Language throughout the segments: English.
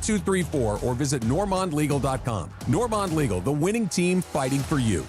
1234 or visit normandlegal.com. Normand Legal, the winning team fighting for you.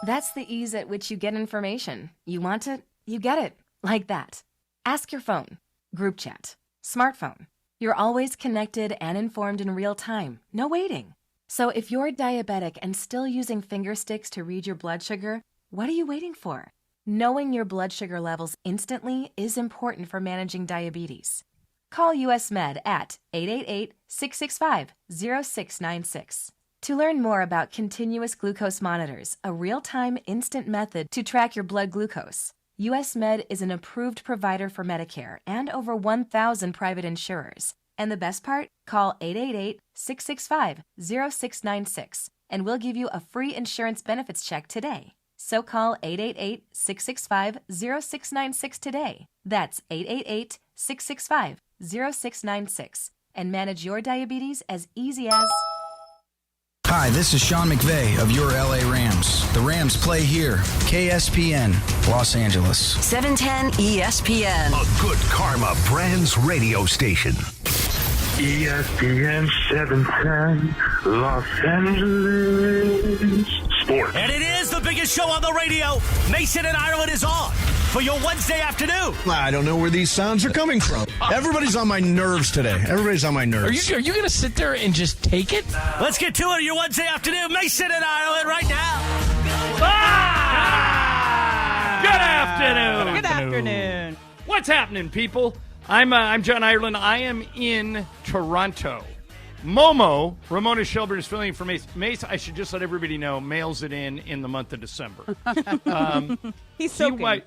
That's the ease at which you get information. You want it, you get it. Like that. Ask your phone. Group chat. Smartphone. You're always connected and informed in real time. No waiting. So if you're diabetic and still using finger sticks to read your blood sugar, what are you waiting for? Knowing your blood sugar levels instantly is important for managing diabetes. Call US Med at 888-665-0696. To learn more about continuous glucose monitors, a real-time instant method to track your blood glucose, US Med is an approved provider for Medicare and over 1,000 private insurers. And the best part? Call 888-665-0696 and we'll give you a free insurance benefits check today. So call 888-665-0696 today. That's 888-665-0696 and manage your diabetes as easy as... Hi, this is Sean McVay of your LA Rams. The Rams play here. KSPN, Los Angeles. 710 ESPN. A good karma brands radio station. ESPN 710, Los Angeles. Sports. And it is the biggest show on the radio. Mason and Ireland is on for your Wednesday afternoon. I don't know where these sounds are coming from. Everybody's on my nerves today. Everybody's on my nerves. Are you going to sit there and just take it? Let's get to it. Your Wednesday afternoon. Mason and Ireland right now. Good afternoon. Good afternoon. What's happening, people? I'm John Ireland. I am in Toronto. Momo, Ramona Shelburne, is filling in for Mace. Mace, I should just let everybody know, mails it in the month of December. He's soaking.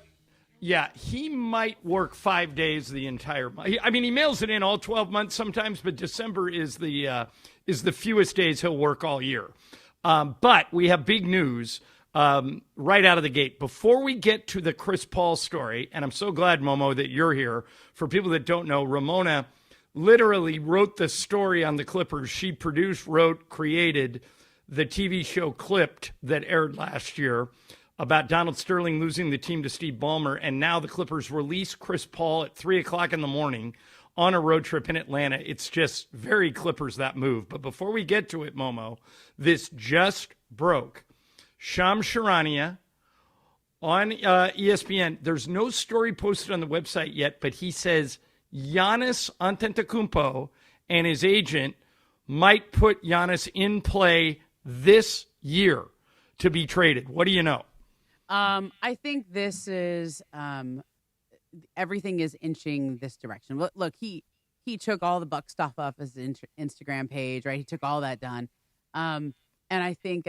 He might work 5 days the entire month. I mean, he mails it in all 12 months sometimes, but December is the fewest days he'll work all year. But we have big news right out of the gate. Before we get to the Chris Paul story, and I'm so glad, Momo, that you're here. For people that don't know, Ramona literally wrote the story on the Clippers. She produced, wrote, created the TV show Clipped that aired last year about Donald Sterling losing the team to Steve Ballmer. And now the Clippers release Chris Paul at 3 o'clock in the morning on a road trip in Atlanta. It's just very Clippers, that move. But before we get to it, Momo, this just broke. Shams Charania on ESPN. There's no story posted on the website yet, but he says Giannis Antetokounmpo and his agent might put Giannis in play this year to be traded. What do you know? I think this is everything is inching this direction. Look, he took all the Buck stuff off his Instagram page, right? He took all that done, and I think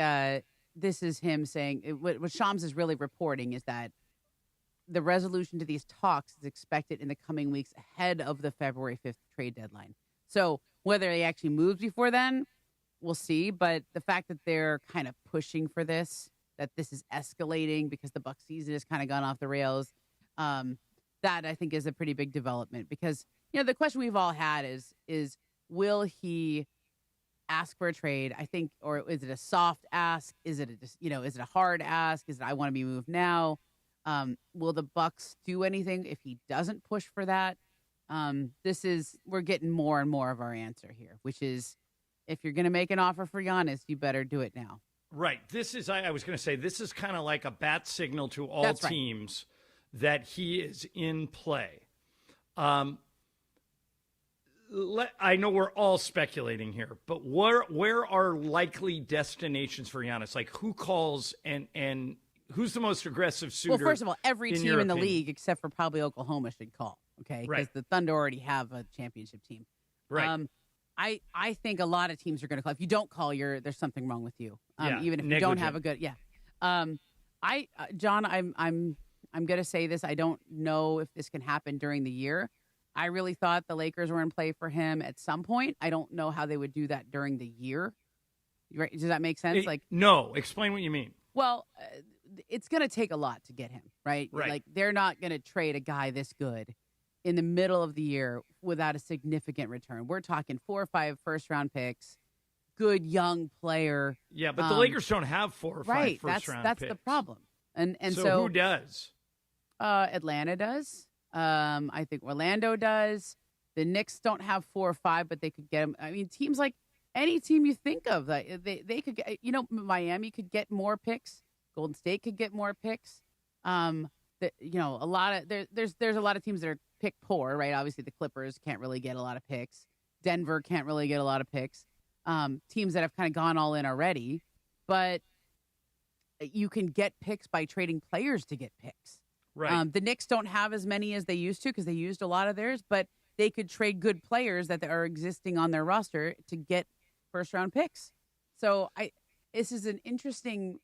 this is him saying what Shams is really reporting is that the resolution to these talks is expected in the coming weeks ahead of the February 5th trade deadline. So whether he actually moves before then, we'll see. But the fact that they're kind of pushing for this, that this is escalating because the Buck season has kind of gone off the rails, that I think is a pretty big development. Because, the question we've all had is will he ask for a trade? I think, or is it a soft ask? Is it is it a hard ask? Is it I want to be moved now? Will the Bucks do anything if he doesn't push for that? We're getting more and more of our answer here, which is if you're going to make an offer for Giannis, you better do it now. Right. This is, I was going to say, this is kind of like a bat signal to all teams that he is in play. I know we're all speculating here, but where are likely destinations for Giannis? Like who calls and who's the most aggressive suitor? Well, first of all, every team in the league except for probably Oklahoma should call, okay? Because the Thunder already have a championship team. Right. I think a lot of teams are going to call. If you don't call, there's something wrong with you. Even if you don't have a good, John, I'm going to say this. I don't know if this can happen during the year. I really thought the Lakers were in play for him at some point. I don't know how they would do that during the year. Right? Does that make sense? No. Explain what you mean. Well, it's going to take a lot to get him, right? Like they're not going to trade a guy this good in the middle of the year without a significant return. We're talking 4 or 5 first-round picks, good young player. Yeah, but the Lakers don't have 4 or 5 first-round picks. That's the problem. And so who does? Atlanta does. I think Orlando does. The Knicks don't have 4 or 5, but they could get them. I mean, teams like any team you think of, like, they could get, Miami could get more picks. Golden State could get more picks. A lot of there's a lot of teams that are pick poor, right? Obviously, the Clippers can't really get a lot of picks. Denver can't really get a lot of picks. Teams that have kind of gone all in already, but you can get picks by trading players to get picks. Right. The Knicks don't have as many as they used to because they used a lot of theirs, but they could trade good players that are existing on their roster to get first-round picks. So this is an interesting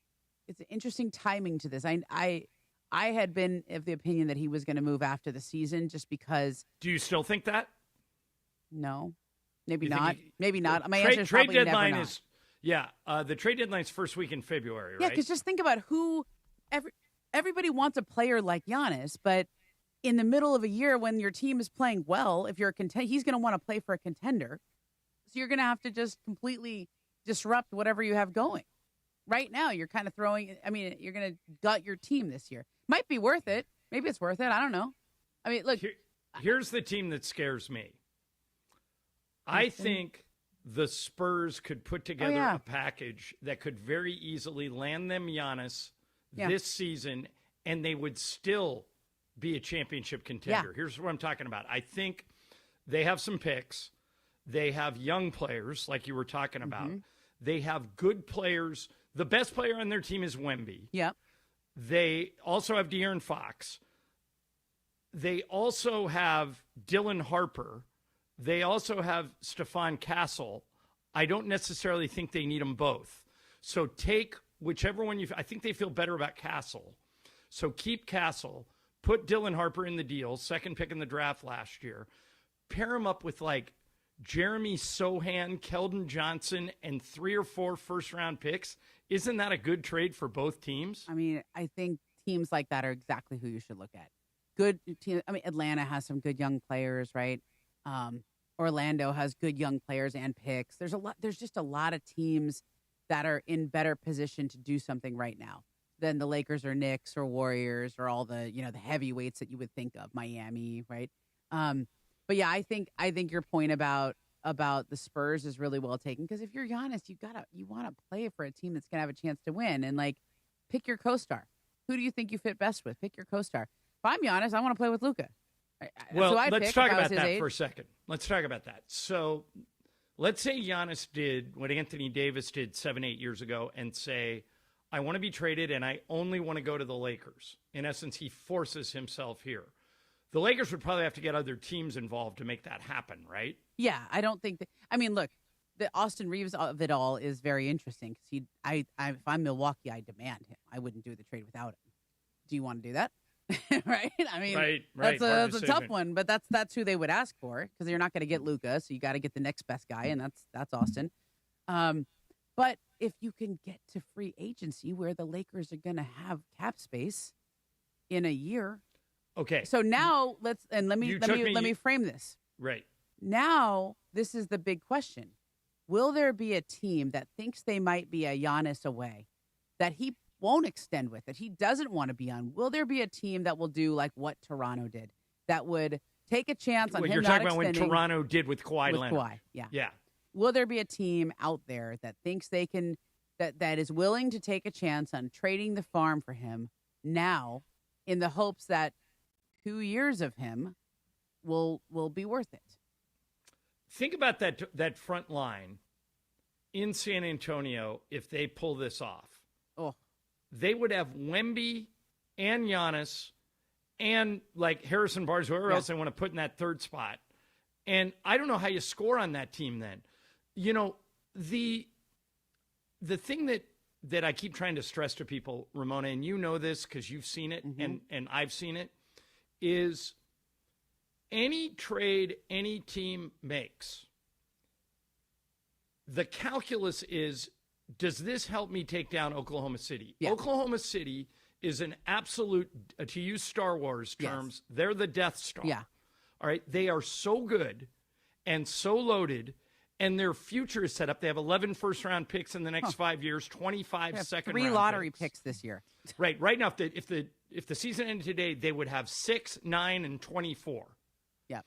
timing to this. I had been of the opinion that he was going to move after the season just because. Do you still think that? No, maybe not. Maybe not. My answer is trade probably deadline never not. the trade deadline is first week in February, right? Yeah, because just think about everybody wants a player like Giannis, but in the middle of a year when your team is playing well, if you're a contender, he's going to want to play for a contender. So you're going to have to just completely disrupt whatever you have going. Right now, you're kind of you're going to gut your team this year. Might be worth it. Maybe it's worth it. I don't know. I mean, look. Here's the team that scares me. I think the Spurs could put together a package that could very easily land them Giannis this season, and they would still be a championship contender. Here's what I'm talking about. I think they have some picks. They have young players, like you were talking about. They have good players. The best player on their team is Wemby. Yep. They also have De'Aaron Fox. They also have Dylan Harper. They also have Stephon Castle. I don't necessarily think they need them both. So take whichever one I think they feel better about Castle. So keep Castle. Put Dylan Harper in the deal, second pick in the draft last year. Pair him up with like Jeremy Sohan, Keldon Johnson, and 3 or 4 first-round picks. Isn't that a good trade for both teams? I mean, I think teams like that are exactly who you should look at. Good team. I mean, Atlanta has some good young players, right? Orlando has good young players and picks. There's just a lot of teams that are in better position to do something right now than the Lakers or Knicks or Warriors or all the the heavyweights that you would think of, Miami, right? But yeah, I think your point about the Spurs is really well taken, because if you're Giannis, you want to play for a team that's gonna have a chance to win, and like pick your co-star. Who do you think you fit best with? Pick your co-star. If I'm Giannis, I want to play with Luka. Well, let's talk about that for a second. Let's talk about that. So let's say Giannis did what Anthony Davis did 7-8 years ago and say, I want to be traded and I only want to go to the Lakers. In essence, he forces himself here. The Lakers would probably have to get other teams involved to make that happen, right? Yeah, I don't think that. I mean, look, the Austin Reeves of it all is very interesting because if I'm Milwaukee, I demand him. I wouldn't do the trade without him. Do you want to do that? Right? I mean, right. That's a tough one, but that's who they would ask for, because you're not going to get Luka, so you got to get the next best guy, and that's Austin. But if you can get to free agency where the Lakers are going to have cap space in a year. Okay. So now let me frame this. Right. Now, this is the big question. Will there be a team that thinks they might be a Giannis away that he won't extend with, that he doesn't want to be on? Will there be a team that will do like what Toronto did, that would take a chance on him not extending? You're talking about when Toronto did with Kawhi Leonard. Kawhi, yeah. Yeah. Will there be a team out there that thinks they can, that is willing to take a chance on trading the farm for him now in the hopes that 2 years of him will be worth it? Think about that front line in San Antonio if they pull this off. Oh. They would have Wemby and Giannis and like Harrison Barnes, whoever else they want to put in that third spot. And I don't know how you score on that team then. You know, the thing that I keep trying to stress to people, Ramona, and you know this because you've seen it and I've seen it, is any trade any team makes, the calculus is, does this help me take down Oklahoma City? Yeah. Oklahoma City is an absolute, to use Star Wars terms, they're the Death Star. Yeah. All right. They are so good and so loaded, and their future is set up. They have 11 first-round picks in the next 5 years, 25 second-round 3 lottery picks this year. Right. Right now, if the season ended today, they would have 6, 9, and 24. Yeah.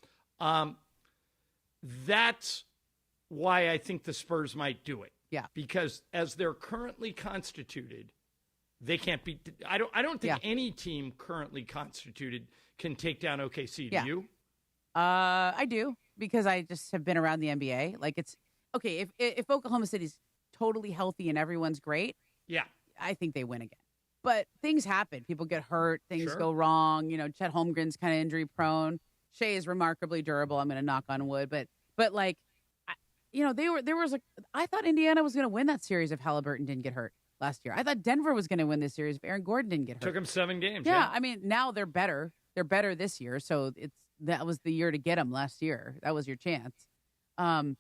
that's why I think the Spurs might do it. Yeah. Because as they're currently constituted, they can't be. I don't think any team currently constituted can take down OKC. Do you? I do, because I just have been around the NBA. Like, it's okay if Oklahoma City's totally healthy and everyone's great. Yeah, I think they win again. But things happen. People get hurt. Things go wrong. You know, Chet Holmgren's kind of injury prone. Shea is remarkably durable. I'm going to knock on wood. But like, I thought Indiana was going to win that series if Halliburton didn't get hurt last year. I thought Denver was going to win this series if Aaron Gordon didn't get hurt. Took them 7 games. Yeah, I mean, now they're better. They're better this year. So that was the year to get them last year. That was your chance. But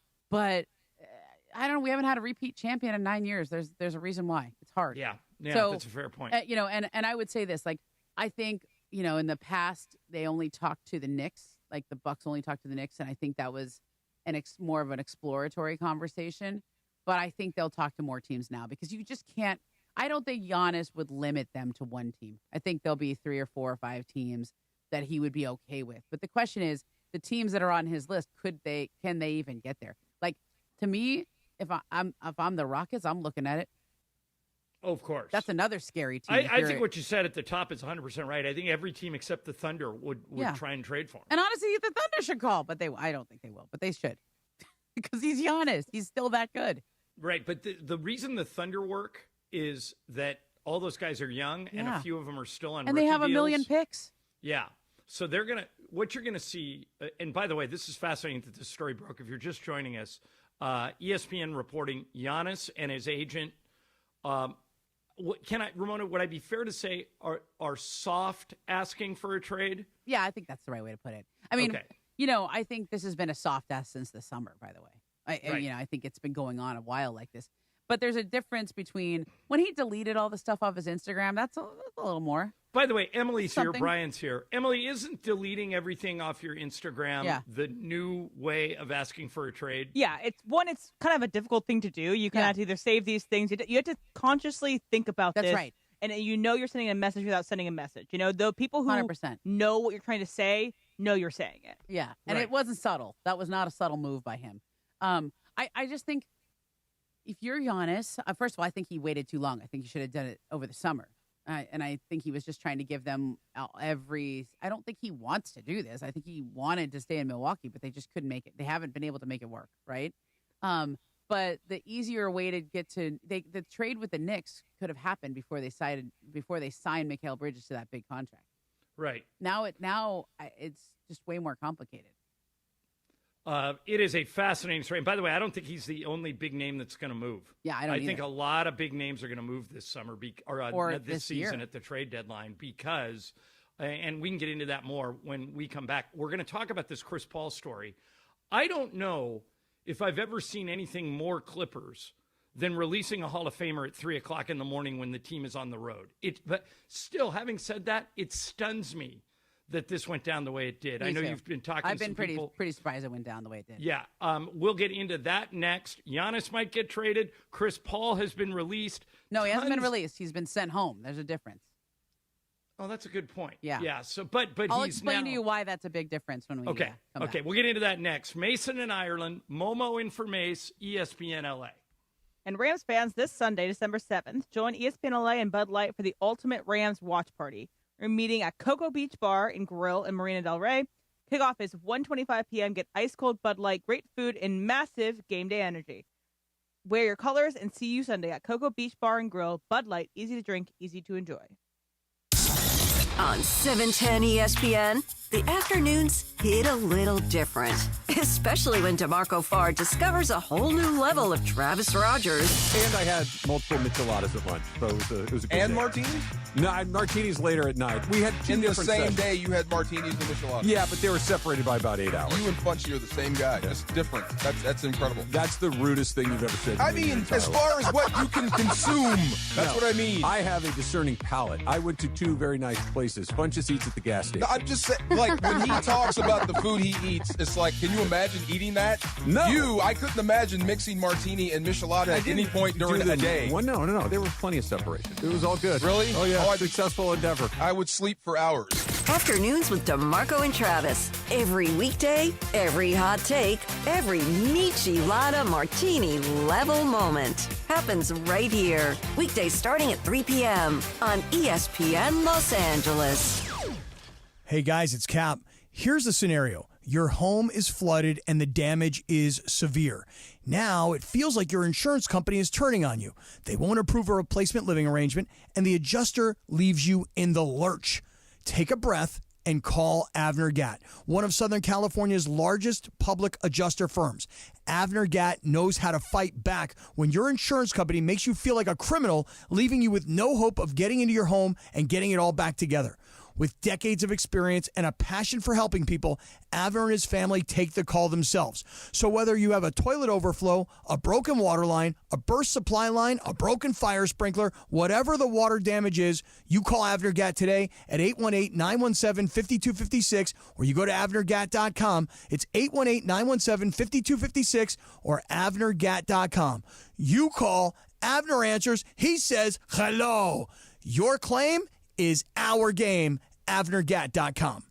I don't know. We haven't had a repeat champion in 9 years. There's a reason why. It's hard. Yeah, so, that's a fair point. And I would say this, like, I think, in the past they only talked to the Knicks, like the Bucks only talked to the Knicks, and I think that was more of an exploratory conversation. But I think they'll talk to more teams now, because you just can't. I don't think Giannis would limit them to one team. I think there'll be 3 or 4 or 5 teams that he would be okay with. But the question is, the teams that are on his list, can they even get there? Like, to me, if I'm the Rockets, I'm looking at it. Oh, of course. That's another scary team. I think what you said at the top is 100% right. I think every team except the Thunder would try and trade for him. And honestly, the Thunder should call, but I don't think they will. But they should, because he's Giannis. He's still that good. Right, but the reason the Thunder work is that all those guys are young, and a few of them are still on and rookie they have deals. $1 million picks. Yeah. So what you're going to see, and by the way, this is fascinating that this story broke. If you're just joining us, ESPN reporting Giannis and his agent. Ramona, would I be fair to say are soft asking for a trade? Yeah, I think that's the right way to put it. I mean, I think this has been a soft ask since the summer, by the way. I think it's been going on a while like this. But there's a difference between when he deleted all the stuff off his Instagram, that's a little more. By the way, Emily's here, Brian's here. Emily, isn't deleting everything off your Instagram the new way of asking for a trade? Yeah, it's kind of a difficult thing to do. You kind of have to either save these things. You have to consciously think about this. That's right. And you're sending a message without sending a message. The people who 100%. know what you're trying to say, know you're saying it. Yeah, and it wasn't subtle. That was not a subtle move by him. I just think if you're Giannis, first of all, I think he waited too long. I think he should have done it over the summer. And I think he was just trying to give them I don't think he wants to do this. I think he wanted to stay in Milwaukee, but they just couldn't make it. They haven't been able to make it work, right? But the easier way to get to the trade with the Knicks could have happened before they signed Mikal Bridges to that big contract. Right. Now it's just way more complicated. It is a fascinating story. And by the way, I don't think he's the only big name that's going to move. Yeah, I think a lot of big names are going to move this summer or this season at the trade deadline because, and we can get into that more when we come back. We're going to talk about this Chris Paul story. I don't know if I've ever seen anything more Clippers than releasing a Hall of Famer at 3:00 in the morning when the team is on the road. But still, having said that, it stuns me that this went down the way it did. I know you've been talking to some people. I've been pretty surprised it went down the way it did. Yeah. We'll get into that next. Giannis might get traded. Chris Paul has been released. No, he hasn't been released. He's been sent home. There's a difference. Oh, that's a good point. Yeah. Yeah. So, but I'll explain to you why that's a big difference when we come back. We'll get into that next. Mason in Ireland, Momo in for Mace, ESPN LA. And Rams fans, this Sunday, December 7th, join ESPN LA and Bud Light for the ultimate Rams watch party. We're meeting at Cocoa Beach Bar and Grill in Marina del Rey. Kickoff is 1:25 p.m. Get ice-cold Bud Light, great food, and massive game day energy. Wear your colors and see you Sunday at Cocoa Beach Bar and Grill. Bud Light, easy to drink, easy to enjoy. On 710 ESPN, the afternoons hit a little different, especially when DeMarco Farr discovers a whole new level of Travis Rogers. And I had multiple micheladas at lunch, so it was a good day. Martinis? No, I had martinis later at night. We had two in the different same sets. day. You had martinis and micheladas. Yeah, but they were separated by about 8 hours. You and Funchy are the same guy. Just different. That's incredible. That's the rudest thing you've ever said. I mean, as far as what you can consume, that's what I mean. I have a discerning palate. I went to 2 very nice places. Funchess eats at the gas station. No, I'm just saying, like, when he talks about the food he eats, it's like, can you imagine eating that? No. I couldn't imagine mixing martini and michelada at any point during the day. Well, no. There was plenty of separation. It was all good. Really? Oh, yeah. Successful endeavor. I would sleep for hours. Afternoons with DeMarco and Travis. Every weekday, every hot take, every Michelada Martini level moment happens right here. Weekdays starting at 3 p.m. on ESPN Los Angeles. Hey guys, it's Cap. Here's the scenario. Your home is flooded and the damage is severe. Now it feels like your insurance company is turning on you. They won't approve a replacement living arrangement and the adjuster leaves you in the lurch. Take a breath and call Avner Gatt, one of Southern California's largest public adjuster firms. Avner Gatt knows how to fight back when your insurance company makes you feel like a criminal, leaving you with no hope of getting into your home and getting it all back together. With decades of experience and a passion for helping people, Avner and his family take the call themselves. So whether you have a toilet overflow, a broken water line, a burst supply line, a broken fire sprinkler, whatever the water damage is, you call Avner Gatt today at 818-917-5256 or you go to avnergatt.com. It's 818-917-5256 or avnergatt.com. You call, Avner answers, he says hello. Your claim is our game. avnergatt.com.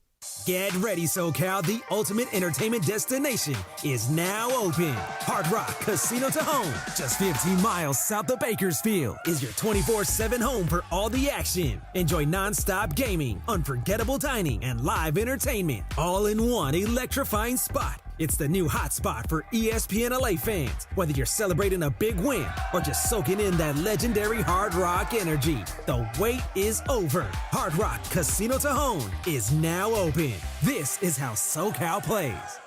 Get ready, SoCal. The ultimate entertainment destination is now open. Hard Rock Casino to Home, just 15 miles south of Bakersfield, is your 24/7 home for all the action. Enjoy nonstop gaming, unforgettable dining, and live entertainment, all in one electrifying spot. It's the new hotspot for ESPN LA fans. Whether you're celebrating a big win or just soaking in that legendary Hard Rock energy, the wait is over. Hard Rock Casino to Home is now open. This is how SoCal plays.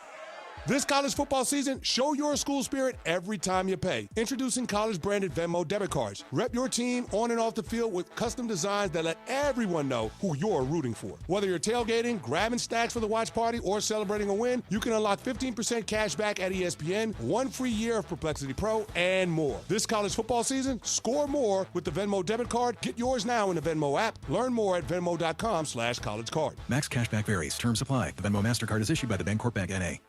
This college football season, show your school spirit every time you pay. Introducing college-branded Venmo debit cards. Rep your team on and off the field with custom designs that let everyone know who you're rooting for. Whether you're tailgating, grabbing stacks for the watch party, or celebrating a win, you can unlock 15% cash back at ESPN, 1 free year of Perplexity Pro, and more. This college football season, score more with the Venmo debit card. Get yours now in the Venmo app. Learn more at venmo.com/collegecard. Max cashback varies. Terms apply. The Venmo MasterCard is issued by the Bancorp Bank N.A.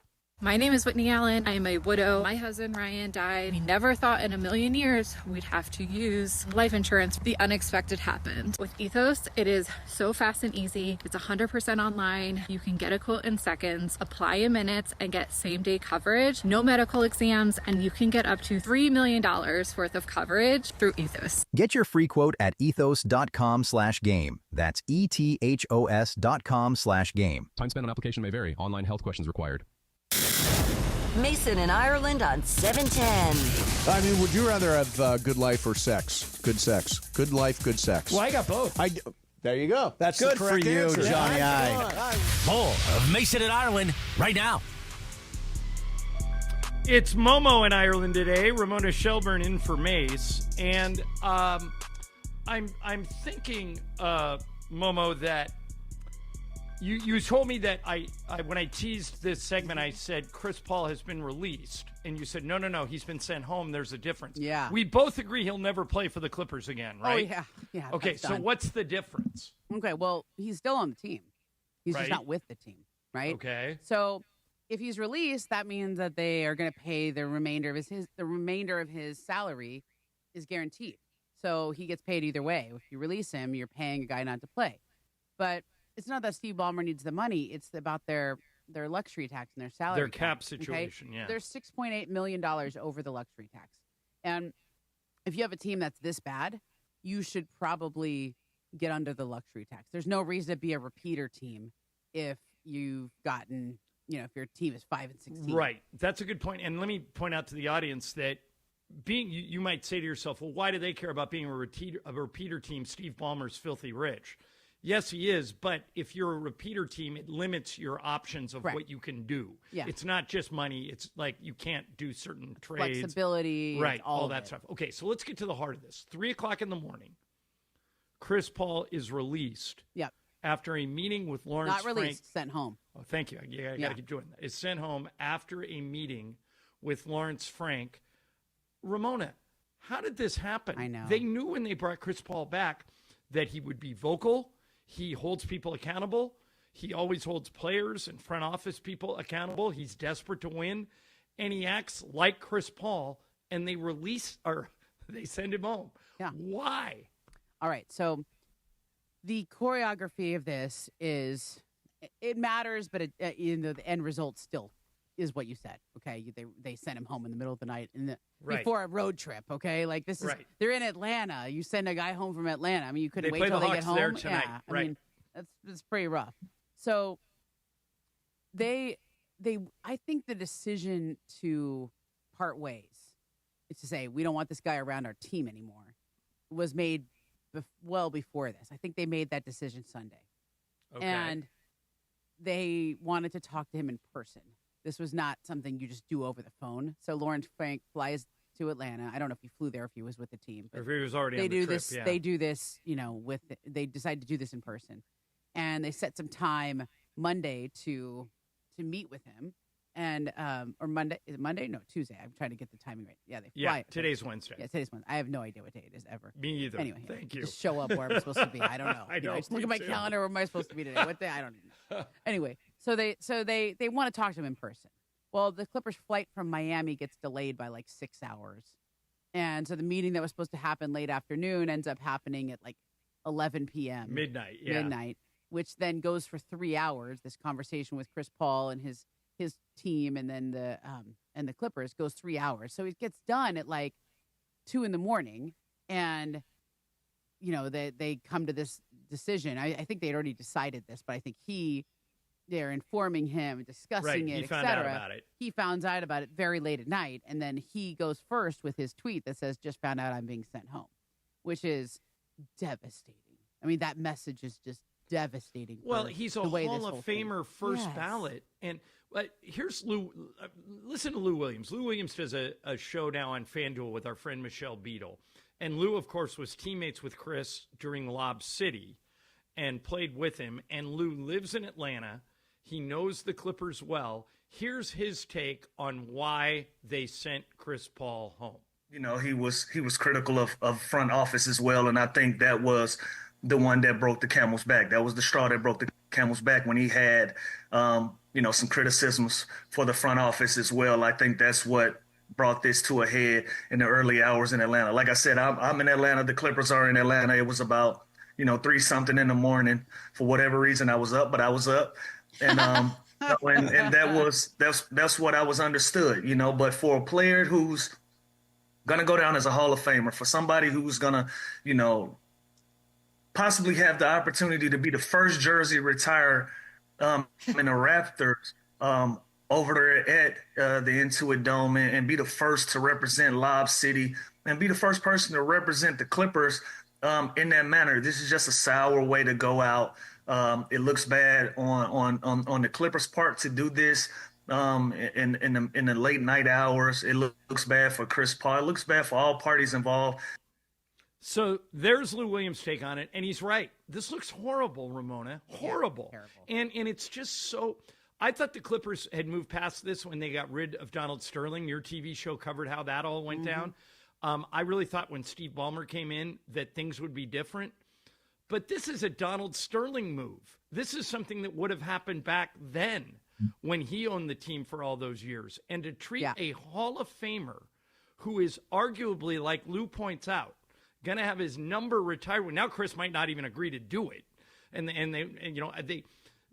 My name is Whitney Allen. I am a widow. My husband, Ryan, died. We never thought in a million years we'd have to use life insurance. The unexpected happened. With Ethos, it is so fast and easy. It's 100% online. You can get a quote in seconds, apply in minutes, and get same-day coverage. No medical exams, and you can get up to $3 million worth of coverage through Ethos. Get your free quote at ethos.com/game. That's ethos.com/game. Time spent on application may vary. Online health questions required. Mason in Ireland on 710. I mean, would you rather have good life or sex? Good sex. Good life, good sex. Well, I got both. There you go. That's good the correct for you, answer. Johnny More of Mason in Ireland right now. It's Momo in Ireland today. Ramona Shelburne in for Mace. And I'm thinking, Momo, that you told me that I when I teased this segment, I said Chris Paul has been released. And you said, no, he's been sent home. There's a difference. Yeah. We both agree he'll never play for the Clippers again, right? Oh, yeah. Okay, so what's the difference? Okay, well, he's still on the team. He's just not with the team, right? Okay. So if he's released, that means that they are going to pay the remainder of his salary is guaranteed. So he gets paid either way. If you release him, you're paying a guy not to play. But it's not that Steve Ballmer needs the money. It's about their luxury tax and their salary. Their cap tax, situation, okay? yeah. There's $6.8 million over the luxury tax. And if you have a team that's this bad, you should probably get under the luxury tax. There's no reason to be a repeater team if you've gotten, if your team is 5-16. Right. That's a good point. And let me point out to the audience that you might say to yourself, well, why do they care about being a repeater team? Steve Ballmer's filthy rich. Yes, he is, but if you're a repeater team, it limits your options of what you can do. Yeah. It's not just money. It's like you can't do certain trades. Flexibility. Right, all that stuff. Okay, so let's get to the heart of this. 3 o'clock in the morning, Chris Paul is released. Yep. After a meeting with Lawrence Not released, Frank. sent home. Oh, thank you. I got to keep doing that. Is sent home after a meeting with Lawrence Frank. Ramona, how did this happen? I know. They knew when they brought Chris Paul back that he would be vocal. He holds people accountable. He always holds players and front office people accountable. He's desperate to win. And he acts like Chris Paul, and they they send him home. Yeah. Why? All right. So the choreography of this it matters, but the end result still is what you said. Okay, they sent him home in the middle of the night before a road trip. Okay, like this is they're in Atlanta. You send a guy home from Atlanta. I mean, you couldn't wait till they get home. There tonight. Yeah, I mean, that's pretty rough. So I think the decision to part ways, is to say we don't want this guy around our team anymore, was made well before this. I think they made that decision Sunday. Okay. And they wanted to talk to him in person. This was not something you just do over the phone. So Lawrence Frank flies to Atlanta. I don't know if he flew there, if he was with the team. Or if he was already on the trip, yeah. They do this, they decide to do this in person. And they set some time Monday to meet with him. And or Monday, is it Monday? No, Tuesday. I'm trying to get the timing right. Yeah, they fly. Yeah, today's Wednesday. Yeah, today's Wednesday. I have no idea what day it is ever. Me either. Anyway, thank you. Just show up where I'm supposed to be. I don't know. I know. Just look at my calendar. Where am I supposed to be today? What day? I don't know. Anyway, so they want to talk to him in person. Well, the Clippers' flight from Miami gets delayed by like 6 hours, and so the meeting that was supposed to happen late afternoon ends up happening at like 11 p.m. Midnight. Yeah. Midnight, which then goes for 3 hours. This conversation with Chris Paul and his team, and then the Clippers goes 3 hours. So it gets done at like 2 a.m, and they come to this decision. I think they'd already decided this, but I think they're informing him, discussing it, He found etc. out about it. He found out about it very late at night, and then he goes first with his tweet that says, "Just found out I'm being sent home," which is devastating. I mean, that message is just devastating. Well, he's a Hall of Famer first ballot. And here's Lou. Listen to Lou Williams. Lou Williams does a show now on FanDuel with our friend Michelle Beadle. And Lou, of course, was teammates with Chris during Lob City and played with him. And Lou lives in Atlanta. He knows the Clippers well. Here's his take on why they sent Chris Paul home. He was critical of front office as well. And I think that was the one that broke the camel's back. That was the straw that broke the camel's back when he had, some criticisms for the front office as well. I think that's what brought this to a head in the early hours in Atlanta. Like I said, I'm in Atlanta. The Clippers are in Atlanta. It was about, 3-something in the morning. For whatever reason, I was up, but I was up. And, and that's what I was understood, but for a player who's going to go down as a Hall of Famer, for somebody who's going to, possibly have the opportunity to be the first jersey retire in the Raptors over there at the Intuit Dome and be the first to represent Lob City and be the first person to represent the Clippers in that manner. This is just a sour way to go out. It looks bad on the Clippers' part to do this in the late night hours. It looks bad for Chris Paul. It looks bad for all parties involved. So there's Lou Williams' take on it, and he's right. This looks horrible, Ramona. Horrible. Yeah, and it's just so – I thought the Clippers had moved past this when they got rid of Donald Sterling. Your TV show covered how that all went down. I really thought when Steve Ballmer came in that things would be different. But this is a Donald Sterling move. This is something that would have happened back then when he owned the team for all those years. And to treat a Hall of Famer who is arguably, like Lou points out, going to have his number retired. Now Chris might not even agree to do it. And they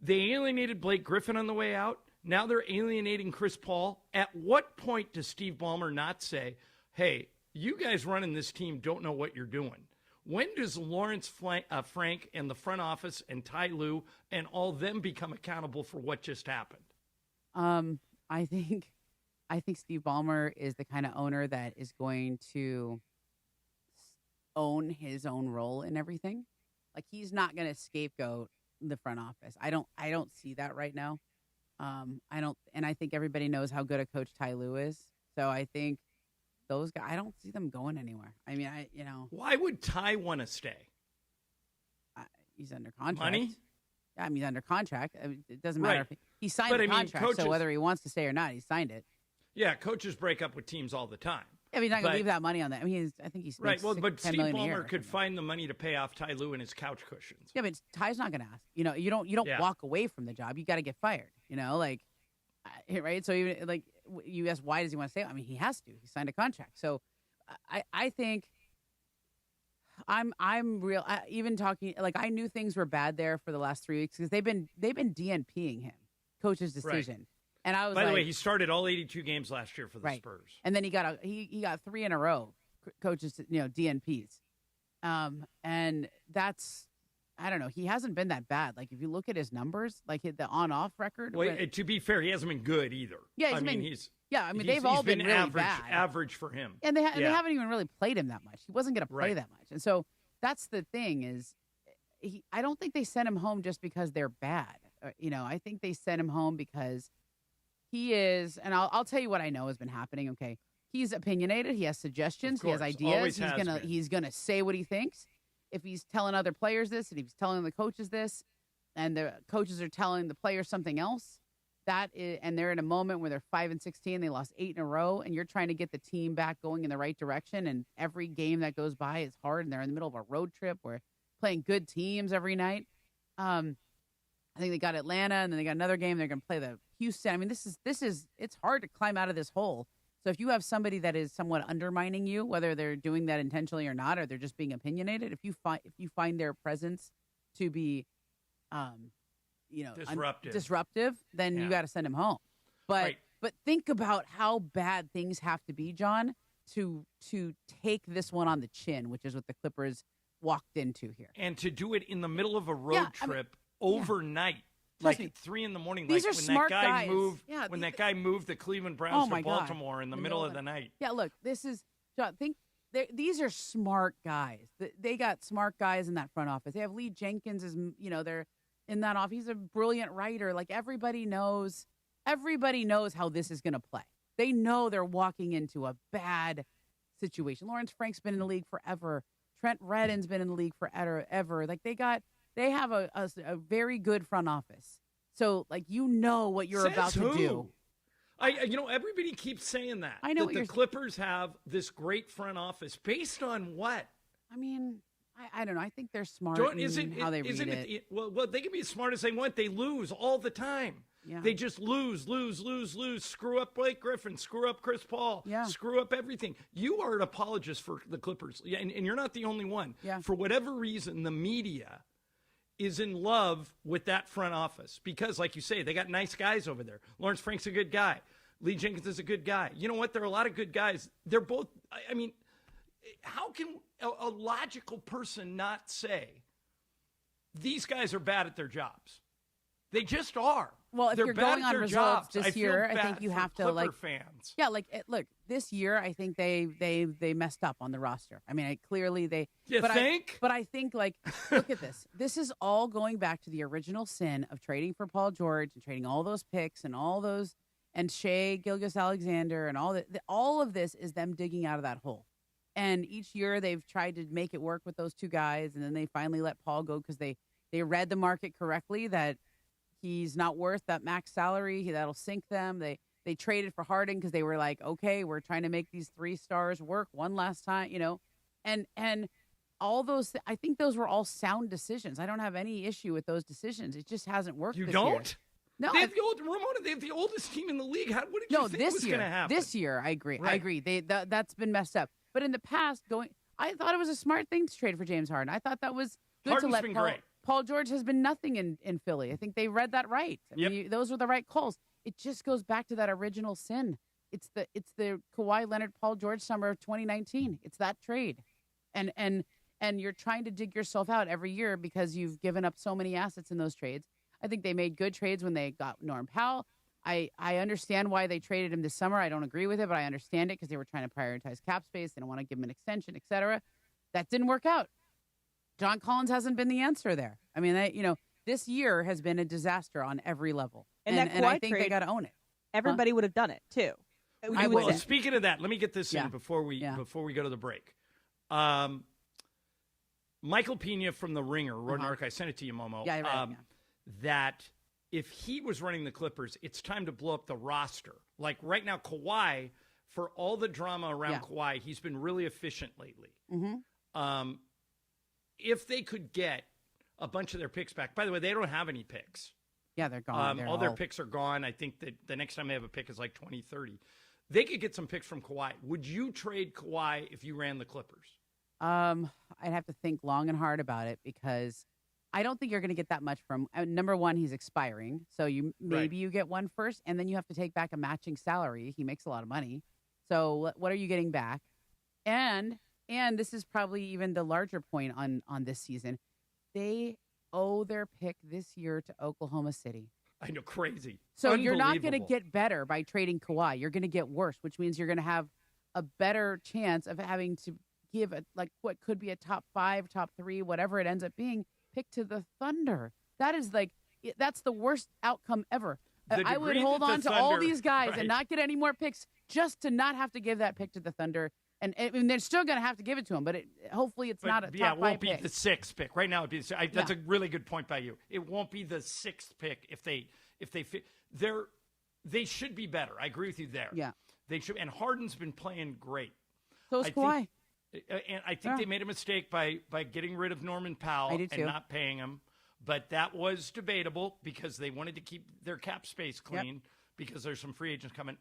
alienated Blake Griffin on the way out. Now they're alienating Chris Paul. At what point does Steve Ballmer not say, hey, you guys running this team don't know what you're doing? When does Lawrence Frank and the front office and Ty Lue and all them become accountable for what just happened? I think Steve Ballmer is the kind of owner that is going to own his own role in everything. Like, he's not going to scapegoat the front office. I don't see that right now. I think everybody knows how good a coach Ty Lue is. So I think those guys, I don't see them going anywhere. I mean, why would Ty want to stay? He's under contract. Money? Yeah, I mean, he's under contract. I mean, it doesn't matter if he signed a contract. So whether he wants to stay or not, he signed it. Yeah, coaches break up with teams all the time. Yeah, but he's not going to leave that money on that. I mean, I think he's right. Well, but Steve Ballmer could find the money to pay off Ty Lue and his couch cushions. Yeah, but Ty's not going to ask. You don't walk away from the job. You got to get fired. Right? So even like you ask, why does he want to stay? I mean, he has to. He signed a contract. So I think I'm real. Even talking, like, I knew things were bad there for the last 3 weeks because they've been DNPing him, coach's decision. Right. And I was by the way, he started all 82 games last year for the right. Spurs. And then he got 3 in a row, coaches, DNPs. And that's, I don't know. He hasn't been that bad. Like, if you look at his numbers, like the on-off record. Well, to be fair, he hasn't been good either. Yeah, they've all been really bad. Average for him. And they haven't even really played him that much. He wasn't going to play that much. And so that's the thing is, I don't think they sent him home just because they're bad. I think they sent him home because he is, and I'll tell you what I know has been happening. Okay, he's opinionated. He has suggestions. He has ideas. He's gonna say what he thinks. If he's telling other players this, and if he's telling the coaches this, and the coaches are telling the players something else, and they're in a moment where they're 5-16, they lost 8 in a row, and you're trying to get the team back going in the right direction, and every game that goes by is hard, and they're in the middle of a road trip where playing good teams every night. I think they got Atlanta, and then they got another game. They're going to play the Houston. I mean, this is it's hard to climb out of this hole. So if you have somebody that is somewhat undermining you, whether they're doing that intentionally or not, or they're just being opinionated, if you find their presence to be, disruptive, then you got to send them home. But think about how bad things have to be, John, to take this one on the chin, which is what the Clippers walked into here, and to do it in the middle of a road trip. Overnight, like at 3 a.m. These like are when smart that guy guys. moved. When that guy moved the Cleveland Browns to Baltimore in the middle of the night. Yeah, look, this is John. These are smart guys. They got smart guys in that front office. They have Lee Jenkins they're in that office. He's a brilliant writer. Like everybody knows how this is going to play. They know they're walking into a bad situation. Lawrence Frank's been in the league forever. Trent Redden's been in the league forever. Like they have a very good front office. So, like, what you're about to do. Everybody keeps saying that. I know that the Clippers have this great front office. Based on what? I mean, I don't know. I think they're smart in how they read it. Well, they can be as smart as they want. They lose all the time. Yeah. They just lose. Screw up Blake Griffin. Screw up Chris Paul. Yeah. Screw up everything. You are an apologist for the Clippers, and you're not the only one. Yeah. For whatever reason, the media is in love with that front office because, like you say, they got nice guys over there. Lawrence Frank's a good guy. Lee Jenkins is a good guy. You know what? There are a lot of good guys. They're both, I mean, how can a logical person not say these guys are bad at their jobs? They just are. Well, if They're you're bad going at on their results jobs. this year, I think you have to Clipper fans. Yeah, look, this year I think they messed up on the roster. I mean, clearly they. But I think look at this. This is all going back to the original sin of trading for Paul George and trading all those picks and all those and Shea Gilgeous-Alexander and all that. All of this is them digging out of that hole. And each year they've tried to make it work with those two guys, and then they finally let Paul go because they read the market correctly that he's not worth that max salary. That'll sink them. They traded for Harden because they were like, okay, we're trying to make these 3 stars work one last time, and all those. I think those were all sound decisions. I don't have any issue with those decisions. It just hasn't worked. You this don't? Year. No, Ramona, they have the oldest team in the league. What did you think was going to happen? This year, I agree. Right. I agree. That's been messed up. But in the past, I thought it was a smart thing to trade for James Harden. I thought that was good Harden's to let been Paul. Great. Paul George has been nothing in Philly. I think they read that right. I mean, those were the right calls. It just goes back to that original sin. It's the Kawhi Leonard Paul George summer of 2019. It's that trade, and you're trying to dig yourself out every year because you've given up so many assets in those trades. I think they made good trades when they got Norm Powell. I understand why they traded him this summer. I don't agree with it, but I understand it because they were trying to prioritize cap space. They don't want to give him an extension, et cetera. That didn't work out. John Collins hasn't been the answer there. I mean, this year has been a disaster on every level. And I think they got to own it. Everybody would have done it, too. Well, speaking of that, let me get this in before we go to the break. Michael Pena from The Ringer wrote an article. I sent it to you, Momo. Yeah, I read it, that if he was running the Clippers, it's time to blow up the roster. Like right now, Kawhi, for all the drama around Kawhi, he's been really efficient lately. Mm-hmm. If they could get a bunch of their picks back, by the way, they don't have any picks. Yeah, they're gone. All their picks are gone. I think that the next time they have a pick is like 2030. They could get some picks from Kawhi. Would you trade Kawhi if you ran the Clippers? I'd have to think long and hard about it because I don't think you're going to get that much from number one. He's expiring, so maybe you get one first, and then you have to take back a matching salary. He makes a lot of money, so what are you getting back? And this is probably even the larger point on this season. They owe their pick this year to Oklahoma City. I know, crazy. So you're not going to get better by trading Kawhi. You're going to get worse, which means you're going to have a better chance of having to give what could be a top 5, top 3, whatever it ends up being, pick to the Thunder. That's the worst outcome ever. I would hold on to all these guys and not get any more picks just to not have to give that pick to the Thunder. And they're still going to have to give it to him, but hopefully it's not a top 5 pick. Yeah, it won't be the 6th pick. Right now, it'd be that's a really good point by you. It won't be the 6th pick if they fit. They should be better. I agree with you there. Yeah, they should. And Harden's been playing great. So is Kawhi. And I think they made a mistake by getting rid of Norman Powell and not paying him. But that was debatable because they wanted to keep their cap space clean because there's some free agents coming.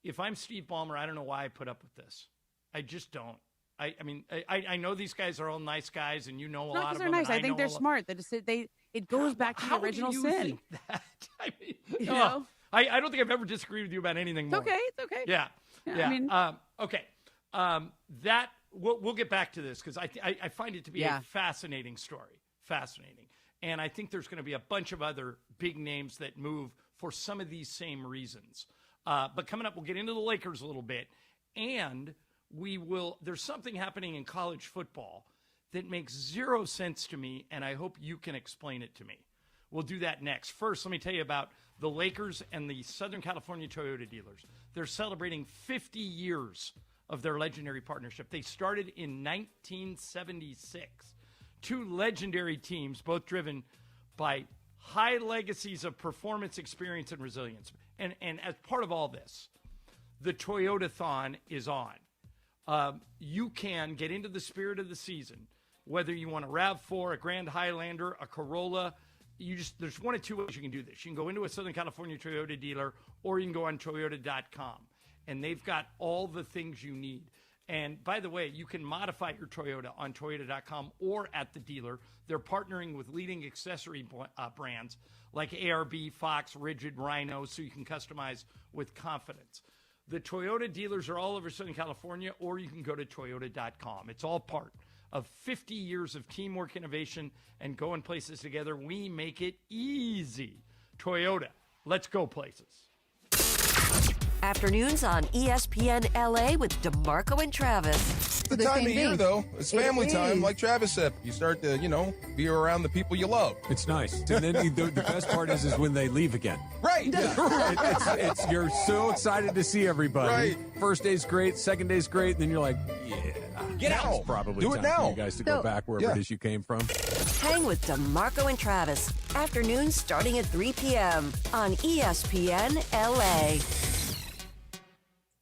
If I'm Steve Ballmer, I don't know why I put up with this. I just don't. I mean, I know these guys are all nice guys, and you know a lot of them. They're nice. I think they're smart. It goes back to the original sin. Think that? I mean, you know? I don't think I've ever disagreed with you about anything more. It's okay. Yeah. I mean, okay. That we'll get back to this because I find it to be a fascinating story. Fascinating. And I think there's going to be a bunch of other big names that move for some of these same reasons. But coming up, we'll get into the Lakers a little bit. And there's something happening in college football that makes zero sense to me, and I hope you can explain it to me. We'll do that next. First, let me tell you about the Lakers and the Southern California Toyota dealers. They're celebrating 50 years of their legendary partnership. They started in 1976. 2 legendary teams, both driven by high legacies of performance, experience, and resilience. And as part of all this, the Toyota-thon is on. You can get into the spirit of the season, whether you want a RAV4, a Grand Highlander, a Corolla. There's one of 2 ways you can do this. You can go into a Southern California Toyota dealer, or you can go on Toyota.com. And they've got all the things you need. And by the way, you can modify your Toyota on Toyota.com or at the dealer. They're partnering with leading accessory brands like ARB, Fox, Rigid, Rhino, so you can customize with confidence. The Toyota dealers are all over Southern California, or you can go to Toyota.com. It's all part of 50 years of teamwork, innovation, and going places together. We make it easy. Toyota, let's go places. Afternoons on ESPN LA with DeMarco and Travis. It's the time of year, though. It's family time, like Travis said. You start to, be around the people you love. It's nice. And then the best part is when they leave again. Right. Yeah. You're so excited to see everybody. Right. First day's great. Second day's great. And then you're like, get out. It's probably Do time it now. for you guys to go back wherever it is you came from. Hang with DeMarco and Travis. Afternoons starting at 3 p.m. on ESPN LA.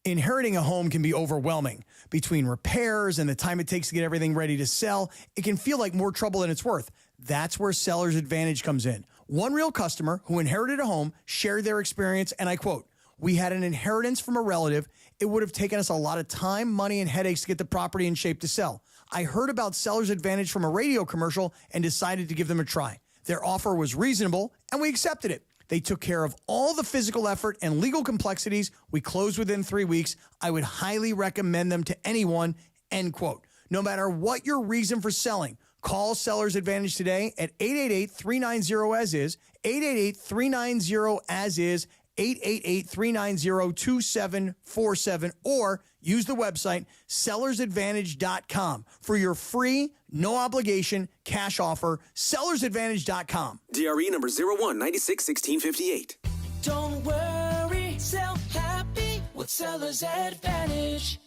Inheriting a home can be overwhelming. Between repairs and the time it takes to get everything ready to sell, it can feel like more trouble than it's worth. That's where Seller's Advantage comes in. One real customer who inherited a home shared their experience, and I quote, "We had an inheritance from a relative. It would have taken us a lot of time, money, and headaches to get the property in shape to sell. I heard about Seller's Advantage from a radio commercial and decided to give them a try. Their offer was reasonable, and we accepted it. They took care of all the physical effort and legal complexities. We closed within 3 weeks. I would highly recommend them to anyone," end quote. No matter what your reason for selling, call Seller's Advantage today at 888-390-AS-IS, 888-390-AS-IS, 888-390-2747, or use the website sellersadvantage.com for your free, no obligation cash offer. Sellersadvantage.com. DRE number 01961658. Don't worry, sell happy with Seller's Advantage.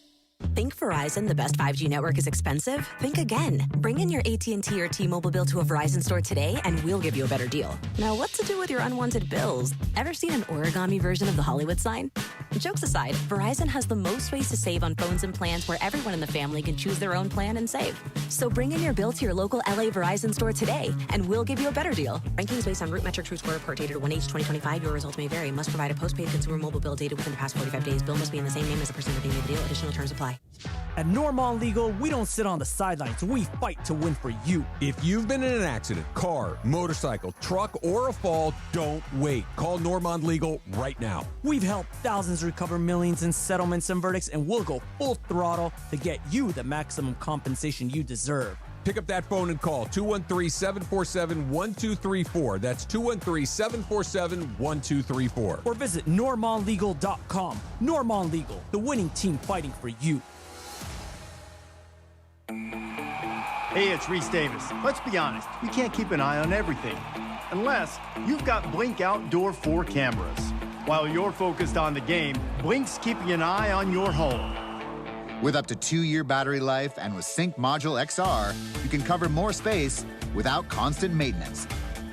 Think Verizon, the best 5G network, is expensive? Think again. Bring in your AT&T or T-Mobile bill to a Verizon store today and we'll give you a better deal. Now, what to do with your unwanted bills? Ever seen an origami version of the Hollywood sign? Jokes aside, Verizon has the most ways to save on phones and plans where everyone in the family can choose their own plan and save. So bring in your bill to your local LA Verizon store today and we'll give you a better deal. Rankings based on Root Metric True Score report dated 1H2025. Your results may vary. Must provide a postpaid consumer mobile bill dated within the past 45 days. Bill must be in the same name as the person redeeming the deal. Additional terms apply. At Normand Legal, we don't sit on the sidelines. We fight to win for you. If you've been in an accident, car, motorcycle, truck, or a fall, don't wait. Call Normand Legal right now. We've helped thousands recover millions in settlements and verdicts, and we'll go full throttle to get you the maximum compensation you deserve. Pick up that phone and call 213-747-1234. That's 213-747-1234. Or visit normandlegal.com. Normand Legal, the winning team fighting for you. Hey, it's Reese Davis. Let's be honest, you can't keep an eye on everything unless you've got Blink Outdoor 4 cameras. While you're focused on the game, Blink's keeping an eye on your home. With up to 2-year battery life and with Sync Module XR, you can cover more space without constant maintenance.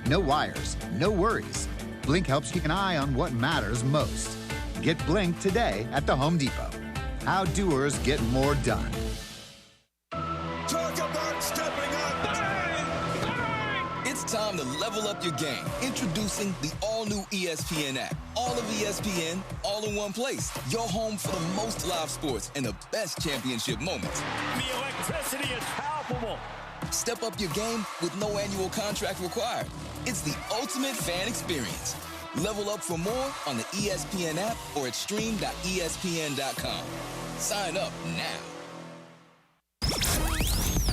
No wires, no worries. Blink helps keep an eye on what matters most. Get Blink today at the Home Depot. How doers get more done. Talk about stepping up. It's time to level up your game. Introducing the all-new ESPN app. All of ESPN, all in one place. Your home for the most live sports and the best championship moments. The electricity is palpable. Step up your game with no annual contract required. It's the ultimate fan experience. Level up for more on the ESPN app or at stream.espn.com. Sign up now.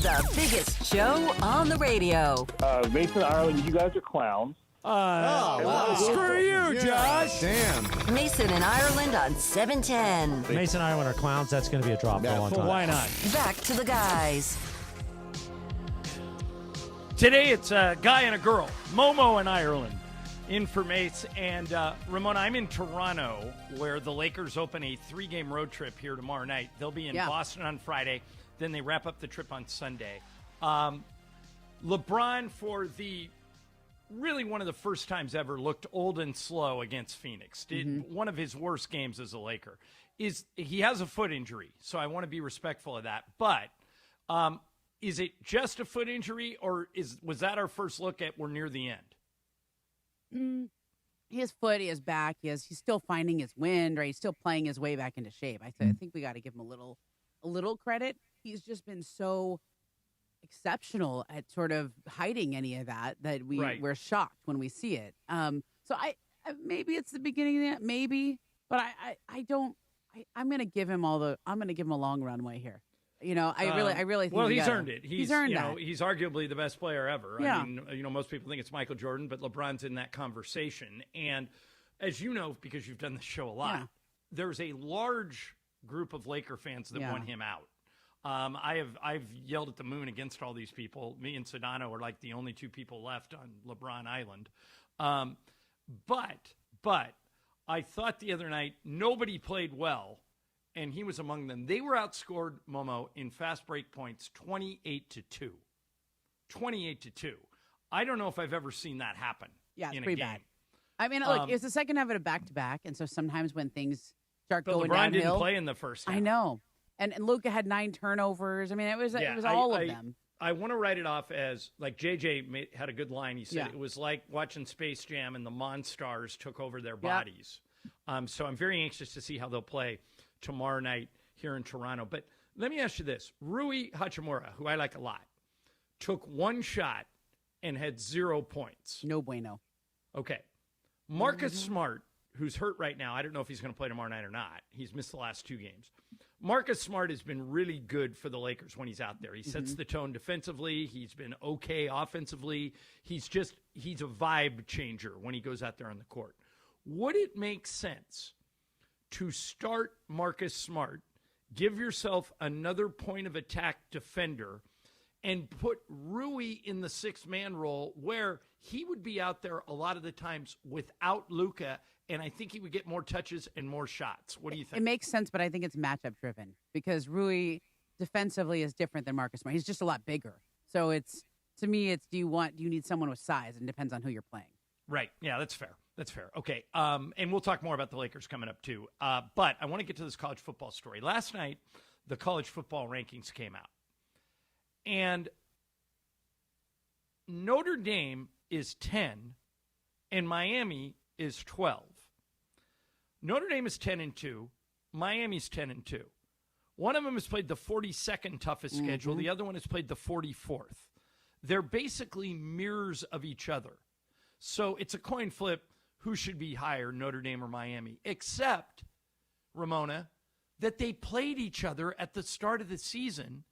The biggest show on the radio. Mason, Ireland, you guys are clowns. Wow. Screw you, Josh. Damn. Mason and Ireland on 710. Mason and Ireland are clowns. That's going to be a drop for a long time. Why not? Back to the guys. Today it's a guy and a girl, Momo and Ireland, in for Mace. And Ramona, I'm in Toronto, where the Lakers open a 3-game road trip here tomorrow night. They'll be in Boston on Friday. Then they wrap up the trip on Sunday. LeBron, for the really one of the first times ever, looked old and slow against Phoenix. Did one of his worst games as a Laker. He has a foot injury, so I want to be respectful of that. But is it just a foot injury, or was that our first look at we're near the end? His foot, his back, he's still finding his wind, right? He's still playing his way back into shape. I think we got to give him a little credit. He's just been so exceptional at sort of hiding any of that we're shocked when we see it. So I maybe it's the beginning of that, maybe, but I'm going to give him a long runway here. You know, I really think he's earned it. He's earned that. He's arguably the best player ever. Yeah. I mean, most people think it's Michael Jordan, but LeBron's in that conversation. And as you know, because you've done this show a lot, there's a large group of Laker fans that want him out. I've yelled at the moon against all these people. Me and Sedano are like the only two people left on LeBron Island. But I thought the other night nobody played well, and he was among them. They were outscored, Momo, in fast break points 28-2. 28-2. I don't know if I've ever seen that happen. Yeah, it's in pretty a game. bad. I mean, look, it's the second half of a back-to-back, and so sometimes when things start going LeBron downhill, didn't play in the first half. I know. And Luka had 9 turnovers. I mean, it was all of them. I want to write it off as, like, JJ had a good line. He said it was like watching Space Jam and the Monstars took over their bodies. So I'm very anxious to see how they'll play tomorrow night here in Toronto. But let me ask you this. Rui Hachimura, who I like a lot, took 1 shot and had 0 points. No bueno. Okay. Marcus Smart, who's hurt right now. I don't know if he's going to play tomorrow night or not. He's missed the last 2 games. Marcus Smart has been really good for the Lakers when he's out there. He sets the tone defensively. He's been okay offensively. He's a vibe changer when he goes out there on the court. Would it make sense to start Marcus Smart, give yourself another point of attack defender, and put Rui in the 6-man role where he would be out there a lot of the times without Luka, and I think he would get more touches and more shots. What do you think? It makes sense, but I think it's matchup driven because Rui defensively is different than Marcus Smart. He's just a lot bigger. So to me, do you need someone with size, and it depends on who you're playing. Right. Yeah, that's fair. That's fair. Okay. And we'll talk more about the Lakers coming up too. But I want to get to this college football story. Last night, the college football rankings came out. And Notre Dame is 10 and Miami is 12. Notre Dame is 10-2. Miami's 10-2. One of them has played the 42nd toughest schedule. The other one has played the 44th. They're basically mirrors of each other. So it's a coin flip who should be higher, Notre Dame or Miami, except, Ramona, that they played each other at the start of the season,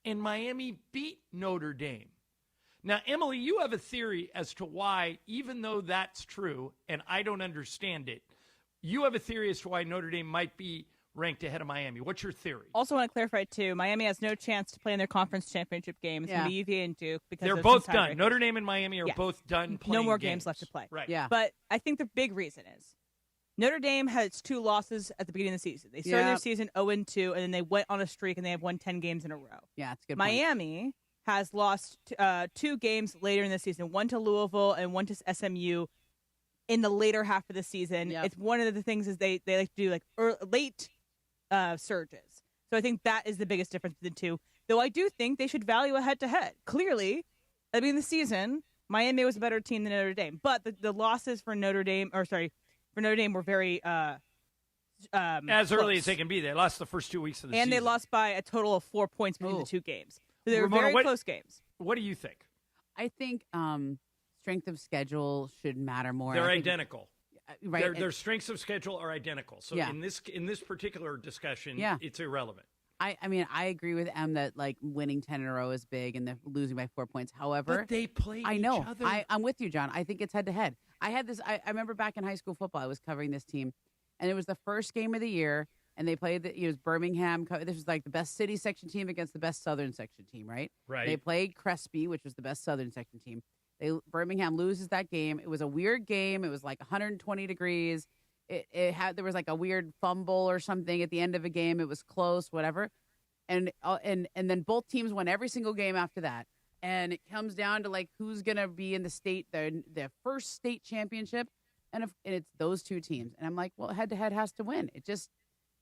and Miami beat Notre Dame. Now, Emily, you have a theory as to why, even though that's true, and I don't understand it, you have a theory as to why Notre Dame might be ranked ahead of Miami. What's your theory? Also want to clarify, too, Miami has no chance to play in their conference championship game. It's going to be UVA and Duke. Because they're both done. Notre Dame and Miami are both done playing No more games left to play. Right. Yeah. But I think the big reason is Notre Dame has 2 losses at the beginning of the season. They started their season 0-2, and then they went on a streak, and they have won 10 games in a row. Yeah, that's a good. Miami has lost 2 games later in the season, one to Louisville and one to SMU in the later half of the season. Yep. It's one of the things is they like to do like late surges. So I think that is the biggest difference between the two. Though I do think they should value a head-to-head. Clearly, at the beginning of the season, Miami was a better team than Notre Dame. But the losses for Notre Dame were very as early as they can be. They lost the first 2 weeks of the season. And they lost by a total of 4 points between the 2 games. So they were Ramona, very close games. What do you think? I think strength of schedule should matter more. They're identical. Right. Their strengths of schedule are identical. So Yeah. in this particular discussion, Yeah. it's irrelevant. I mean, I agree with Em that like winning 10 in a row is big and losing by 4 points. However, But they play I know. each other. I'm with you, John. I think it's head to head. I had this. I remember back in high school football, I was covering this team, and it was the first game of the year, and they played. It was Birmingham. This was like the best city section team against the best Southern section team, right? Right. They played Crespi, which was the best Southern section team. Birmingham loses that game. It was a weird game. It was like 120 degrees. There was like a weird fumble or something at the end of a game. It was close, whatever. And then both teams won every single game after that. And it comes down to like who's gonna be in the state, their first state championship, and it's those 2 teams. And I'm like, well, head to head has to win. It just,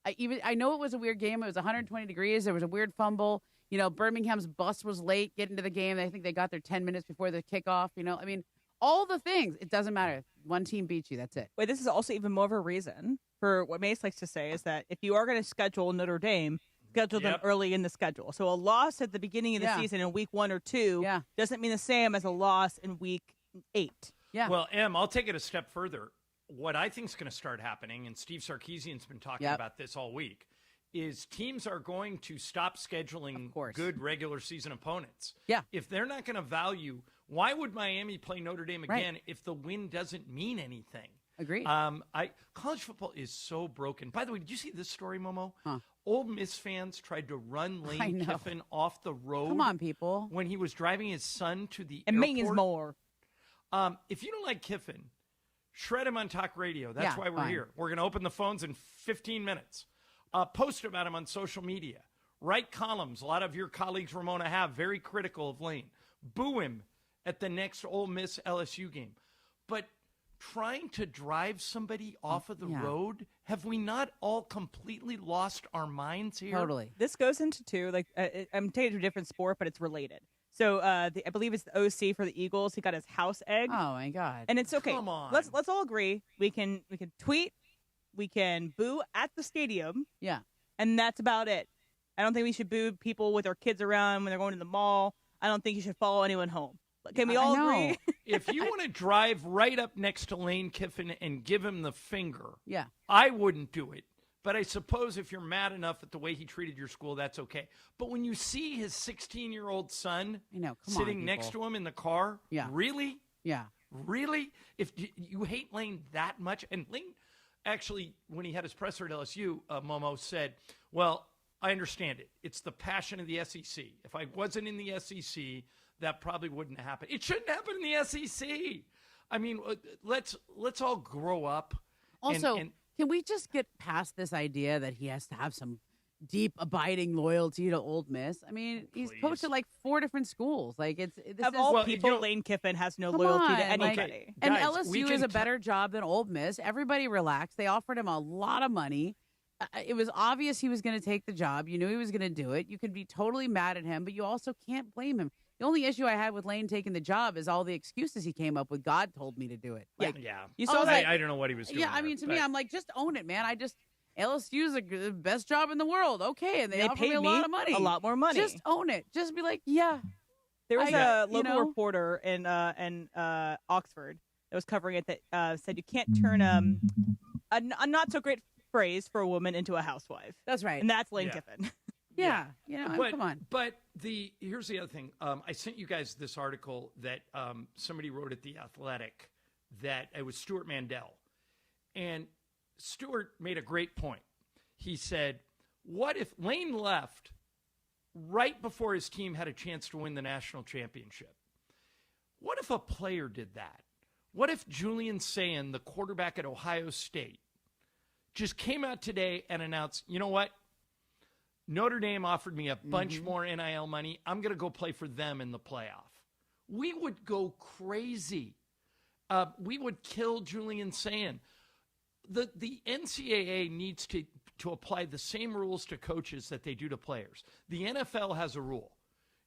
I know it was a weird game. It was 120 degrees. There was a weird fumble. You know, Birmingham's bus was late getting to the game. I think they got there 10 minutes before the kickoff. You know, I mean, all the things. It doesn't matter. One team beats you. That's it. Wait, this is also even more of a reason for what Mace likes to say is that if you are going to schedule Notre Dame, schedule them early in the schedule. So a loss at the beginning of the season in week 1 or 2 doesn't mean the same as a loss in week 8. Yeah. Well, Em, I'll take it a step further. What I think is going to start happening, and Steve Sarkisian's been talking about this all week, is teams are going to stop scheduling good regular season opponents. Yeah. If they're not going to value, why would Miami play Notre Dame again if the win doesn't mean anything? Agreed. College football is so broken. By the way, did you see this story, Momo? Old Miss fans tried to run Lane Kiffin off the road. Come on, people. When he was driving his son to the It airport. means more. If you don't like Kiffin, shred him on talk radio. That's Yeah, why we're fine. here. We're going to open the phones in 15 minutes. Post about him on social media. Write columns. A lot of your colleagues, Ramona, have very critical of Lane. Boo him at the next Ole Miss LSU game. But trying to drive somebody off of the road, have we not all completely lost our minds here? Totally. This goes into I'm taking it to a different sport, but it's related. So I believe it's the OC for the Eagles. He got his house egg. Oh my God! And it's okay. Come on. Let's all agree. We can tweet. We can boo at the stadium. Yeah. And that's about it. I don't think we should boo people with their kids around when they're going to the mall. I don't think you should follow anyone home. Can we all agree? If you want to drive right up next to Lane Kiffin and give him the finger, Yeah. I wouldn't do it. But I suppose if you're mad enough at the way he treated your school, that's okay. But when you see his 16-year-old son sitting next to him in the car, really? Yeah. Really? If you hate Lane that much, and Lane actually, when he had his presser at LSU, Momo said, well, I understand it. It's the passion of the SEC. If I wasn't in the SEC, that probably wouldn't happen. It shouldn't happen in the SEC. I mean, let's all grow up. Also, can we just get past this idea that he has to have some deep, abiding loyalty to Ole Miss? I mean, he's coached at like 4 different schools. Like Lane Kiffin has no loyalty to anybody. And LSU is a better job than Ole Miss. Everybody relaxed. They offered him a lot of money. It was obvious he was going to take the job. You knew he was going to do it. You could be totally mad at him, but you also can't blame him. The only issue I had with Lane taking the job is all the excuses he came up with. God told me to do it. Like, yeah. You saw I don't know what he was doing. Yeah, I mean, to me, I'm like, just own it, man. LSU's the best job in the world. Okay, and they offer paid me a lot of money. A lot more money. Just own it. Just be like, yeah. There was a local reporter in Oxford that was covering it that said you can't turn a not so great phrase for a woman into a housewife. That's right. And that's Lane Kiffin. Yeah. Come on. But here's the other thing. I sent you guys this article that somebody wrote at The Athletic that it was Stuart Mandel. And Stuart made a great point. He said, what if Lane left right before his team had a chance to win the national championship? What if a player did that? What if Julian Sayin, the quarterback at Ohio State, just came out today and announced, you know what? Notre Dame offered me a bunch more NIL money. I'm going to go play for them in the playoff. We would go crazy. We would kill Julian Sayin. The NCAA needs to apply the same rules to coaches that they do to players. The NFL has a rule.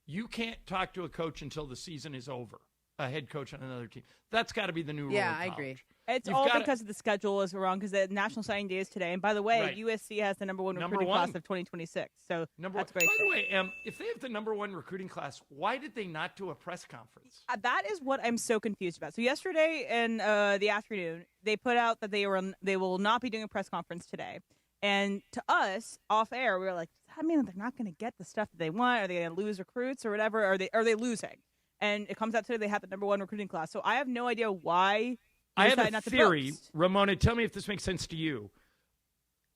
You can't talk to a coach until the season is over, a head coach on another team. That's got to be the new rule. Yeah, I agree. It's all because of the schedule is wrong, because the National Signing Day is today. And by the way, USC has the number one recruiting class of 2026. So that's great. By the way, if they have the number one recruiting class, why did they not do a press conference? That is what I'm so confused about. So yesterday in the afternoon, they put out that they will not be doing a press conference today. And to us, off air, we were like, does that mean that they're not going to get the stuff that they want? Are they going to lose recruits or whatever? Are they losing? And it comes out today they have the number one recruiting class. So I have no idea why. I have a theory. Ramona, tell me if this makes sense to you.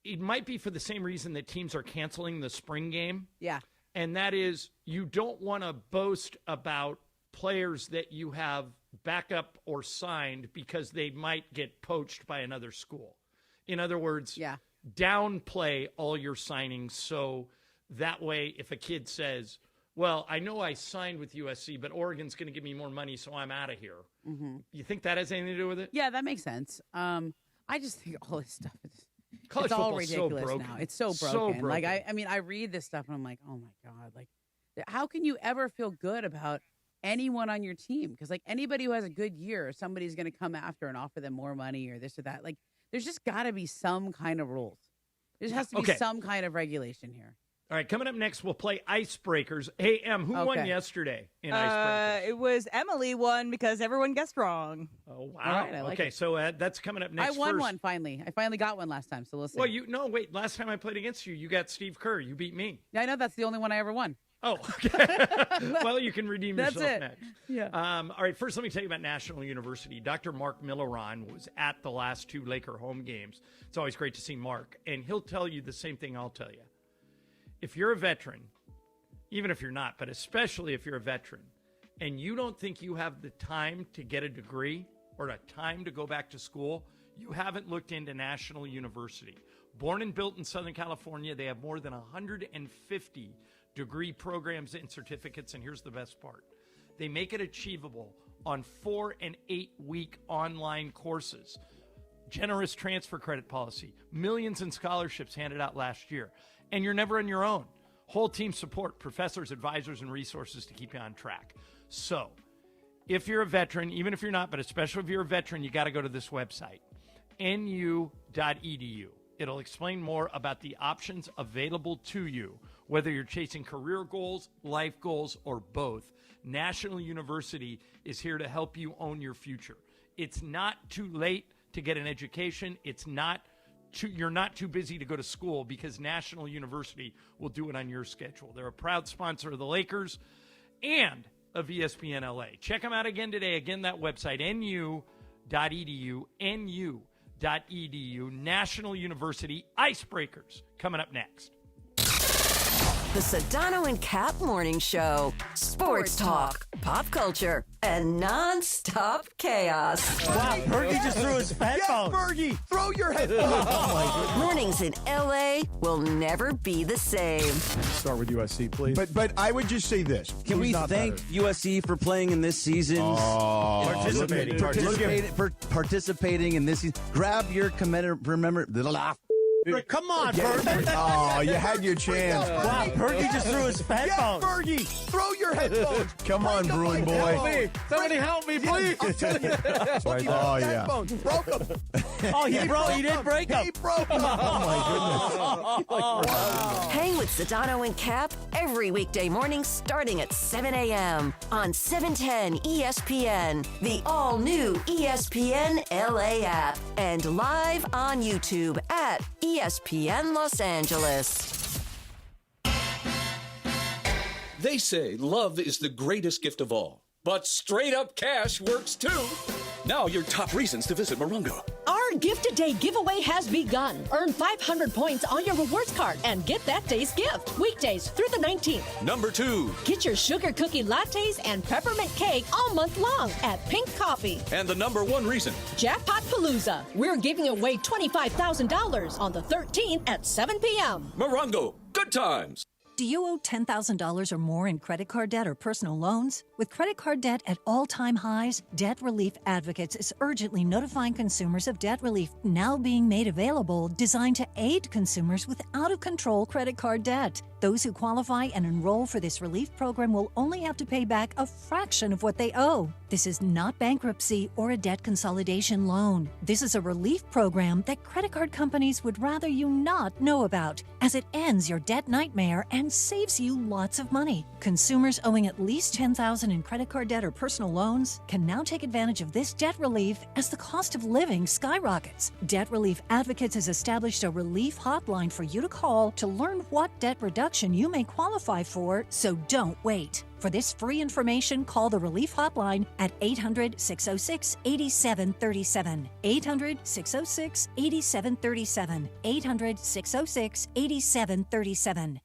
It might be for the same reason that teams are canceling the spring game. Yeah. And that is, you don't want to boast about players that you have backup or signed because they might get poached by another school. In other words, downplay all your signings so that way if a kid says, well, I know I signed with USC, but Oregon's going to give me more money, so I'm out of here. Mm-hmm. You think that has anything to do with it? Yeah, that makes sense. I just think all this stuff is College it's all football's ridiculous so broken. now. It's so broken. Like I mean, I read this stuff and I'm like, oh my God, like how can you ever feel good about anyone on your team? Because like anybody who has a good year, somebody's going to come after and offer them more money or this or that. Like there's just got to be some kind of rules. There has to be some kind of regulation here. All right, coming up next, we'll play Icebreakers. Hey, Em, who won yesterday in Icebreakers? It was Emily won because everyone guessed wrong. Oh, wow. All right, I like it. So that's coming up next. I won one finally. I finally got one last time, so let's see. Well, wait. Last time I played against you, you got Steve Kerr. You beat me. Yeah, I know. That's the only one I ever won. Oh, okay. Well, you can redeem yourself next. Yeah. All right, first let me tell you about National University. Dr. Mark Milleron was at the last two Laker home games. It's always great to see Mark, and he'll tell you the same thing I'll tell you. If you're a veteran, even if you're not, but especially if you're a veteran, and you don't think you have the time to get a degree or the time to go back to school, you haven't looked into National University. Born and built in Southern California, they have more than 150 degree programs and certificates, and here's the best part. They make it achievable on 4 and 8 week online courses. Generous transfer credit policy, millions in scholarships handed out last year. And you're never on your own. Whole team support, professors, advisors, and resources to keep you on track. So, if you're a veteran, even if you're not, but especially if you're a veteran, you got to go to this website, nu.edu. It'll explain more about the options available to you, whether you're chasing career goals, life goals, or both. National University is here to help you own your future. It's not too late to get an education. You're not too busy to go to school because National University will do it on your schedule. They're a proud sponsor of the Lakers and of ESPN LA. Check them out again today. Again, that website, nu.edu, nu.edu, National University Icebreakers, coming up next. The Sedano and Cap Morning Show. Sports talk, pop culture, and non-stop chaos. Wow, Bergie just threw his headphones. Yes, Bergie, throw your headphones. Oh my goodness. Mornings in L.A. will never be the same. Start with USC, please. But I would just say this. Can we thank USC for playing in this season? Participating in this season. Grab your commemorative. Come on, Fergie. Oh, you had your chance. Wow, Fergie just threw his headphones. Fergie, throw your headphones. Come on, Bruin boy. Somebody help me, please. Oh, yeah. Broke them. Oh, he did break them. He broke them. Oh, my goodness. Hang with Sedano and Cap every weekday morning starting at 7 a.m. on 710 ESPN, the all-new ESPN LA app, and live on YouTube at ESPN Los Angeles. They say love is the greatest gift of all, but straight-up cash works too. Now your top reasons to visit Morongo. Our Gift a Day giveaway has begun. Earn 500 points on your rewards card and get that day's gift. Weekdays through the 19th. Number 2. Get your sugar cookie lattes and peppermint cake all month long at Pink Coffee. And the number 1 reason. Jackpot Palooza. We're giving away $25,000 on the 13th at 7 p.m. Morongo. Good times. Do you owe $10,000 or more in credit card debt or personal loans? With credit card debt at all-time highs, Debt Relief Advocates is urgently notifying consumers of debt relief now being made available, designed to aid consumers with out-of-control credit card debt. Those who qualify and enroll for this relief program will only have to pay back a fraction of what they owe. This is not bankruptcy or a debt consolidation loan. This is a relief program that credit card companies would rather you not know about, as it ends your debt nightmare and saves you lots of money. Consumers owing at least $10,000 in credit card debt or personal loans can now take advantage of this debt relief as the cost of living skyrockets. Debt Relief Advocates has established a relief hotline for you to call to learn what debt reduction you may qualify for, so don't wait. For this free information, call the Relief Hotline at 800-606-8737. 800-606-8737. 800-606-8737.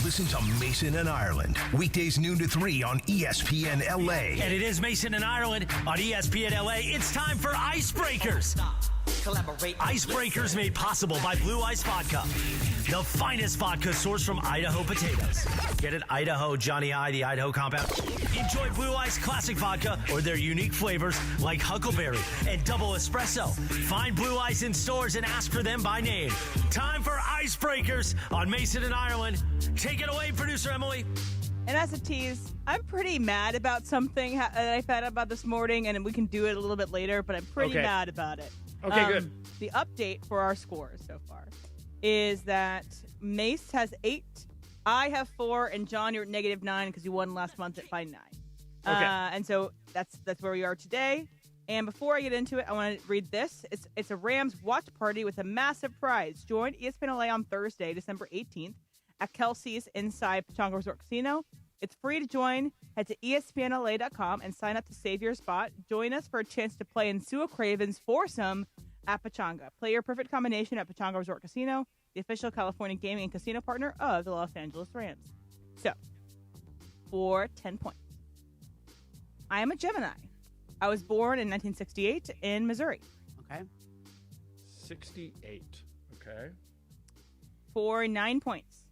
Listen to Mason and Ireland, weekdays noon to 3 on ESPN LA. And it is Mason and Ireland on ESPN LA. It's time for Icebreakers. Icebreakers made possible by Blue Ice Vodka, the finest vodka sourced from Idaho potatoes. Get it? Idaho, Johnny I, the Idaho compound. Enjoy Blue Ice Classic Vodka or their unique flavors like Huckleberry and Double Espresso. Find Blue Ice in stores and ask for them by name. Time for Icebreakers on Mason and Ireland. Take it away, producer Emily. And as a tease, I'm pretty mad about something that I found out about this morning, and we can do it a little bit later, but I'm pretty mad about it. Okay, good. The update for our scores so far is that Mace has 8, I have 4, and John, you're at -9 because you won last month by 9. Okay. And so that's where we are today. And before I get into it, I want to read this. It's a Rams watch party with a massive prize. Join ESPN LA on Thursday, December 18th at Kelsey's inside Pechanga Resort Casino. It's free to join. Head to ESPNLA.com and sign up to save your spot. Join us for a chance to play in Sua Craven's foursome at Pechanga. Play your perfect combination at Pechanga Resort Casino, the official California gaming and casino partner of the Los Angeles Rams. So, for 10 points, I am a Gemini. I was born in 1968 in Missouri. Okay. 68. Okay. For 9 points,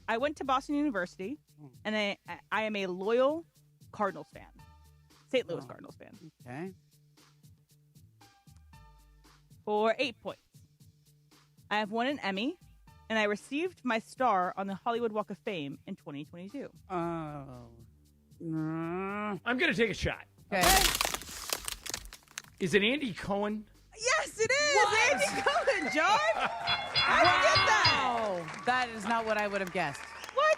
I went to Boston University, and I am a loyal Cardinals fan. St. Louis Cardinals fan. Okay. For 8 points, I have won an Emmy, and I received my star on the Hollywood Walk of Fame in 2022. I'm going to take a shot. Okay. Is it Andy Cohen? Yes, it is! Andy Cohen, John! How did you get that? That is not what I would have guessed. What?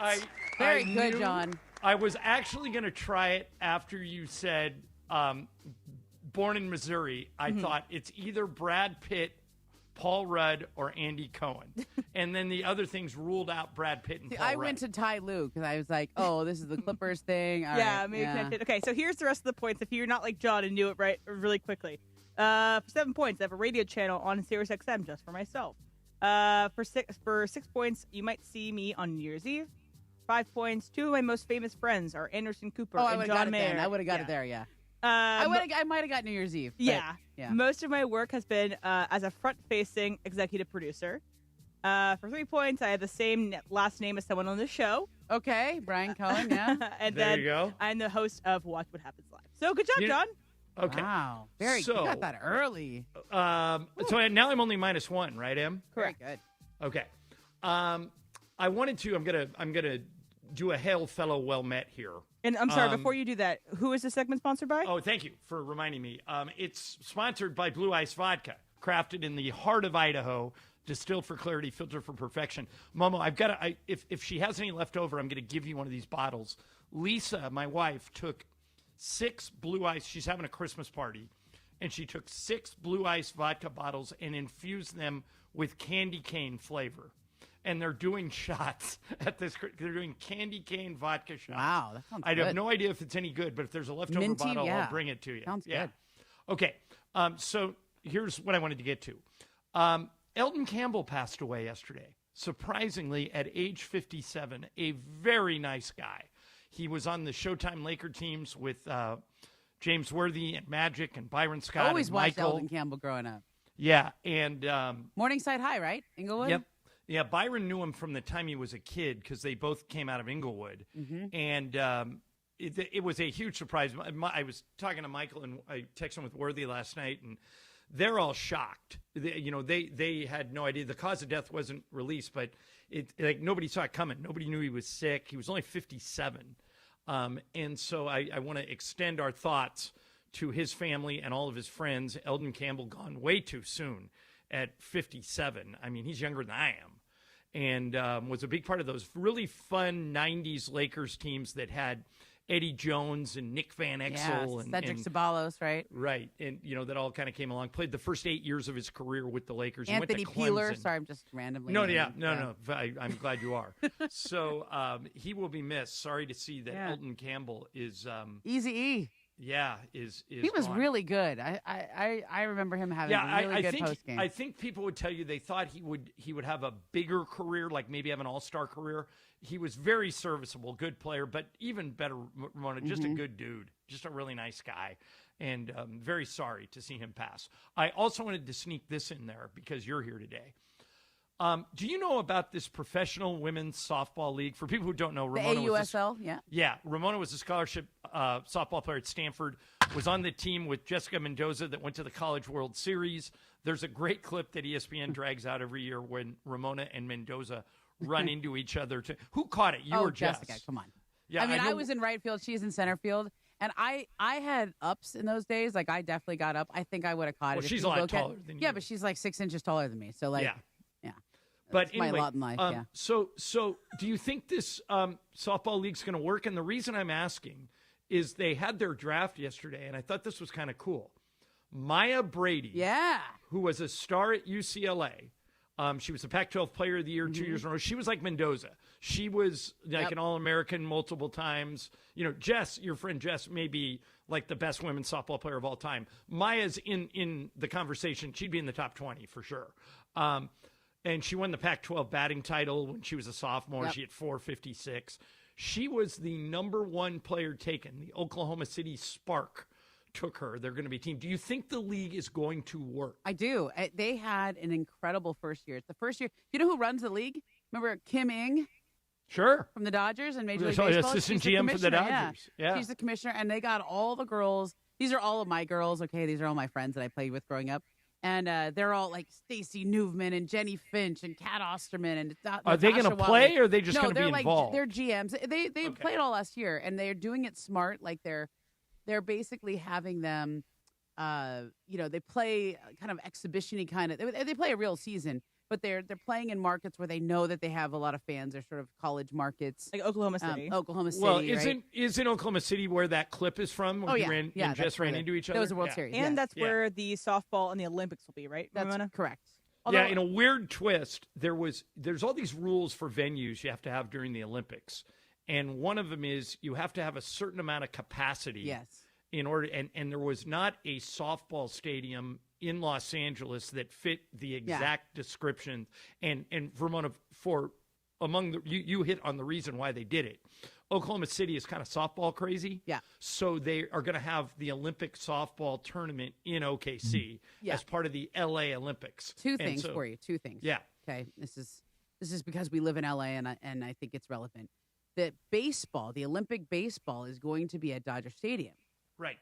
Very I good, knew- John. I was actually going to try it after you said born in Missouri. I thought it's either Brad Pitt, Paul Rudd, or Andy Cohen. And then the other things ruled out Brad Pitt and See, Paul I Rudd. went to Ty Lue because I was like, oh, this is the Clippers thing. All yeah, right, maybe connected. Okay, so here's the rest of the points. If you're not like John and knew it right really quickly. For 7 points, I have a radio channel on SiriusXM just for myself. For six points, you might see me on New Year's Eve. 5 points. 2 of my most famous friends are Anderson Cooper Oh, I and would John have got it Mayer. then. I would have got it there, yeah. I might have got New Year's Eve. But, Yeah. yeah. Most of my work has been as a front-facing executive producer. For 3 points, I have the same last name as someone on the show. Okay, Brian Cohen, yeah. And There then you go. I'm the host of Watch What Happens Live. So good job, John. Okay. Wow. Very So, you got that early. So now I'm only -1, right, Em? Correct. Very good. Okay. I wanted to. I'm gonna do a hail fellow well met here. And I'm sorry, before you do that, who is this segment sponsored by? Oh, thank you for reminding me. It's sponsored by Blue Ice Vodka, crafted in the heart of Idaho, distilled for clarity, filtered for perfection. Momo, I've got to. If she has any left over, I'm going to give you one of these bottles. Lisa, my wife, took 6 Blue Ice. She's having a Christmas party, and she took 6 Blue Ice vodka bottles and infused them with candy cane flavor. And they're doing shots at this. They're doing candy cane vodka shots. Wow, that sounds I good. have no idea if it's any good, but if there's a leftover Minty, bottle, yeah. I'll bring it to you. Sounds good. Okay. So here's what I wanted to get to. Elden Campbell passed away yesterday. Surprisingly, at age 57, a very nice guy. He was on the Showtime Laker teams with James Worthy and Magic and Byron Scott. Always and watched Michael. Elden Campbell growing up. Yeah, and Morningside High, right? Inglewood? Yep. Yeah, Byron knew him from the time he was a kid because they both came out of Inglewood. Mhm. And it was a huge surprise. I was talking to Michael, and I texted him with Worthy last night, and they're all shocked. They had no idea. The cause of death wasn't released, but nobody saw it coming. Nobody knew he was sick. He was only 57. And so I want to extend our thoughts to his family and all of his friends. Elden Campbell gone way too soon at 57. I mean, he's younger than I am. And was a big part of those really fun 90s Lakers teams that had Eddie Jones and Nick Van Exel. Yeah, Cedric Ceballos, right? Right. And, that all kind of came along. Played the first 8 years of his career with the Lakers. He Anthony went to Peeler. Clemson. Sorry, I'm just randomly. No. I'm glad you are. So he will be missed. Sorry to see that Elton Campbell is... Easy-E. Yeah, is he was gone. really good. I remember him having a really good post game. I think people would tell you they thought he would have a bigger career, like maybe have an all-star career. He was very serviceable, good player, but even better, Ramona, just a good dude, just a really nice guy, and very sorry to see him pass. I also wanted to sneak this in there because you're here today. Do you know about this professional women's softball league? For people who don't know, Ramona the AUSL, yeah. Yeah, Ramona was a scholarship softball player at Stanford, was on the team with Jessica Mendoza that went to the College World Series. There's a great clip that ESPN drags out every year when Ramona and Mendoza run into each other. Who caught it? You or Jess? Jessica, come on. Yeah, I was in right field. She's in center field. And I had ups in those days. Like, I definitely got up. I think I would have caught it. Well, she's a lot taller than you. Yeah, but she's like 6 inches taller than me. So, like, yeah. But That's anyway, my lot in life, yeah. So do you think this softball league's going to work? And the reason I'm asking is they had their draft yesterday, and I thought this was kind of cool. Maya Brady, who was a star at UCLA. She was the Pac-12 Player of the Year 2 years in a row. She was like Mendoza. She was like an All-American multiple times. Jess, your friend Jess, may be like the best women's softball player of all time. Maya's in the conversation. She'd be in the top 20 for sure. And she won the Pac-12 batting title when she was a sophomore. She hit .456. She was the number 1 player taken. The Oklahoma City Spark took her. They're going to be a team. Do you think the league is going to work? I do. They had an incredible first year. It's the first year. You know who runs the league? Remember Kim Ng? Sure. From the Dodgers and Major League So Baseball. assistant She's GM for the commissioner, Dodgers. Yeah. She's the commissioner, and they got all the girls. These are all of my girls. Okay, these are all my friends that I played with growing up. And they're all like Stacey Newman and Jenny Finch and Kat Osterman and Are they going to play, or are they just going to be involved? They're GMs. They played all last year, and they're doing it smart. Like they're basically having them, they play kind of exhibition-y kind of. They play a real season, but they're playing in markets where they know that they have a lot of fans. They're sort of college markets, like Oklahoma City. Well, isn't Oklahoma City where that clip is from? Where Jess ran into each other. That was the World Series, and that's where the softball and the Olympics will be, right? That's Ramona? correct. Although, in a weird twist, there's all these rules for venues you have to have during the Olympics, and one of them is you have to have a certain amount of capacity. Yes. In order, and there was not a softball stadium in Los Angeles that fit the exact description. And Ramona, you hit on the reason why they did it. Oklahoma City is kind of softball crazy. Yeah. So they are going to have the Olympic softball tournament in OKC as part of the LA Olympics. Two things for you. Yeah. Okay. This is because we live in LA and I think it's relevant. The Olympic baseball is going to be at Dodger Stadium. Right.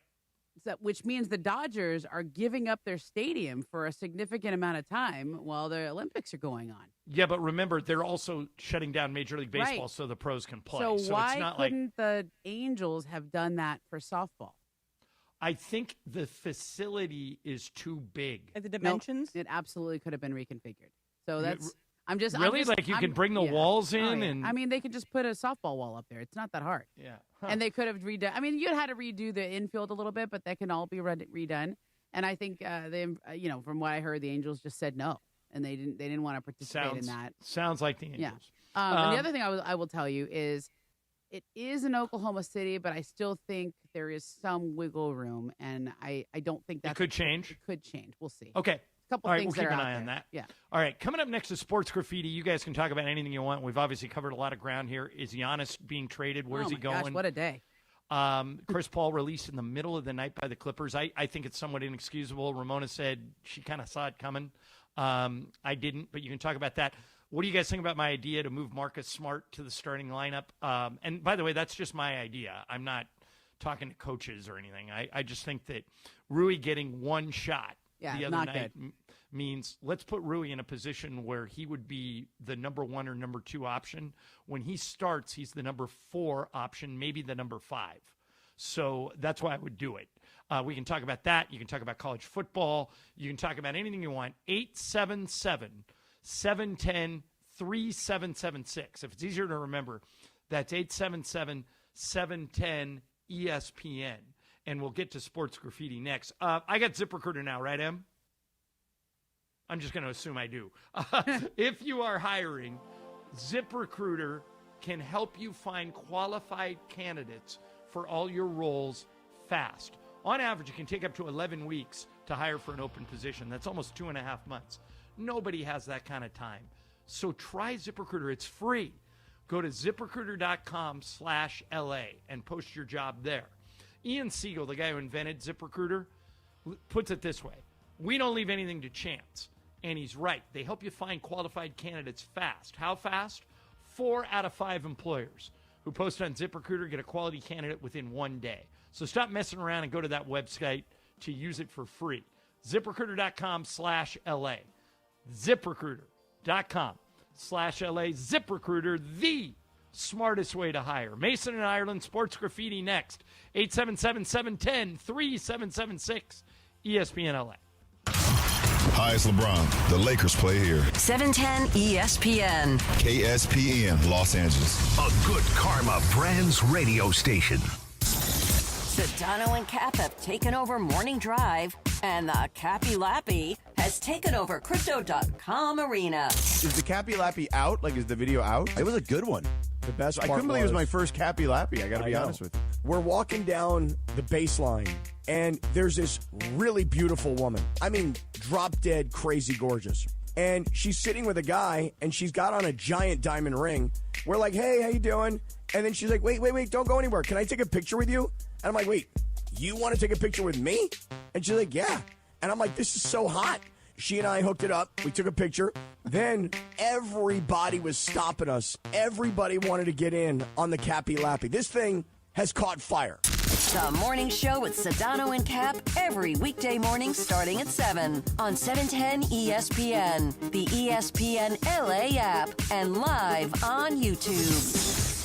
which means the Dodgers are giving up their stadium for a significant amount of time while the Olympics are going on. Yeah, but remember, they're also shutting down Major League Baseball Right. so the pros can play. So why it's not couldn't the Angels have done that for softball? I think the facility is too big. At the dimensions? Nope, it absolutely could have been reconfigured. So that's. Really? Like you can bring the walls in and. I mean, they could just put a softball wall up there. It's not that hard. Yeah. And they could have redone. I mean, you had to redo the infield a little bit, but that can all be redone. And I think from what I heard, the Angels just said no, and they didn't want to participate in that. Sounds like the Angels. Yeah. And the other thing I will tell you is, it is in Oklahoma City, but I still think there is some wiggle room, and I don't think that could change. It could change. We'll see. Okay. Couple All right, things we'll keep that an are eye out on there. that. Yeah. All right, coming up next is Sports Graffiti. You guys can talk about anything you want. We've obviously covered a lot of ground here. Is Giannis being traded? Where's he going? Gosh, what a day. Chris Paul released in the middle of the night by the Clippers. I think it's somewhat inexcusable. Ramona said she kind of saw it coming. I didn't, but you can talk about that. What do you guys think about my idea to move Marcus Smart to the starting lineup? And by the way, that's just my idea. I'm not talking to coaches or anything. I just think that Rui getting one shot the other night means let's put Rui in a position where he would be the number 1 or number 2 option. When he starts, he's the number 4 option, maybe the number 5. So that's why I would do it. We can talk about that. You can talk about college football. You can talk about anything you want. 877-710-3776. If it's easier to remember, that's 877-710-ESPN. And we'll get to Sports Graffiti next. I got ZipRecruiter now, right, Em? I'm just going to assume I do. If you are hiring, ZipRecruiter can help you find qualified candidates for all your roles fast. On average, it can take up to 11 weeks to hire for an open position. That's almost 2.5 months. Nobody has that kind of time. So try ZipRecruiter. It's free. Go to ZipRecruiter.com/LA and post your job there. Ian Siegel, the guy who invented ZipRecruiter, puts it this way. We don't leave anything to chance. And he's right. They help you find qualified candidates fast. How fast? 4 out of 5 employers who post on ZipRecruiter get a quality candidate within 1 day. So stop messing around and go to that website to use it for free. ZipRecruiter.com/LA. ZipRecruiter.com/LA. ZipRecruiter, the smartest way to hire. Mason and Ireland, Sports Graffiti next. 877-710-3776. ESPN LA. Hi, it's LeBron. The Lakers play here. 710 ESPN. KSPN, Los Angeles. A Good Karma Brands radio station. Sedano and Cap have taken over Morning Drive, and the Cappy Lappy has taken over Crypto.com Arena. Is the Cappy Lappy out? Like, is the video out? It was a good one. The best part I couldn't believe it was my first Cappy Lappy. I got to be honest with you. We're walking down the baseline, and there's this really beautiful woman. I mean, drop dead crazy gorgeous. And she's sitting with a guy, and she's got on a giant diamond ring. We're like, hey, how you doing? And then she's like, wait, don't go anywhere. Can I take a picture with you? And I'm like, wait, you want to take a picture with me? And she's like, yeah. And I'm like, this is so hot. She and I hooked it up. We took a picture. Then everybody was stopping us. Everybody wanted to get in on the Cappy Lappy. This thing has caught fire. The Morning Show with Sedano and Cap every weekday morning starting at 7 on 710 ESPN, the ESPN LA app, and live on YouTube.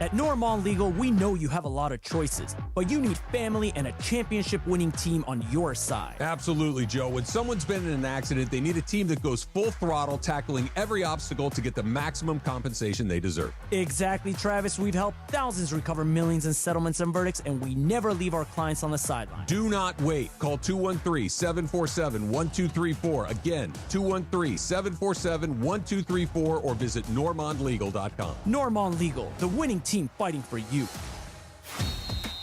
At Normand Legal, we know you have a lot of choices, but you need family and a championship-winning team on your side. Absolutely, Joe. When someone's been in an accident, they need a team that goes full throttle, tackling every obstacle to get the maximum compensation they deserve. Exactly, Travis. We've helped thousands recover millions in settlements and verdicts, and we never leave our clients on the sideline. Do not wait. Call 213-747-1234. Again, 213-747-1234, or visit normandlegal.com. Normand Legal, the winning team fighting for you.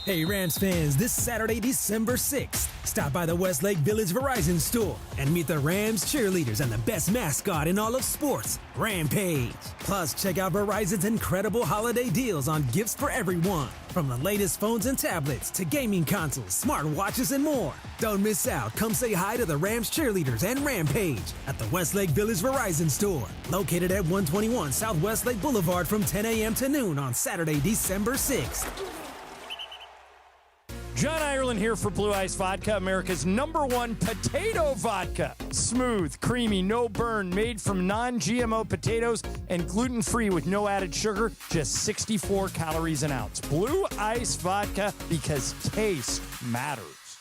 Hey Rams fans, this Saturday, December 6th, stop by the Westlake Village Verizon store and meet the Rams cheerleaders and the best mascot in all of sports, Rampage. Plus, check out Verizon's incredible holiday deals on gifts for everyone, from the latest phones and tablets to gaming consoles, smartwatches, and more. Don't miss out. Come say hi to the Rams cheerleaders and Rampage at the Westlake Village Verizon store, located at 121 South Westlake Boulevard from 10 a.m. to noon on Saturday, December 6th. John Ireland here for Blue Ice Vodka, America's #1 potato vodka. Smooth, creamy, no burn, made from non-GMO potatoes and gluten-free with no added sugar, just 64 calories an ounce. Blue Ice Vodka, because taste matters.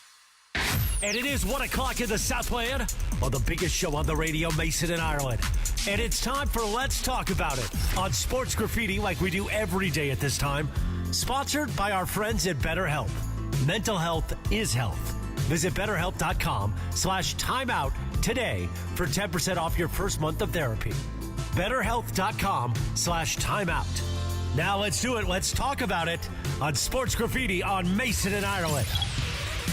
And it is 1 o'clock in the Southland on the biggest show on the radio, Mason and Ireland. And it's time for Let's Talk About It on Sports Graffiti, like we do every day at this time. Sponsored by our friends at BetterHelp. Mental health is health. Visit BetterHelp.com/timeout today for 10% off your first month of therapy. BetterHelp.com/timeout. Now let's do it. Let's talk about it on Sports Graffiti on Mason and Ireland.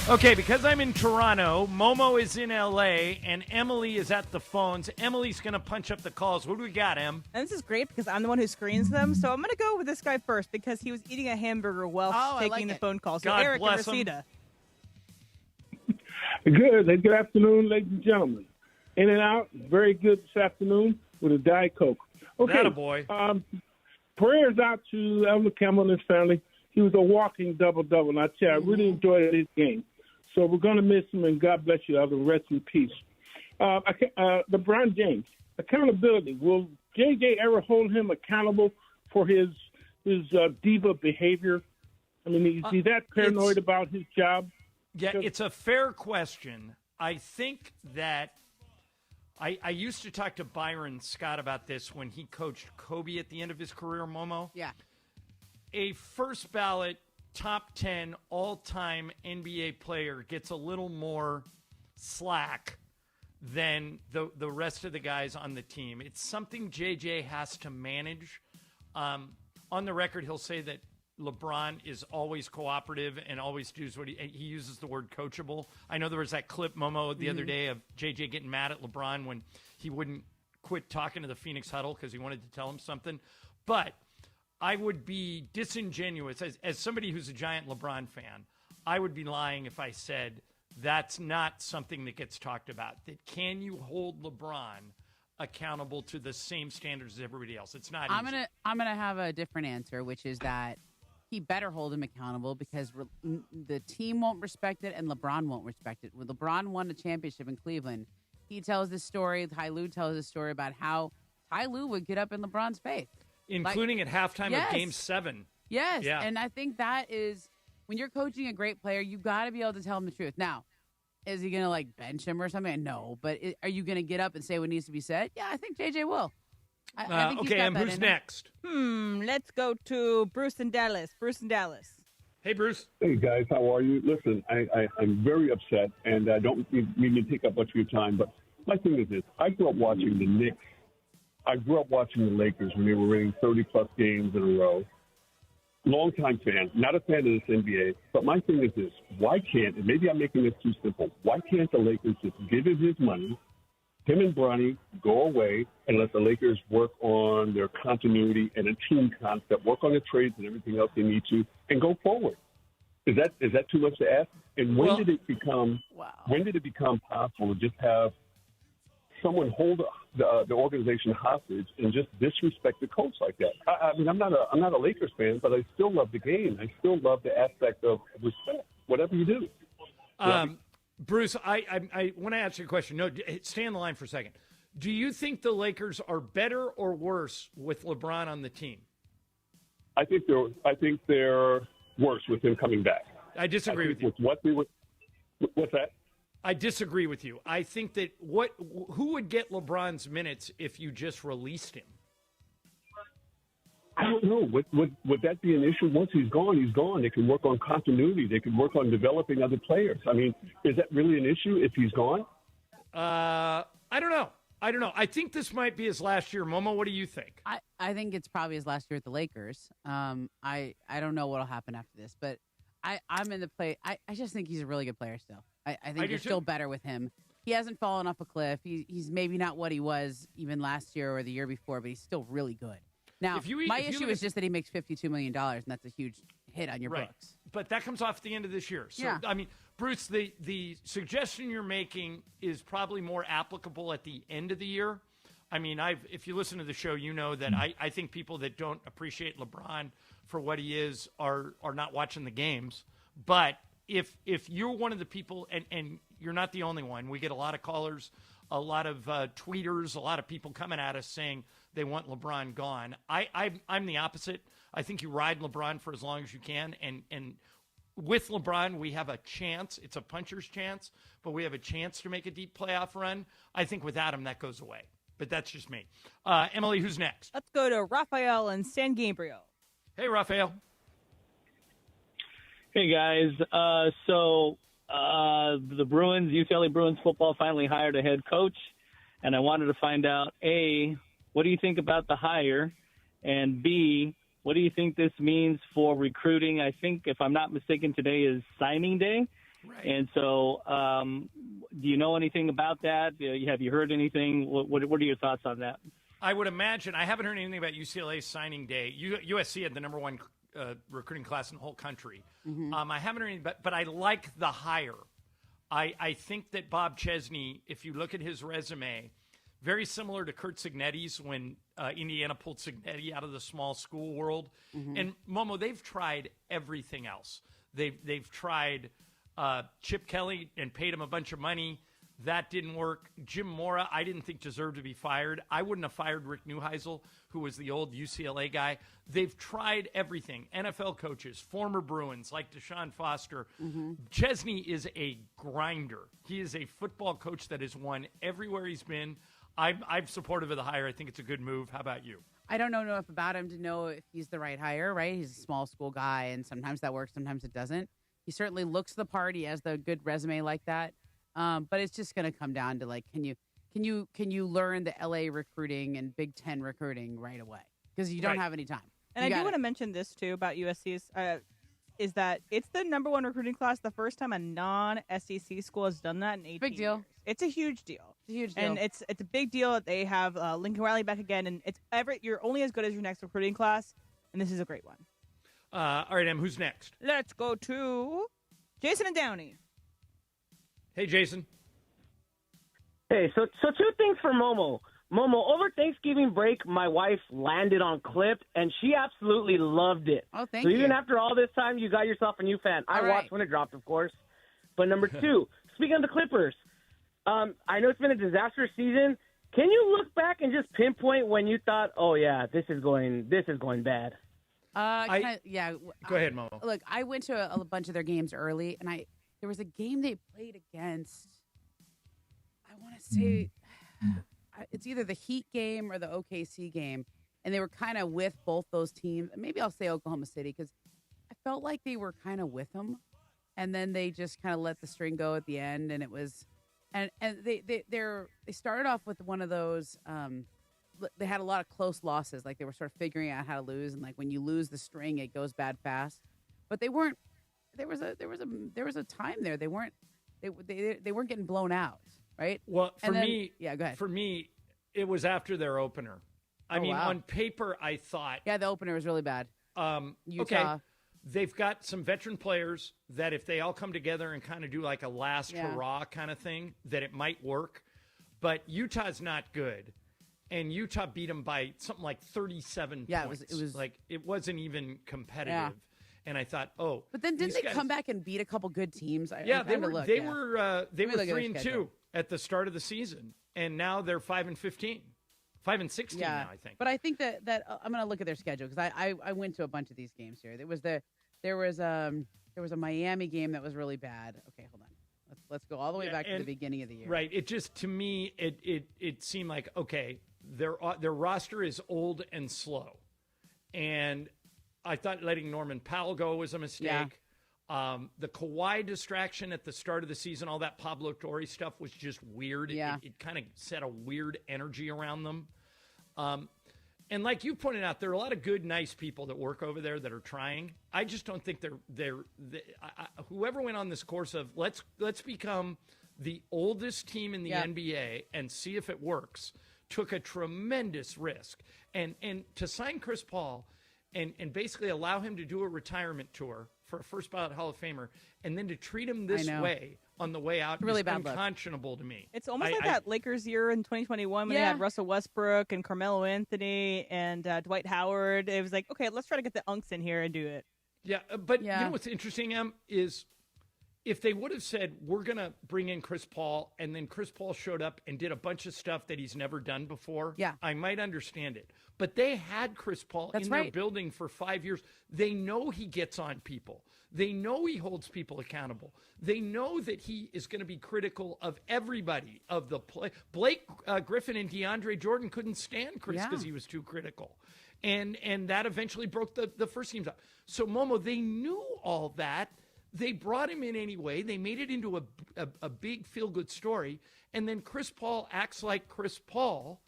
Okay, because I'm in Toronto, Momo is in L.A., and Emily is at the phones. Emily's going to punch up the calls. What do we got, Em? And this is great because I'm the one who screens them. So I'm going to go with this guy first because he was eating a hamburger while taking the phone call. So God Eric and bless him. Rosita. Good afternoon, ladies and gentlemen. In and out, very good this afternoon with a Diet Coke. Okay, Attaboy. Prayers out to Elden Campbell and his family. He was a walking double-double, and I tell you, I really enjoyed his game. So we're going to miss him, and God bless you, Elden. Rest in peace. LeBron James, accountability. Will JJ ever hold him accountable for his diva behavior? I mean, is he that paranoid about his job? Yeah, it's a fair question. I think that I used to talk to Byron Scott about this when he coached Kobe at the end of his career, Momo. Yeah. A first ballot top 10 all-time NBA player gets a little more slack than the rest of the guys on the team. It's something JJ has to manage. On the record, he'll say that LeBron is always cooperative and always does what he uses the word coachable. I know there was that clip, Momo, the other day of JJ getting mad at LeBron when he wouldn't quit talking to the Phoenix huddle because he wanted to tell him something. But I would be disingenuous. As somebody who's a giant LeBron fan, I would be lying if I said that's not something that gets talked about. That can you hold LeBron accountable to the same standards as everybody else? It's not easy. I'm gonna have a different answer, which is that he better hold him accountable because the team won't respect it and LeBron won't respect it. When LeBron won a championship in Cleveland, he tells this story, Ty Lue tells this story about how Ty Lue would get up in LeBron's face. Including at halftime of Game 7. Yes, Yeah. and I think that is, when you're coaching a great player, you got to be able to tell him the truth. Now, is he going to, bench him or something? No, but are you going to get up and say what needs to be said? Yeah, I think JJ will. I think okay, and who's next? Let's go to Bruce in Dallas. Hey, Bruce. Hey, guys. How are you? Listen, I'm very upset, and I don't mean to take up much of your time, but my thing is this. I grew up watching the Knicks. I grew up watching the Lakers when they were winning 30-plus games in a row. Longtime fan, not a fan of this NBA. But my thing is this. Why can't, and maybe I'm making this too simple, why can't the Lakers just give him his money, him and Bronny go away, and let the Lakers work on their continuity and a team concept, work on the trades and everything else they need to, and go forward? Is that too much to ask? And when did it become possible to just have someone hold the organization hostage and just disrespect the coach like that? I mean, I'm not a Lakers fan, but I still love the game. I still love the aspect of respect, whatever you do. Bruce, I want to ask you a question. No, stay on the line for a second. Do you think the Lakers are better or worse with LeBron on the team? I think they're worse with him coming back. I disagree with you. What's that? I disagree with you. I think that who would get LeBron's minutes if you just released him? I don't know. Would that be an issue? Once he's gone, he's gone. They can work on continuity. They can work on developing other players. I mean, is that really an issue if he's gone? I don't know. I think this might be his last year. Momo, what do you think? I think it's probably his last year at the Lakers. I don't know what will happen after this, but I'm in the play. I just think he's a really good player still. I think you're still better with him. He hasn't fallen off a cliff. He's maybe not what he was even last year or the year before, but he's still really good. Now, my issue is just that he makes $52 million, and that's a huge hit on your books. But that comes off at the end of this year. So, yeah. I mean, Bruce, the suggestion you're making is probably more applicable at the end of the year. I mean, if you listen to the show, you know that I think people that don't appreciate LeBron for what he is are not watching the games. But if you're one of the people, and you're not the only one, we get a lot of callers, a lot of tweeters, a lot of people coming at us saying they want LeBron gone. I'm the opposite. I think you ride LeBron for as long as you can, and with LeBron, we have a chance. It's a puncher's chance, but we have a chance to make a deep playoff run. I think without him, that goes away. But that's just me. Emily, who's next? Let's go to Rafael and San Gabriel. Hey, Rafael. Hey, guys. The Bruins, UCLA Bruins football finally hired a head coach, and I wanted to find out, A, what do you think about the hire? And B, what do you think this means for recruiting? I think, if I'm not mistaken, today is signing day. Right. And so do you know anything about that? Have you heard anything? What are your thoughts on that? I would imagine. I haven't heard anything about UCLA signing day. USC had the number one recruiting class in the whole country. Mm-hmm. I haven't heard anything, but I like the hire. I think that Bob Chesney, if you look at his resume, very similar to Kurt Cignetti's when Indiana pulled Cignetti out of the small school world. Mm-hmm. And Momo, they've tried everything else. They've tried Chip Kelly and paid him a bunch of money. That didn't work. Jim Mora, I didn't think deserved to be fired. I wouldn't have fired Rick Neuheisel, who was the old UCLA guy. They've tried everything. NFL coaches, former Bruins like Deshaun Foster. Mm-hmm. Chesney is a grinder. He is a football coach that has won everywhere he's been. I'm supportive of the hire. I think it's a good move. How about you? I don't know enough about him to know if he's the right hire, right? He's a small school guy, and sometimes that works, sometimes it doesn't. He certainly looks the part. He has the good resume like that. But it's just going to come down to, like, can you learn the LA recruiting and Big Ten recruiting right away? Because you don't have any time. And I do want to mention this too about USC's is that it's the number one recruiting class. The first time a non-SEC school has done that in 18 Big deal. years. It's a huge deal. It's a huge deal. And it's a big deal that they have Lincoln Riley back again. And you're only as good as your next recruiting class. And this is a great one. All right, Em, who's next? Let's go to Jason and Downey. Hey, Jason. Hey, so two things for Momo. Momo, over Thanksgiving break, my wife landed on Clipped, and she absolutely loved it. Oh, thank you. So even you. after all this time, you got yourself a new fan. I watched when it dropped, of course. But number two, speaking of the Clippers, I know it's been a disastrous season. Can you look back and just pinpoint when you thought, oh, yeah, this is going bad? Go ahead, Momo. Look, I went to a bunch of their games early, and there was a game they played against, I want to say, it's either the Heat game or the OKC game, and they were kind of with both those teams. Maybe I'll say Oklahoma City because I felt like they were kind of with them, and then they just kind of let the string go at the end, and it was, and they started off with one of those. They had a lot of close losses, like they were sort of figuring out how to lose, and like when you lose the string, it goes bad fast. But they weren't. There was a time there they weren't getting blown out, right? Well, go ahead. For me, it was after their opener. I mean, on paper, I thought the opener was really bad. Utah. Okay, they've got some veteran players that if they all come together and kind of do like a last hurrah kind of thing, that it might work. But Utah's not good, and Utah beat them by something like 37 points. It was like it wasn't even competitive. Yeah. And I thought, but then didn't they come back and beat a couple good teams? They were 3-2 at the start of the season, and now they're 5-15, 5-16 now. I think. But I think that I'm going to look at their schedule because I went to a bunch of these games here. There was a Miami game that was really bad. Okay, hold on. Let's go all the way back to the beginning of the year. Right. It just to me it seemed like their roster is old and slow, and I thought letting Norman Powell go was a mistake. Yeah. The Kawhi distraction at the start of the season, all that Pablo Torre stuff was just weird. Yeah. It kind of set a weird energy around them. And like you pointed out, there are a lot of good, nice people that work over there that are trying. I just don't think whoever went on this course of let's become the oldest team in the NBA and see if it works, took a tremendous risk. And to sign Chris Paul and basically allow him to do a retirement tour for a first ballot Hall of Famer, and then to treat him this way on the way out really is bad unconscionable to me. It's almost like that Lakers year in 2021 when they had Russell Westbrook and Carmelo Anthony and Dwight Howard. It was like, okay, let's try to get the unks in here and do it. Yeah, but you know what's interesting, Em, is if they would have said, we're going to bring in Chris Paul, and then Chris Paul showed up and did a bunch of stuff that he's never done before, I might understand it. But they had Chris Paul in their building for 5 years. They know he gets on people. They know he holds people accountable. They know that he is going to be critical of everybody, of the play. Blake Griffin and DeAndre Jordan couldn't stand Chris because he was too critical. And that eventually broke the first teams up. So, Momo, they knew all that. They brought him in anyway. They made it into a big feel-good story. And then Chris Paul acts like Chris Paul,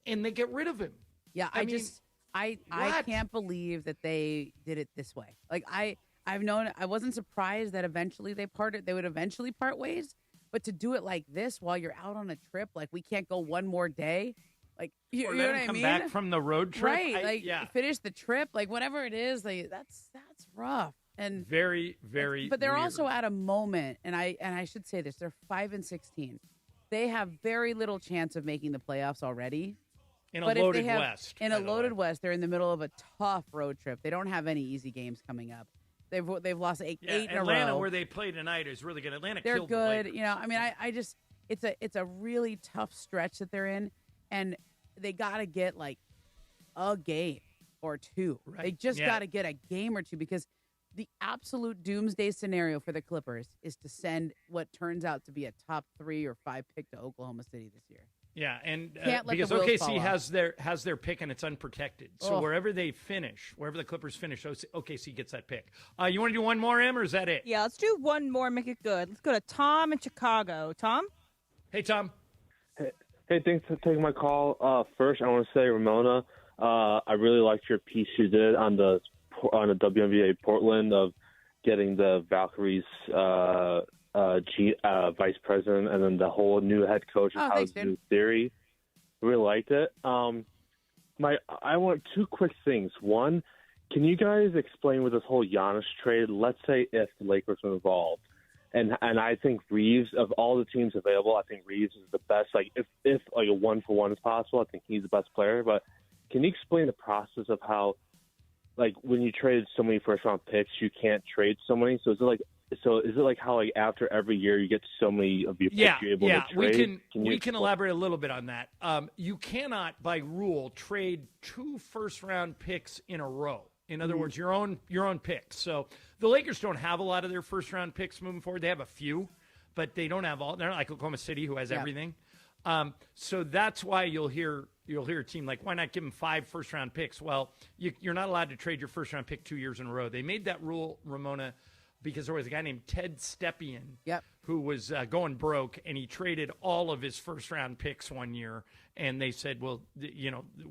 and they get rid of him. Yeah, I can't believe that they did it this way. Like, I wasn't surprised that eventually they would eventually part ways. But to do it like this while you're out on a trip, like, we can't go one more day. Like, you know what I mean? Come back from the road trip. Right. Finish the trip. Like, whatever it is, like, that's rough. And very, very. But they're weird. also at a moment, and I should say this: they're 5-16. They have very little chance of making the playoffs already. In a loaded West. In a loaded West, they're in the middle of a tough road trip. They don't have any easy games coming up. They've lost eight in a row. Atlanta, where they play tonight, is really good. Atlanta they're killed good. The Lakers. You know, I mean, I just it's a really tough stretch that they're in, and they got to get like a game or two. Right. They just got to get a game or two, because the absolute doomsday scenario for the Clippers is to send what turns out to be a top 3 or 5 pick to Oklahoma City this year. Yeah, and because OKC has their pick and it's unprotected. So wherever they finish, wherever the Clippers finish, OKC gets that pick. You want to do one more, Em, or is that it? Yeah, let's do one more, make it good. Let's go to Tom in Chicago. Tom? Hey, Tom. Hey, thanks for taking my call. First, I want to say, Ramona, I really liked your piece you did on the WNBA Portland of getting the Valkyries vice president and then the whole new head coach and how's the new theory. Really liked it. I want 2 quick things. One, can you guys explain with this whole Giannis trade? Let's say if the Lakers were involved, and I think Reeves, of all the teams available, I think Reeves is the best. Like if like a 1-for-1 is possible, I think he's the best player. But can you explain the process of how, like, when you traded so many first-round picks, you can't trade so many? So is it like how, like, after every year you get so many of your picks you're able to trade? We can elaborate a little bit on that. You cannot, by rule, trade 2 first-round picks in a row. In other words, your own picks. So the Lakers don't have a lot of their first-round picks moving forward. They have a few, but they don't have all. They're not like Oklahoma City, who has everything. So that's why you'll hear a team like, why not give them 5 first-round picks? Well, you're not allowed to trade your first-round pick 2 years in a row. They made that rule, Ramona, because there was a guy named Ted Stepien who was going broke, and he traded all of his first-round picks one year, and they said, well,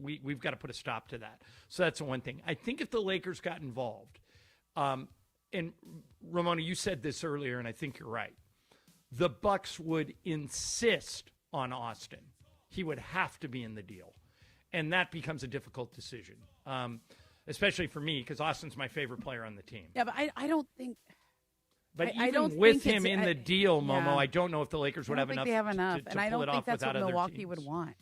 we've got to put a stop to that. So that's the one thing. I think if the Lakers got involved, and Ramona, you said this earlier, and I think you're right, the Bucks would insist on Austin. He would have to be in the deal, and that becomes a difficult decision, especially for me, because Austin's my favorite player on the team. Yeah, but I don't think. But I don't even with think him in the deal, Momo, I don't know if the Lakers would have enough. They have enough, to and I pull don't it think off that's what without other Milwaukee teams. would want.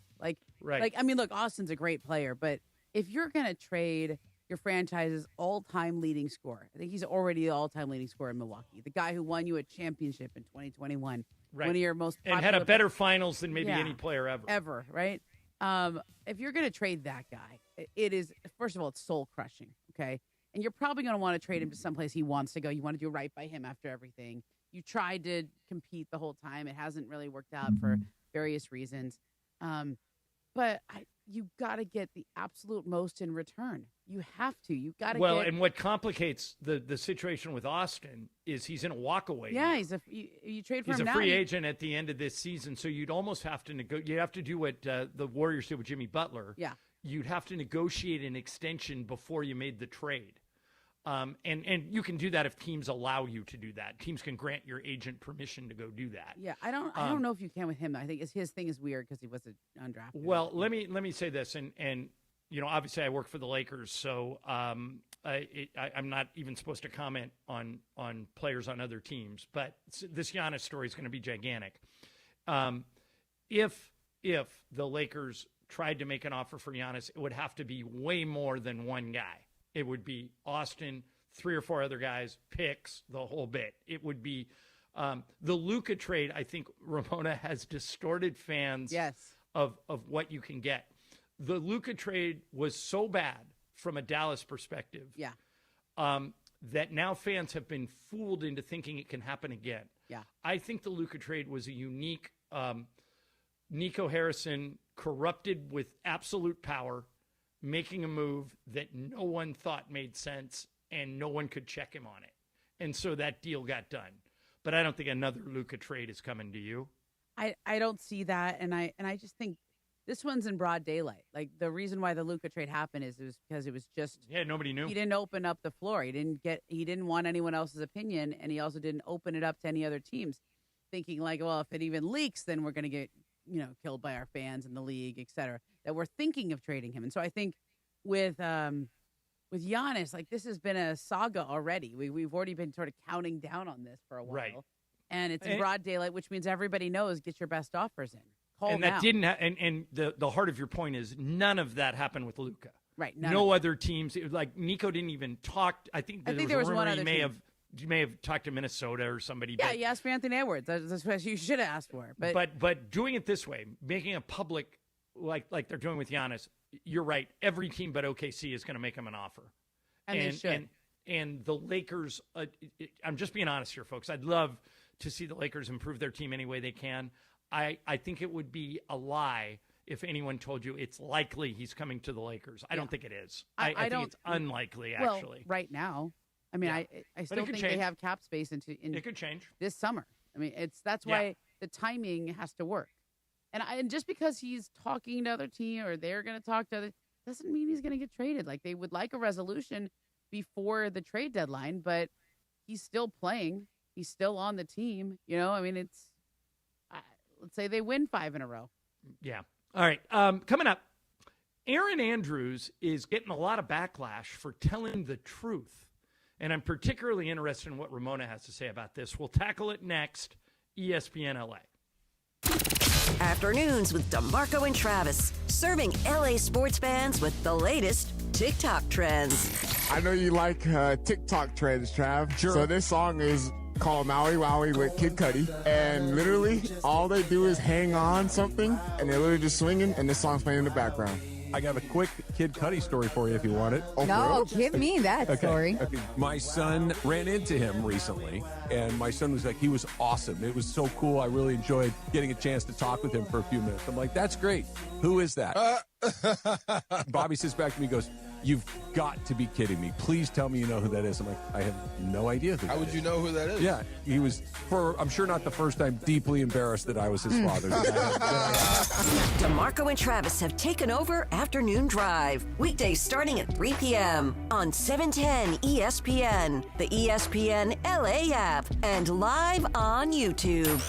Right. Like, I mean, look, Austin's a great player, but if you're going to trade your franchise's all-time leading scorer, I think he's already the all-time leading scorer in Milwaukee, the guy who won you a championship in 2021, one of your most popular, and had a better finals than maybe any player ever. Right? If you're going to trade that guy, it is, first of all, it's soul-crushing, okay? And you're probably going to want to trade him to someplace he wants to go. You want to do right by him after everything. You tried to compete the whole time. It hasn't really worked out for various reasons. But you got to get the absolute most in return. You have to. You got to. Well, and what complicates the situation with Austin is he's in a walkaway. Yeah, you trade for him now. He's a free agent at the end of this season, so you'd almost have to you have to do what the Warriors did with Jimmy Butler. Yeah, you'd have to negotiate an extension before you made the trade. And you can do that if teams allow you to do that. Teams can grant your agent permission to go do that. Yeah, I don't know if you can with him. I think his thing is weird because he was undrafted. Well, let me say this, and obviously I work for the Lakers, so I'm not even supposed to comment on players on other teams. But this Giannis story is going to be gigantic. If the Lakers tried to make an offer for Giannis, it would have to be way more than one guy. It would be Austin, 3 or 4 other guys, picks, the whole bit. It would be The Luka trade, I think, Ramona, has distorted fans of what you can get. The Luka trade was so bad from a Dallas perspective that now fans have been fooled into thinking it can happen again. Yeah. I think the Luka trade was a unique Nico Harrison corrupted with absolute power, making a move that no one thought made sense and no one could check him on it. And so that deal got done. But I don't think another Luka trade is coming to you. I don't see that, and I just think this one's in broad daylight. Like, the reason why the Luka trade happened is it was because it was just nobody knew. He didn't open up the floor. He didn't want anyone else's opinion, and he also didn't open it up to any other teams, thinking like, well, if it even leaks, then we're going to get killed by our fans in the league, et cetera. That we're thinking of trading him, and so I think with Giannis, like, this has been a saga already. We've already been sort of counting down on this for a while. Right. And it's in broad daylight, which means everybody knows get your best offers in. Call and now. that didn't and the heart of your point is none of that happened with Luka. Right. No other teams, like Nico didn't even talk. I think there was one other team. You may have talked to Minnesota or somebody. Yeah, you asked for Anthony Edwards. That's what you should have asked for. But doing it this way, making it public like they're doing with Giannis, you're right. Every team but OKC is going to make him an offer. And they should. And the Lakers, I'm just being honest here, folks. I'd love to see the Lakers improve their team any way they can. I think it would be a lie if anyone told you it's likely he's coming to the Lakers. I don't think it is. I think it's unlikely, actually. Well, right now. I mean, I still think they have cap space it could change this summer. I mean, that's why the timing has to work. And just because he's talking to other team or they're going to talk to other, doesn't mean he's going to get traded. Like, they would like a resolution before the trade deadline, but he's still playing. He's still on the team. I mean, it's let's say they win 5 in a row. Yeah. All right. Coming up, Erin Andrews is getting a lot of backlash for telling the truth. And I'm particularly interested in what Ramona has to say about this. We'll tackle it next. ESPN LA. Afternoons with DeMarco and Travis, serving LA sports fans with the latest TikTok trends. I know you like TikTok trends, Trav. Sure. So this song is called Maui Wowie with Kid Cudi. And literally, all they do is hang on something, and they're literally just swinging, and this song's playing in the background. I got a quick Kid Cudi story for you if you want it. No, give me that story. Okay. My son ran into him recently, and my son was like, he was awesome. It was so cool. I really enjoyed getting a chance to talk with him for a few minutes. I'm like, that's great. Who is that? Bobby sits back to me and goes, you've got to be kidding me. Please tell me you know who that is. I'm like, I have no idea who that is. How would you know who that is? Yeah, he was, I'm sure not the first time, deeply embarrassed that I was his father. DeMarco and Travis have taken over Afternoon Drive. Weekdays starting at 3 p.m. on 710 ESPN, the ESPN LA app, and live on YouTube.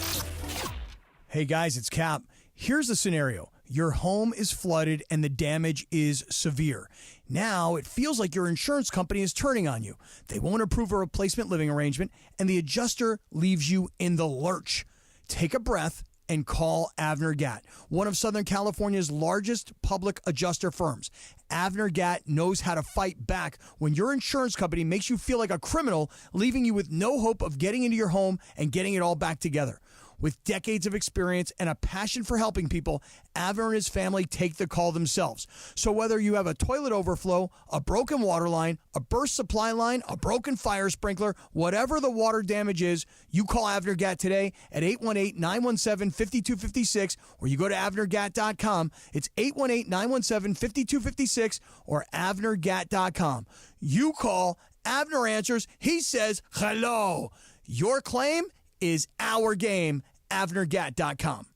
Hey guys, it's Cap. Here's the scenario. Your home is flooded and the damage is severe. Now it feels like your insurance company is turning on you. They won't approve a replacement living arrangement, and the adjuster leaves you in the lurch. Take a breath and call Avner Gatt, one of Southern California's largest public adjuster firms. Avner Gatt knows how to fight back when your insurance company makes you feel like a criminal, leaving you with no hope of getting into your home and getting it all back together. With decades of experience and a passion for helping people, Avner and his family take the call themselves. So whether you have a toilet overflow, a broken water line, a burst supply line, a broken fire sprinkler, whatever the water damage is, you call Avner Gatt today at 818-917-5256, or you go to avnergatt.com. It's 818-917-5256 or avnergatt.com. You call, Avner answers, he says hello. Your claim is our game. avnergatt.com.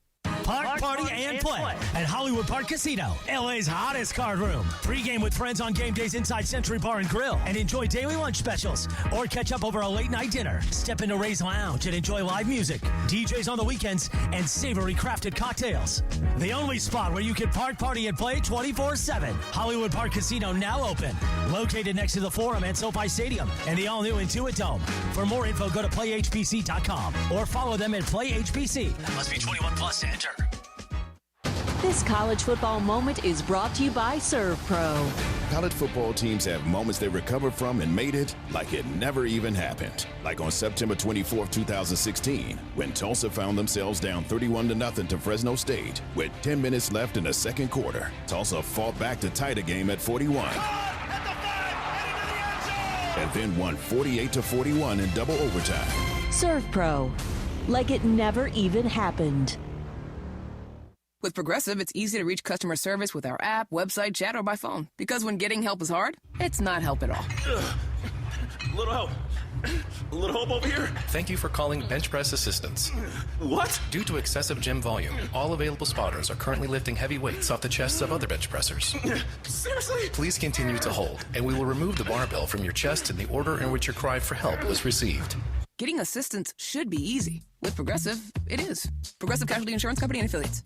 Park, party, and play at Hollywood Park Casino, LA's hottest card room. Pre-game with friends on game days inside Century Bar and Grill, and enjoy daily lunch specials, or catch up over a late-night dinner. Step into Ray's Lounge and enjoy live music, DJs on the weekends, and savory crafted cocktails. The only spot where you can park, party, and play 24/7. Hollywood Park Casino now open, located next to the Forum and SoFi Stadium and the all-new Intuit Dome. For more info, go to playhbc.com or follow them at playhbc. Must be 21 plus to enter. This college football moment is brought to you by Serve Pro. College football teams have moments they recovered from and made it like it never even happened. Like on September 24, 2016, when Tulsa found themselves down 31-0 to Fresno State. With 10 minutes left in the second quarter, Tulsa fought back to tie the game at 41. And then won 48-41 in double overtime. Serve Pro. Like it never even happened. With Progressive, it's easy to reach customer service with our app, website, chat, or by phone. Because when getting help is hard, it's not help at all. Little help. A little help over here. Thank you for calling Bench Press Assistance. What? Due to excessive gym volume, all available spotters are currently lifting heavy weights off the chests of other bench pressers. Seriously? Please continue to hold, and we will remove the barbell from your chest in the order in which your cry for help was received. Getting assistance should be easy. With Progressive, it is. Progressive Casualty Insurance Company and Affiliates.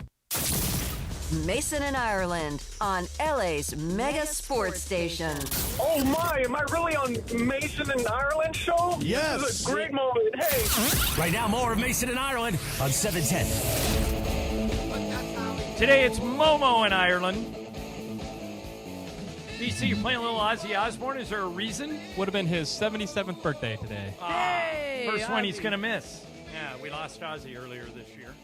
Mason and Ireland on LA's mega sports station. Oh my, am I really on Mason and Ireland show? Yes. This is a great moment. Hey. Right now, more of Mason and Ireland on 710. Today it's Momo in Ireland. DC, you're playing a little Ozzy Osbourne. Is there a reason? Would have been his 77th birthday today. First one he's Ozzy. going to miss. Yeah, we lost Ozzy earlier this year.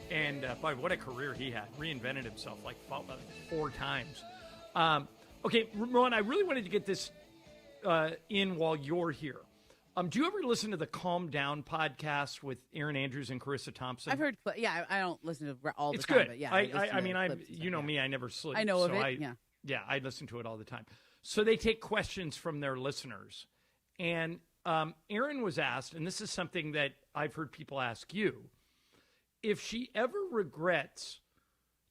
And boy, what a career he had. Reinvented himself like 4 times. Okay, Ron, I really wanted to get this in while you're here. Do you ever listen to the Calm Down podcast with Erin Andrews and Carissa Thompson? I've heard, I don't listen to all the It's time. good. But yeah, I mean, you know me, I never sleep. I know of so it, yeah. Yeah, I listen to it all the time. So they take questions from their listeners. And Erin was asked, and this is something that I've heard people ask you, if she ever regrets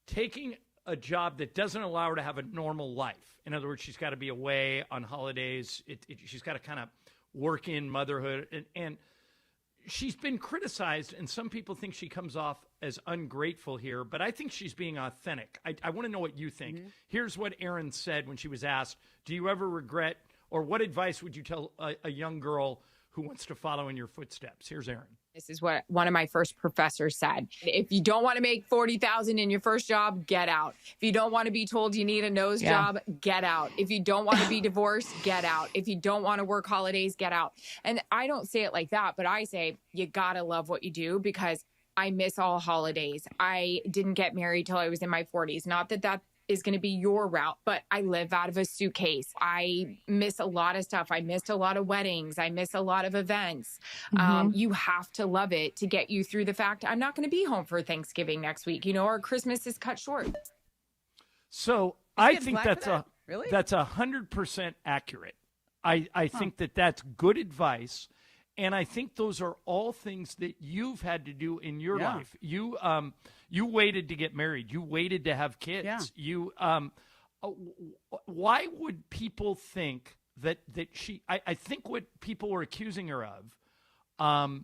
taking a job that doesn't allow her to have a normal life. In other words, she's got to be away on holidays. She's got to kind of work in motherhood. And she's been criticized, and some people think she comes off as ungrateful here, but I think she's being authentic. I want to know what you think. Mm-hmm. Here's what Erin said when she was asked, do you ever regret, or what advice would you tell a young girl who wants to follow in your footsteps? Here's Erin. This is what one of my first professors said. If you don't want to make $40,000 in your first job, get out. If you don't want to be told you need a nose job, get out. If you don't want to be divorced, get out. If you don't want to work holidays, get out. And I don't say it like that, but I say you got to love what you do, because I miss all holidays. I didn't get married till I was in my 40s. Not that that is going to be your route, but I live out of a suitcase. I miss a lot of stuff. I missed a lot of weddings. I miss a lot of events. You have to love it to get you through the fact I'm not going to be home for Thanksgiving next week. You know, our Christmas is cut short. So I think that's Really? that's 100% accurate. I think that's good advice. And I think those are all things that you've had to do in your life. You waited to get married. You waited to have kids. Yeah. You why would people think that she? I think what people were accusing her of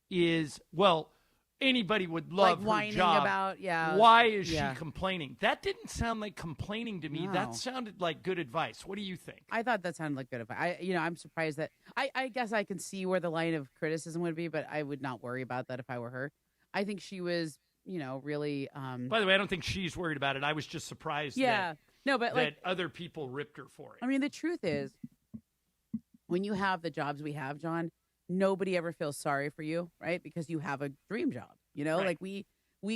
is, well, anybody would love like whining her job. about Why is she complaining? That didn't sound like complaining to me. No. That sounded like good advice. What do you think? I thought that sounded like good advice. I'm surprised that I guess I can see where the line of criticism would be, but I would not worry about that if I were her. I think she was, really. By the way, I don't think she's worried about it. I was just surprised. That other people ripped her for it. I mean, the truth is, when you have the jobs we have, John, nobody ever feels sorry for you, right? Because you have a dream job. Right. Like we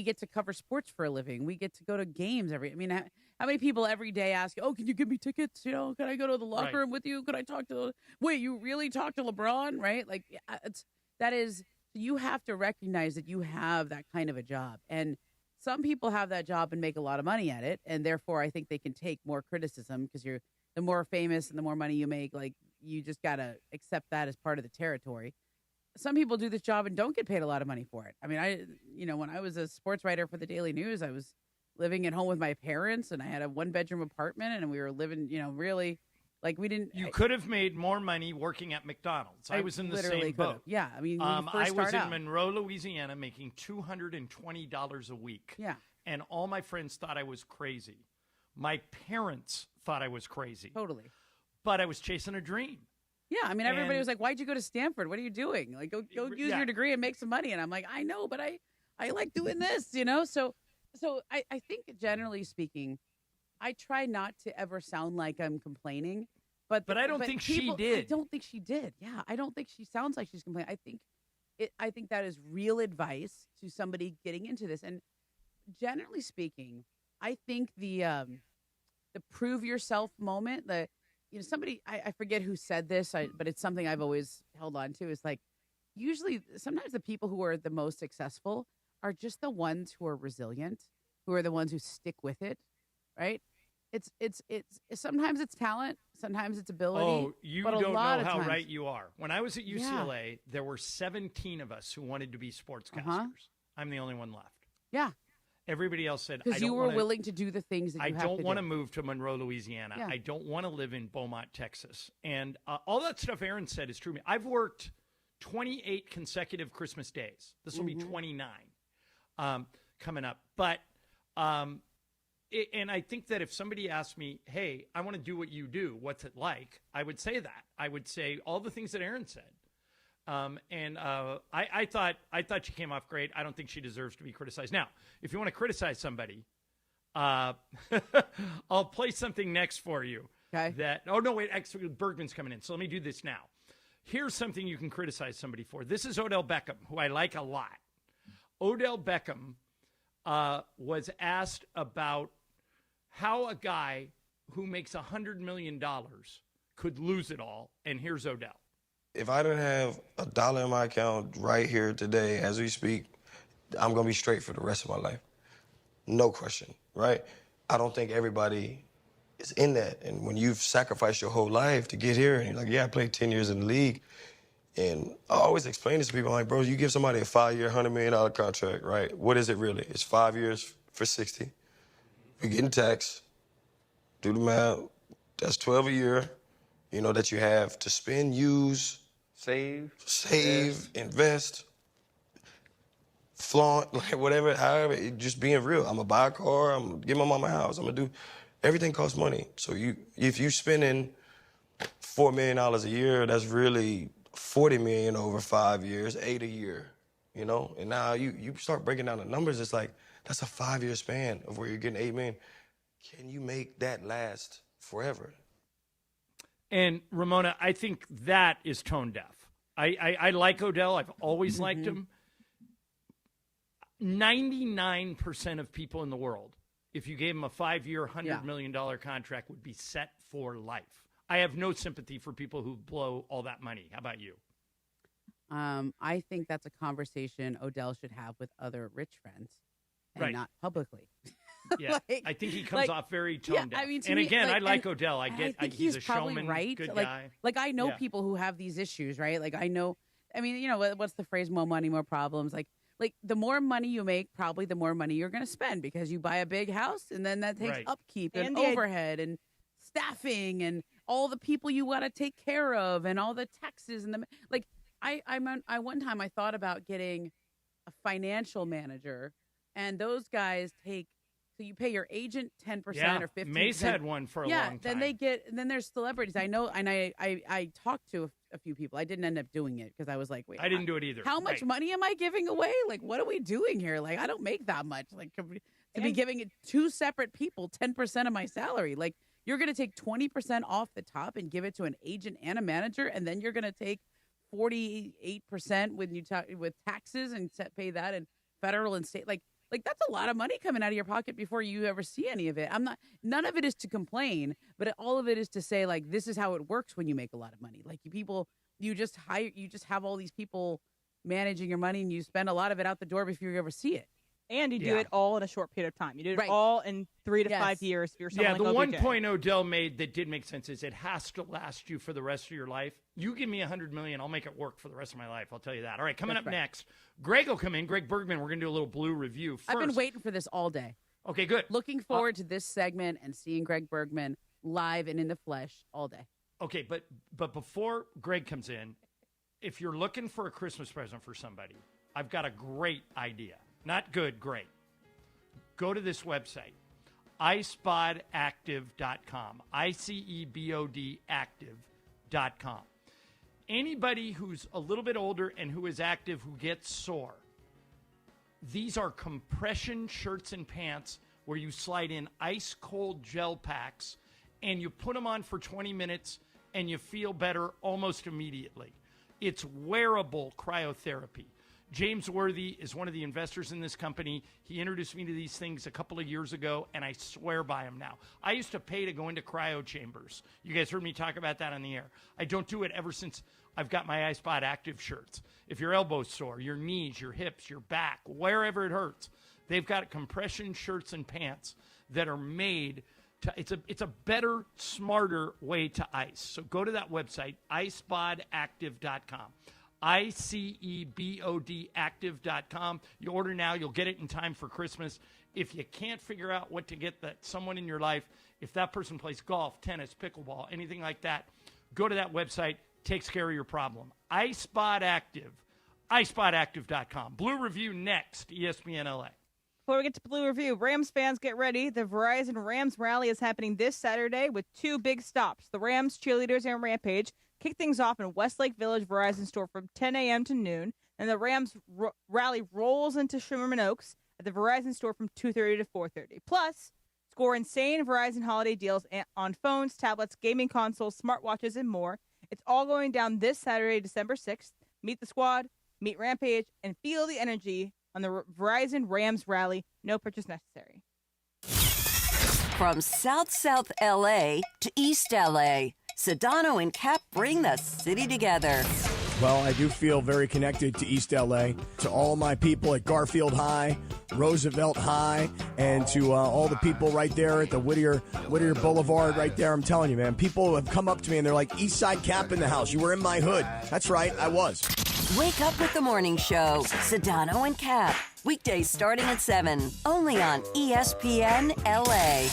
get to cover sports for a living. We get to go to games how many people every day ask, oh, can you give me tickets? Can I go to the locker room with you? Could I talk to, wait, you really talk to LeBron? Right? Like you have to recognize that you have that kind of a job. And some people have that job and make a lot of money at it. And therefore I think they can take more criticism because the more famous and the more money you make, like you just got to accept that as part of the territory. Some people do this job and don't get paid a lot of money for it. I mean, when I was a sports writer for the Daily News, I was living at home with my parents and I had a 1-bedroom apartment and we were living, really like we didn't. You could have made more money working at McDonald's. I was in the same boat. Yeah. I mean, I was in Monroe, Louisiana, making $220 a week. Yeah. And all my friends thought I was crazy. My parents thought I was crazy. Totally. But I was chasing a dream. Yeah, I mean, everybody was like, why'd you go to Stanford? What are you doing? Like, go use your degree and make some money. And I'm like, I know, but I like doing this, So So I think generally speaking, I try not to ever sound like I'm complaining, but I don't think she did. I don't think she did. Yeah, I don't think she sounds like she's complaining. I think that is real advice to somebody getting into this. And generally speaking, I think the prove yourself moment, somebody I forget who said this, but it's something I've always held on to. Is like usually sometimes the people who are the most successful are just the ones who are resilient, who are the ones who stick with it, right? It's sometimes it's talent, sometimes it's ability. Oh, you but don't know how times, right you are. When I was at UCLA, there were 17 of us who wanted to be sportscasters. I'm the only one left. Yeah. Everybody else said, because you were willing to do the things that I you have to do. I don't want to move to Monroe, Louisiana. Yeah. I don't want to live in Beaumont, Texas. And all that stuff Erin said is true. I've worked 28 consecutive Christmas days. This will be 29 coming up. But and I think that if somebody asked me, hey, I want to do what you do, what's it like? I would say that. I would say all the things that Erin said. I thought she came off great. I don't think she deserves to be criticized. Now, if you want to criticize somebody, I'll play something next for you. Okay. Actually, Bergman's coming in. So let me do this now. Here's something you can criticize somebody for. This is Odell Beckham, who I like a lot. Odell Beckham was asked about how a guy who makes $100 million could lose it all. And here's Odell. If I didn't have $1 in my account right here today as we speak, I'm going to be straight for the rest of my life. No question, right? I don't think everybody is in that. And when you've sacrificed your whole life to get here, and you're like, yeah, I played 10 years in the league. And I always explain this to people, I'm like, bro, you give somebody a 5-year, $100 million contract, right? What is it really? It's 5 years for 60. You're getting taxed. Do the math. That's 12 a year, that you have to spend, use, save, invest, flaunt, like whatever, however, just being real. I'm going to buy a car. I'm going to get my mama a house. I'm going to do, everything costs money. So if you're spending $4 million a year, that's really $40 million over 5 years, 8 a year, And now you start breaking down the numbers. It's like, that's a 5-year span of where you're getting $8 million. Can you make that last forever? And Ramona, I think that is tone deaf. I like Odell. I've always liked him. 99% of people in the world, if you gave him a 5-year, $100 million contract, would be set for life. I have no sympathy for people who blow all that money. How about you? I think that's a conversation Odell should have with other rich friends and not publicly. Yeah, I think he comes off very tone deaf. And again, I like Odell. I get he's a showman, right. Good guy. Like I know people who have these issues, right? Like I know, what's the phrase? More money, more problems. Like the more money you make, probably the more money you're going to spend because you buy a big house and then that takes upkeep and overhead and staffing and all the people you want to take care of and all the taxes and I one time I thought about getting a financial manager, and those guys take. So you pay your agent 10% or 15%. Mace had one for a long time. Then there's celebrities. I know, and I talked to a few people. I didn't end up doing it because I was like, wait. I didn't do it either. How much money am I giving away? Like, what are we doing here? Like, I don't make that much. Like, to be giving it 2 separate people 10% of my salary. Like, you're going to take 20% off the top and give it to an agent and a manager, and then you're going to take 48% when you with taxes and pay that and federal and state. Like that's a lot of money coming out of your pocket before you ever see any of it. None of it is to complain, but all of it is to say, like, this is how it works when you make a lot of money. Like you just have all these people managing your money and you spend a lot of it out the door before you ever see it. And you do it all in a short period of time. You do it all in 3 to 5 years. If you're the one point Odell made that did make sense is it has to last you for the rest of your life. You give me $100 million, I'll make it work for the rest of my life. I'll tell you that. All right, coming up next, Greg will come in. Greg Bergman, we're going to do a little Blue review first. I've been waiting for this all day. Okay, good. Looking forward to this segment and seeing Greg Bergman live and in the flesh all day. Okay, but before Greg comes in, if you're looking for a Christmas present for somebody, I've got a great idea. Not good, great. Go to this website, icebodactive.com, ICEBOD active.com. Anybody who's a little bit older and who is active who gets sore, These are compression shirts and pants where you slide in ice cold gel packs and you put them on for 20 minutes and you feel better almost immediately. It's wearable cryotherapy. James Worthy is one of the investors in this company. He introduced me to these things a couple of years ago, and I swear by them now. I used to pay to go into cryo chambers. You guys heard me talk about that on the air. I don't do it ever since I've got my iSpot Active shirts. If your elbow's sore, your knees, your hips, your back, wherever it hurts, they've got compression shirts and pants that are made to, it's a better, smarter way to ice. So go to that website, iSpotActive.com. ICEBOD active.com. You order now, you'll get it in time for Christmas. If you can't figure out what to get that someone in your life, if that person plays golf, tennis, pickleball, anything like that, go to that website, takes care of your problem. iSpot Active, iSpotActive.com. Blue Review next, ESPN LA. Before we get to Blue Review, Rams fans, get ready. The Verizon Rams Rally is happening this Saturday with 2 big stops. The Rams cheerleaders and Rampage kick things off in Westlake Village Verizon store from 10 a.m. to noon, and the Rams rally rolls into Sherman Oaks at the Verizon store from 2:30 to 4:30. Plus, score insane Verizon holiday deals on phones, tablets, gaming consoles, smartwatches, and more. It's all going down this Saturday, December 6th. Meet the squad, meet Rampage, and feel the energy on the Verizon Rams Rally. No purchase necessary. From South LA to East LA, Sedano and Cap bring the city together. Well, I do feel very connected to East LA, to all my people at Garfield High, Roosevelt High, and to all the people right there at the Whittier Boulevard right there. I'm telling you, man, people have come up to me and they're like, East Side Cap in the house. You were in my hood. That's right, I was. Wake up with the morning show, Sedano and Cap. Weekdays starting at 7, only on ESPN LA.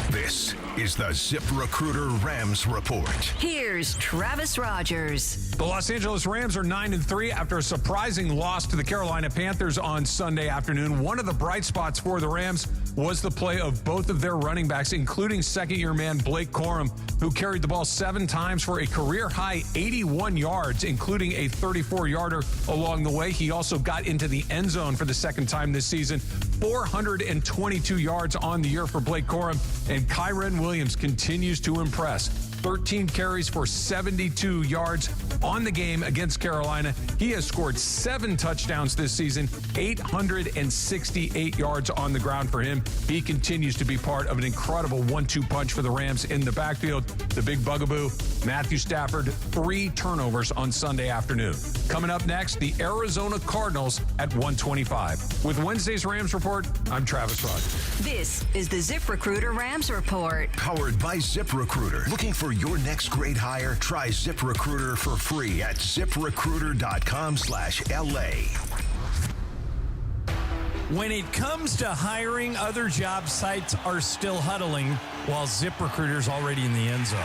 This is the ZipRecruiter Rams Report. Here's Travis Rogers. The Los Angeles Rams are 9-3 after a surprising loss to the Carolina Panthers on Sunday afternoon. One of the bright spots for the Rams was the play of both of their running backs, including second-year man Blake Corum, who carried the ball 7 times for a career-high 81 yards, including a 34-yarder along the way. He also got into the end zone for the second time this season. 422 yards on the year for Blake Corum, and Kyren Williams continues to impress. 13 carries for 72 yards on the game against Carolina. He has scored 7 touchdowns this season, 868 yards on the ground for him. He continues to be part of an incredible 1-2 punch for the Rams in the backfield. The big bugaboo, Matthew Stafford, 3 turnovers on Sunday afternoon. Coming up next, the Arizona Cardinals at 1:25. With Wednesday's Rams Report, I'm Travis Rogers. This is the ZipRecruiter Rams Report. Powered by ZipRecruiter. Looking for your next great hire? Try ZipRecruiter for free at ZipRecruiter.com/LA. When it comes to hiring, other job sites are still huddling while ZipRecruiter's already in the end zone.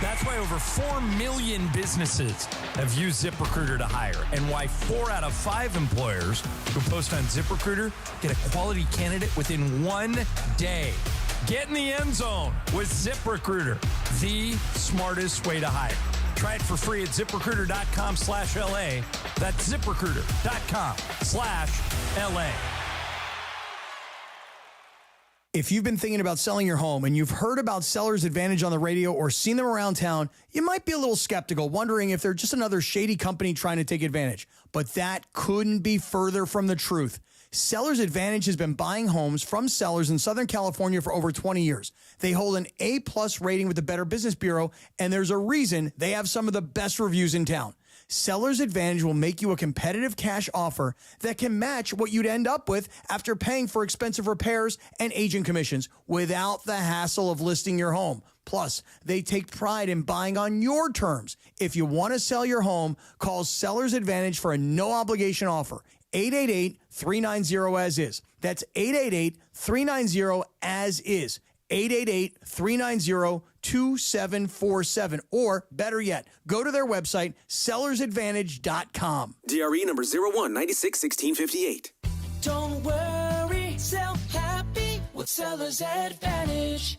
That's why over 4 million businesses have used ZipRecruiter to hire, and why 4 out of 5 employers who post on ZipRecruiter get a quality candidate within 1 day. Get in the end zone with ZipRecruiter, the smartest way to hire. Try it for free at ZipRecruiter.com/LA. That's ZipRecruiter.com/LA. If you've been thinking about selling your home and you've heard about Seller's Advantage on the radio or seen them around town, you might be a little skeptical, wondering if they're just another shady company trying to take advantage. But that couldn't be further from the truth. Seller's Advantage has been buying homes from sellers in Southern California for over 20 years. They hold an A+ rating with the Better Business Bureau, and there's a reason they have some of the best reviews in town. Seller's Advantage will make you a competitive cash offer that can match what you'd end up with after paying for expensive repairs and agent commissions without the hassle of listing your home. Plus, they take pride in buying on your terms. If you want to sell your home, call Seller's Advantage for a no-obligation offer. 888-390-AS-IS. That's 888-390-AS-IS. 888-390-2747. Or, better yet, go to their website, sellersadvantage.com. DRE number 01961658. Don't worry, sell happy with Seller's Advantage.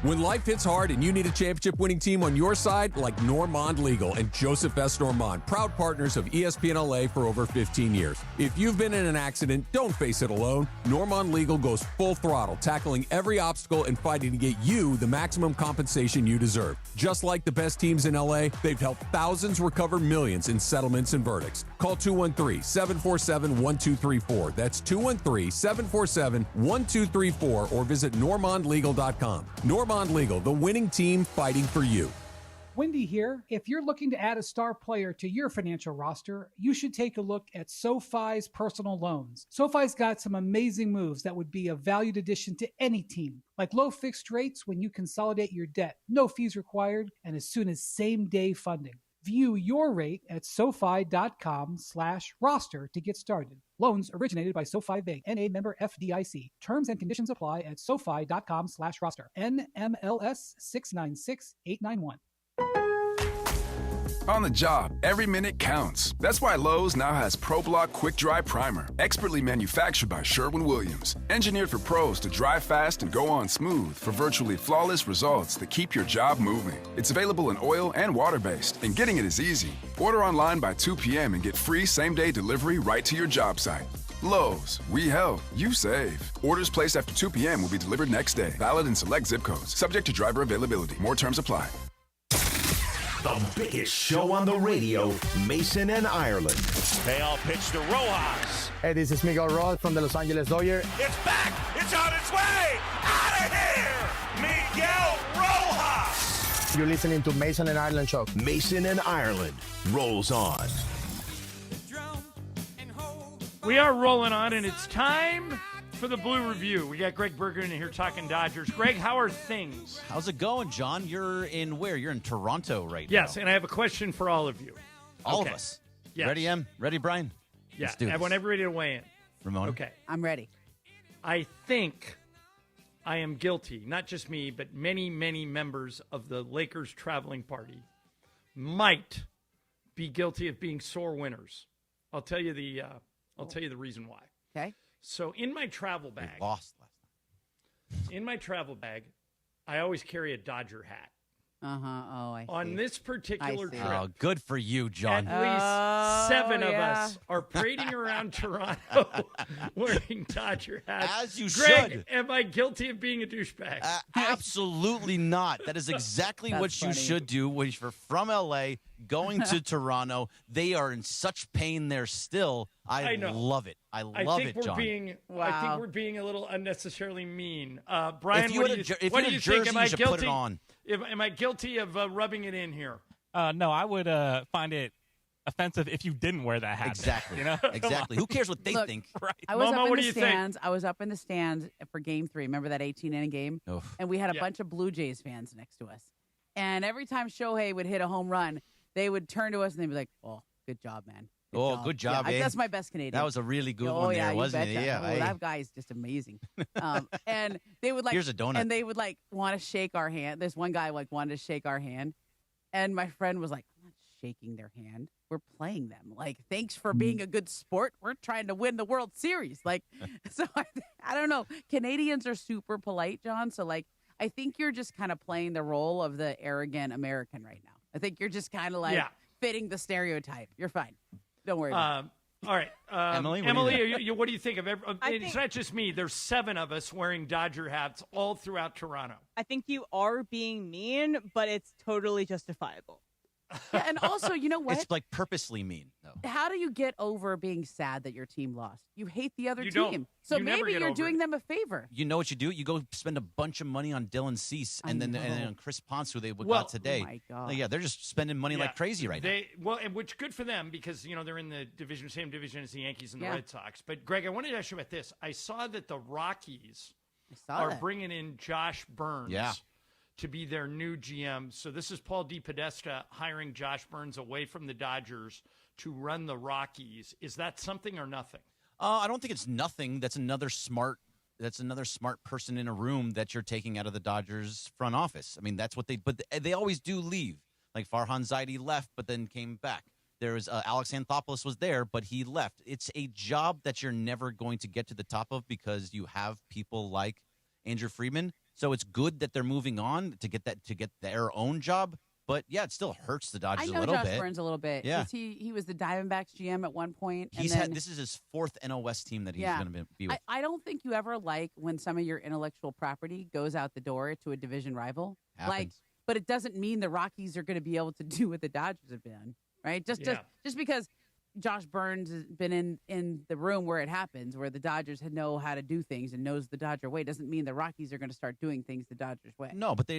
When life hits hard and you need a championship-winning team on your side, like Normand Legal and Joseph S. Normand, proud partners of ESPN LA for over 15 years. If you've been in an accident, don't face it alone. Normand Legal goes full throttle, tackling every obstacle and fighting to get you the maximum compensation you deserve. Just like the best teams in LA, they've helped thousands recover millions in settlements and verdicts. Call 213-747-1234. That's 213-747-1234 or visit normandlegal.com. Normand Legal, the winning team fighting for you. Wendy here. If you're looking to add a star player to your financial roster, you should take a look at SoFi's personal loans. SoFi's got some amazing moves that would be a valued addition to any team, like low fixed rates when you consolidate your debt, no fees required, and as soon as same-day funding. View your rate at SoFi.com/roster to get started. Loans originated by SoFi Bank, N.A. member FDIC. Terms and conditions apply at SoFi.com/roster. NMLS 696891. On the job, every minute counts. That's why Lowe's now has ProBlock Quick Dry Primer, expertly manufactured by Sherwin-Williams. Engineered for pros to dry fast and go on smooth for virtually flawless results that keep your job moving. It's available in oil and water-based, and getting it is easy. Order online by 2 p.m. and get free same-day delivery right to your job site. Lowe's, we help, you save. Orders placed after 2 p.m. will be delivered next day. Valid in select zip codes. Subject to driver availability. More terms apply. The biggest show on the radio, Mason and Ireland. They all pitch to Rojas. Hey, this is Miguel Rojas from the Los Angeles Dodgers. It's back! It's on its way! Out of here! Miguel Rojas! You're listening to Mason and Ireland Show. Mason and Ireland rolls on. We are rolling on, and it's time for the Blue Review. We got Greg Berger in here talking Dodgers. Greg, how are things? How's it going, John? You're in where? You're in Toronto right now. Yes, and I have a question for all of you. All of us. Yes. Ready, Em? Ready, Brian? Yeah, Let's do I this. want everybody to weigh in. Ramona? Okay. I'm ready. I think I am guilty, not just me, but many, many members of the Lakers traveling party might be guilty of being sore winners. I'll tell you the reason why. Okay. So in my travel bag, lost last night. I always carry a Dodger hat. I see. On this particular trip. Oh, good for you, John. At least 7 of us are parading around Toronto wearing Dodger hats. As you Greg, should. am I guilty of being a douchebag? Absolutely not. That is exactly what you should do when you're from L.A., going to Toronto. They are in such pain there still. I love it. I love it, John. I think we're being a little unnecessarily mean. Brian, If what do you think? Am I should guilty? put it on. Am I guilty of rubbing it in here? No, I would find it offensive if you didn't wear that hat. Exactly. You know? Exactly. Who cares what they think? Right. I was Mama, up what in do the you think? stands. I was up in the stands for Game 3. Remember that 18-inning game? Oof. And we had a bunch of Blue Jays fans next to us. And every time Shohei would hit a home run, they would turn to us and they'd be like, "Oh, good job, man." Good job, yeah, that's my best Canadian. That was a really good one there, wasn't it? Yeah. That guy is just amazing. And they would Here's a donut. And they would want to shake our hand. This one guy wanted to shake our hand. And my friend was like, "I'm not shaking their hand. We're playing them. Thanks for being a good sport. We're trying to win the World Series." So I don't know. Canadians are super polite, John. So I think you're just kind of playing the role of the arrogant American right now. I think you're just kind of fitting the stereotype. You're fine. Don't worry about it. All right. Emily, what do you think of it's not just me. There's 7 of us wearing Dodger hats all throughout Toronto. I think you are being mean, but it's totally justifiable. Yeah, and also, you know what? It's purposely mean, though. How do you get over being sad that your team lost? You hate the other You team. don't. So You never maybe get you're over doing it. them a favor. You know what you do? You go spend a bunch of money on Dylan Cease and then on Chris Ponce, who they got today. Oh my God. Yeah, they're just spending money like crazy right now. Well, and which good for them because they're in the same division as the Yankees and the Red Sox. But Greg, I wanted to ask you about this. I saw that the Rockies are bringing in Josh Burns. To be their new GM. So this is Paul DePodesta hiring Josh Burns away from the Dodgers to run the Rockies. Is that something or nothing? I don't think it's nothing. That's another smart person in a room that you're taking out of the Dodgers front office. I mean, that's what but they always do leave. Like Farhan Zaidi left, but then came back. There was Alex Anthopoulos was there, but he left. It's a job that you're never going to get to the top of because you have people like Andrew Friedman So it's good that they're moving on to get their own job. But yeah, it still hurts the Dodgers I know a little Josh bit. Burns a little bit. Yeah. 'Cause he was the Diamondbacks GM at one point. And This is his 4th NL West team that he's going to be with. I don't think you ever like when some of your intellectual property goes out the door to a division rival. Happens. But it doesn't mean the Rockies are going to be able to do what the Dodgers have been, right? Just because Josh Burns has been in the room where it happens, where the Dodgers know how to do things and knows the Dodger way, doesn't mean the Rockies are going to start doing things the Dodgers way. No, but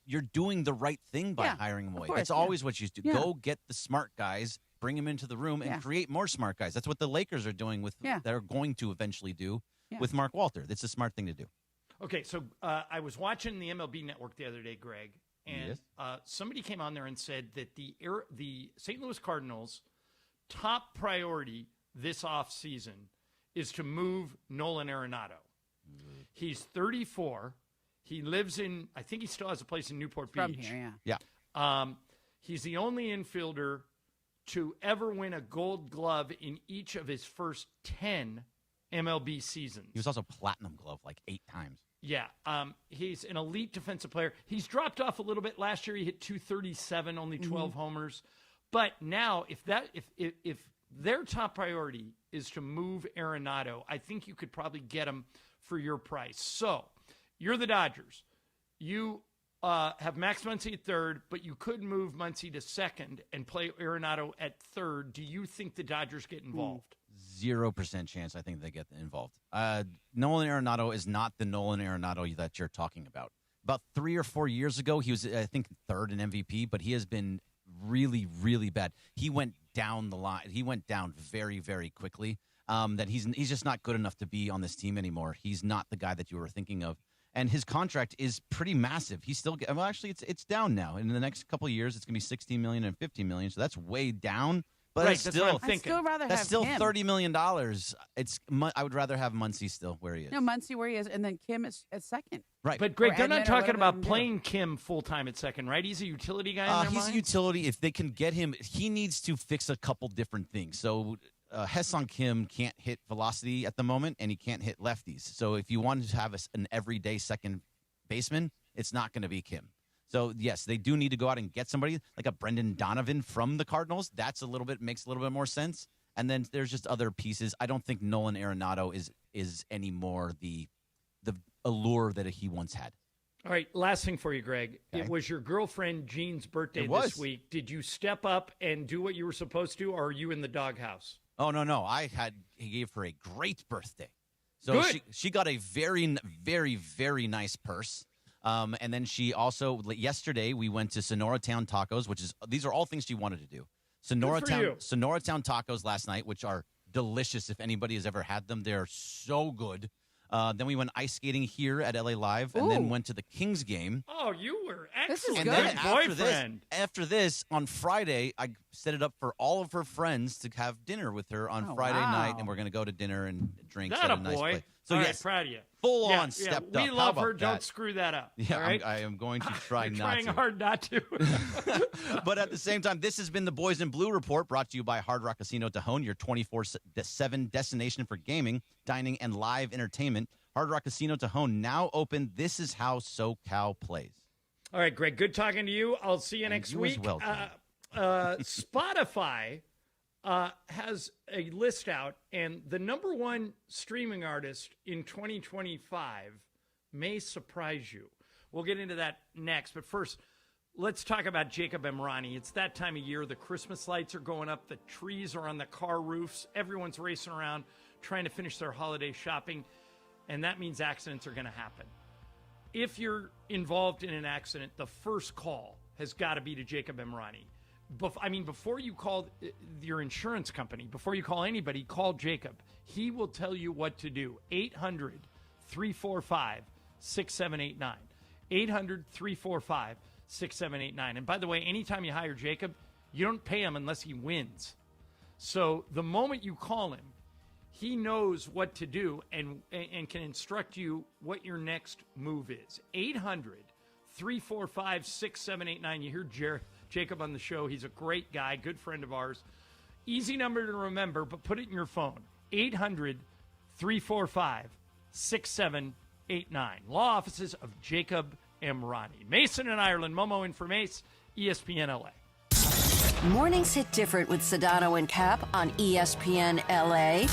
you're doing the right thing by hiring them away. That's always what you do. Yeah. Go get the smart guys, bring them into the room, and create more smart guys. That's what the Lakers are doing with. They're going to eventually do with Mark Walter. That's a smart thing to do. Okay, so I was watching the MLB Network the other day, Greg, and somebody came on there and said that the St. Louis Cardinals' top priority this offseason is to move Nolan Arenado. He's 34. He lives in, I think he still has a place in Newport Beach. From here, Yeah. He's the only infielder to ever win a Gold Glove in each of his first 10 MLB seasons. He was also Platinum Glove like 8 times. Yeah, he's an elite defensive player. He's dropped off a little bit. Last year he hit 237, only 12 homers. But now, if their top priority is to move Arenado, I think you could probably get him for your price. So, you're the Dodgers. You have Max Muncy at third, but you could move Muncy to second and play Arenado at third. Do you think the Dodgers get involved? 0% chance I think they get involved. Nolan Arenado is not the Nolan Arenado that you're talking about. About 3 or 4 years ago, he was, I think, third in MVP, but he has been really, really bad. He went down the line. He went down very, very quickly. That he's just not good enough to be on this team anymore. He's not the guy that you were thinking of. And his contract is pretty massive. He's still well, actually, it's down now. In the next couple of years, it's going to be $16 million and $50 million. So that's way down. But right, it's that's still, what I'm thinking. I'd still rather that's have still him. $30 million. I would rather have Muncy still where he is. No, Muncy where he is, and then Kim is at second. Right. But, Greg, they're Edman not or talking whatever about they do. playing Kim full-time at second, right? He's a utility guy in their He's mind? a utility. If they can get him, he needs to fix a couple different things. So Hesson Kim can't hit velocity at the moment, and he can't hit lefties. So if you wanted to have an everyday second baseman, it's not going to be Kim. So, yes, they do need to go out and get somebody like a Brendan Donovan from the Cardinals. That's makes a little bit more sense. And then there's just other pieces. I don't think Nolan Arenado is anymore the allure that he once had. All right, last thing for you, Greg. Okay. It was your girlfriend Jean's birthday It was. this week. Did you step up and do what you were supposed to, or are you in the doghouse? Oh, no. He gave her a great birthday. So Good. she got a very, very, very nice purse. And then she also, yesterday, we went to Sonora Town Tacos, these are all things she wanted to do. Sonora Town Tacos last night, which are delicious. If anybody has ever had them, they're so good. Then we went ice skating here at LA Live, and then went to the Kings game. Oh, you were This is excellent. good. And then boyfriend. after this, on Friday, I set it up for all of her friends to have dinner with her on Oh, Friday wow. night, and we're going to go to dinner and drinks That at a a nice boy. place. So All yes, right, proud of you. full Yeah, on stepped we up. How love about her. Don't that? screw that up. Yeah, all right? I am going to try You're not trying to. hard not to. But at the same time, this has been the Boys in Blue Report, brought to you by Hard Rock Casino Tejon, your 24/7 destination for gaming, dining, and live entertainment. Hard Rock Casino Tejon now open. This is how SoCal plays. All right, Greg, good talking to you. I'll see you And next you as week. well, Spotify has a list out, and the number one streaming artist in 2025 may surprise you. We'll get into that next, but first, let's talk about Jacob Emrani. It's that time of year. The Christmas lights are going up. The trees are on the car roofs. Everyone's racing around trying to finish their holiday shopping, and that means accidents are going to happen. If you're involved in an accident, the first call has got to be to Jacob Emrani. Before you call your insurance company, before you call anybody, call Jacob. He will tell you what to do. 800-345-6789. 800-345-6789. And by the way, anytime you hire Jacob, you don't pay him unless he wins. So the moment you call him, he knows what to do and can instruct you what your next move is. 800-345-6789. You hear Jacob on the show. He's a great guy, good friend of ours. Easy number to remember, but put it in your phone. 800-345-6789. Law offices of Jacob Emrani. Mason in Ireland, Momo in for Mace, ESPN LA. Mornings hit different with Sedano and Cap on ESPN LA.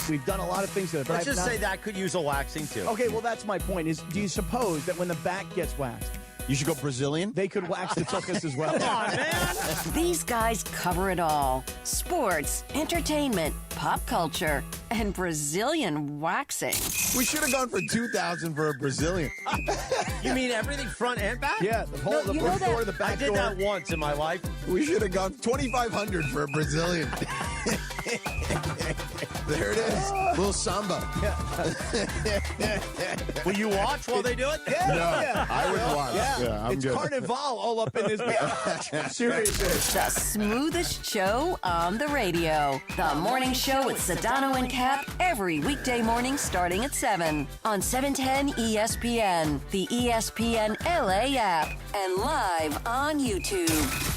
We've done a lot of things to it. Let's just say that could use a waxing too. Okay, well, that's my point. Is do you suppose that when the back gets waxed, you should go Brazilian? They could wax the tuchus as well. Come on, man. These guys cover it all. Sports, entertainment, pop culture, and Brazilian waxing. We should have gone for $2,000 for a Brazilian. You mean everything front and back? Yeah, the whole the front door, the back I did door. that once in my life. We should have gone $2,500 for a Brazilian. There it is. Little samba. Will you watch while they do it? Yeah, I would watch. Yeah, it's good. Carnival all up in this bitch. Seriously. The smoothest show on the radio. The Morning Show with Sedano and Cap every weekday morning starting at 7 on 710 ESPN, the ESPN LA app, and live on YouTube.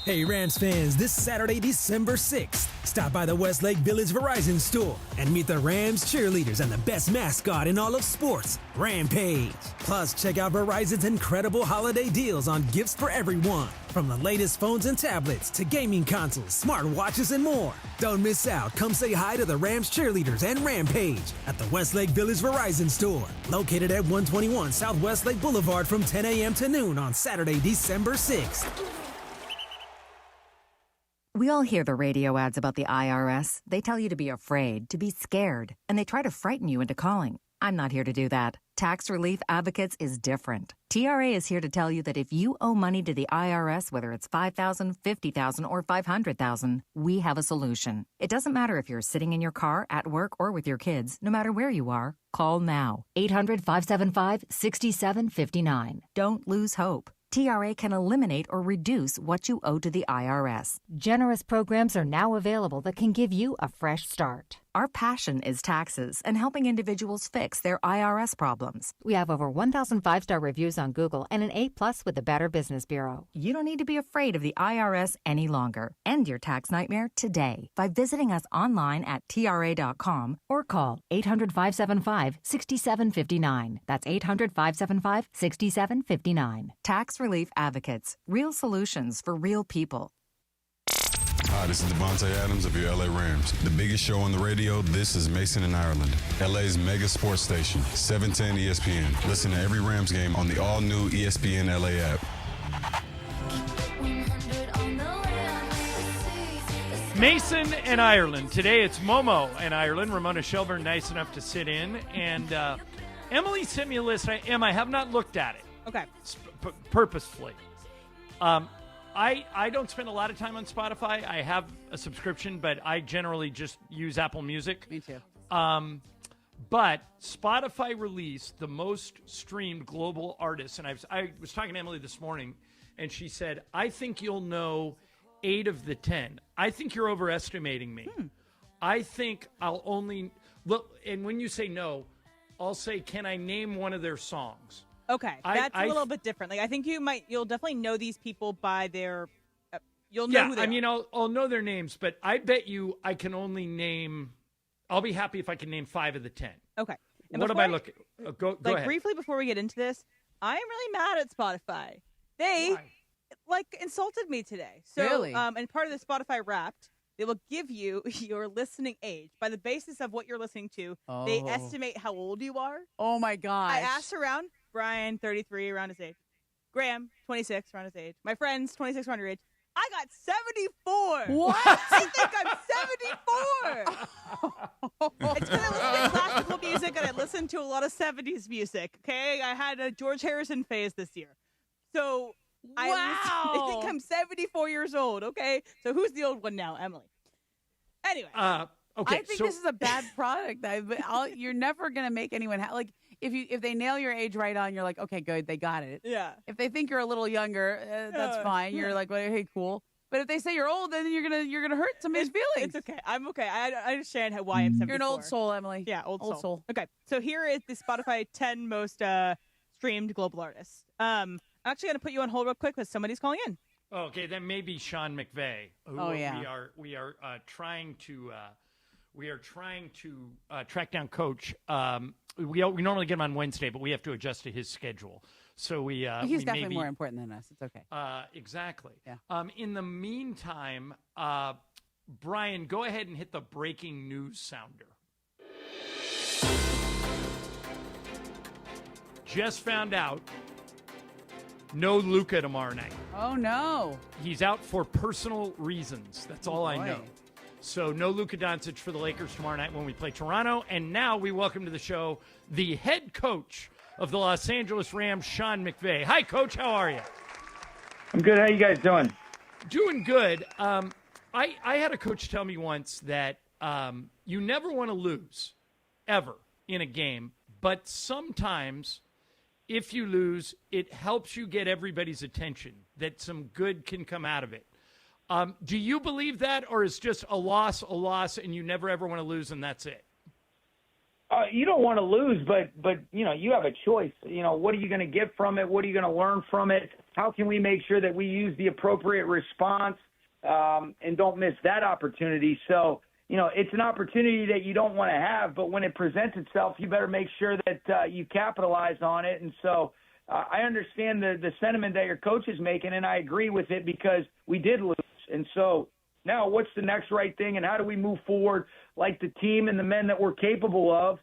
Hey Rams fans, this Saturday, December 6th, stop by the Westlake Village Verizon store and meet the Rams cheerleaders and the best mascot in all of sports, Rampage. Plus, check out Verizon's incredible holiday deals on gifts for everyone, from the latest phones and tablets to gaming consoles, smartwatches, and more. Don't miss out. Come say hi to the Rams cheerleaders and Rampage at the Westlake Village Verizon store, located at 121 South Westlake Boulevard from 10 a.m. to noon on Saturday, December 6th. We all hear the radio ads about the IRS. They tell you to be afraid, to be scared, and they try to frighten you into calling. I'm not here to do that. Tax Relief Advocates is different. TRA is here to tell you that if you owe money to the IRS, whether it's $5,000, $50,000, or $500,000, we have a solution. It doesn't matter if you're sitting in your car, at work, or with your kids. No matter where you are, call now. 800-575-6759. Don't lose hope. TRA can eliminate or reduce what you owe to the IRS. Generous programs are now available that can give you a fresh start. Our passion is taxes and helping individuals fix their IRS problems. We have over 1,000 5-star reviews on Google and an A+ with the Better Business Bureau. You don't need to be afraid of the IRS any longer. End your tax nightmare today by visiting us online at TRA.com or call 800-575-6759. That's 800-575-6759. Tax Relief Advocates. Real solutions for real people. Hi, this is Devontae Adams of your LA Rams. The biggest show on the radio, this is Mason in Ireland. LA's mega sports station, 710 ESPN. Listen to every Rams game on the all-new ESPN LA app. Mason and Ireland. Today it's Momo and Ireland. Ramona Shelburne, nice enough to sit in. And Emily sent me a list. I have not looked at it. Okay. Purposefully. I don't spend a lot of time on Spotify. I have a subscription, but I generally just use Apple Music. Me too. But Spotify released the most streamed global artists. And I was talking to Emily this morning, and she said, I think you'll know 8 of the 10. I think you're overestimating me. I think I'll only look. And when you say no, I'll say, can I name one of their songs? Okay, that's a little bit different. Like, I think you'll definitely know these people by their. You'll know who they are. I mean, I'll know their names, but I bet you I can only name. I'll be happy if I can name 5 of the 10. Okay. And what am I looking? Go ahead. Briefly before we get into this, I am really mad at Spotify. They insulted me today. So, really? And part of the Spotify Wrapped, they will give you your listening age by the basis of what you're listening to. Oh. They estimate how old you are. Oh my gosh! I asked around. Brian, 33, around his age. Graham, 26, around his age. My friends, 26, around your age. I got 74. What? I think I'm 74. It's because I listen to classical music and I listen to a lot of 70s music. Okay, I had a George Harrison phase this year, so I think I'm 74 years old. Okay, so who's the old one now, Emily? Anyway, okay. I think this is a bad product. You're never gonna make anyone like. If they nail your age right on, you're like, okay, good, they got it. Yeah. If they think you're a little younger, that's fine. You're like, well, hey, cool. But if they say you're old, then you're gonna hurt somebody's feelings. It's okay. I'm okay. I understand why I'm 74. You're an old soul, Emily. Yeah, old soul. Okay, so here is the Spotify 10 most streamed global artists. I'm actually gonna put you on hold real quick because somebody's calling in. Okay, that may be Sean McVay. Who oh yeah. We are trying to We are trying to track down Coach. We normally get him on Wednesday, but we have to adjust to his schedule. So he's definitely more important than us. It's okay. Exactly. Yeah. In the meantime, Brian, go ahead and hit the breaking news sounder. Just found out. No Luka tomorrow night. Oh, no. He's out for personal reasons. That's all I know. So no Luka Doncic for the Lakers tomorrow night when we play Toronto. And now we welcome to the show the head coach of the Los Angeles Rams, Sean McVay. Hi, Coach. How are you? I'm good. How you guys doing? Doing good. I had a coach tell me once that you never want to lose, ever, in a game. But sometimes, if you lose, it helps you get everybody's attention, that some good can come out of it. Do you believe that, or is just a loss, and you never ever want to lose, and that's it? You don't want to lose, but you have a choice. What are you going to get from it? What are you going to learn from it? How can we make sure that we use the appropriate response and don't miss that opportunity? So, it's an opportunity that you don't want to have, but when it presents itself, you better make sure that you capitalize on it. And so I understand the sentiment that your coach is making, and I agree with it because we did lose. And so now what's the next right thing, and how do we move forward like the team and the men that we're capable of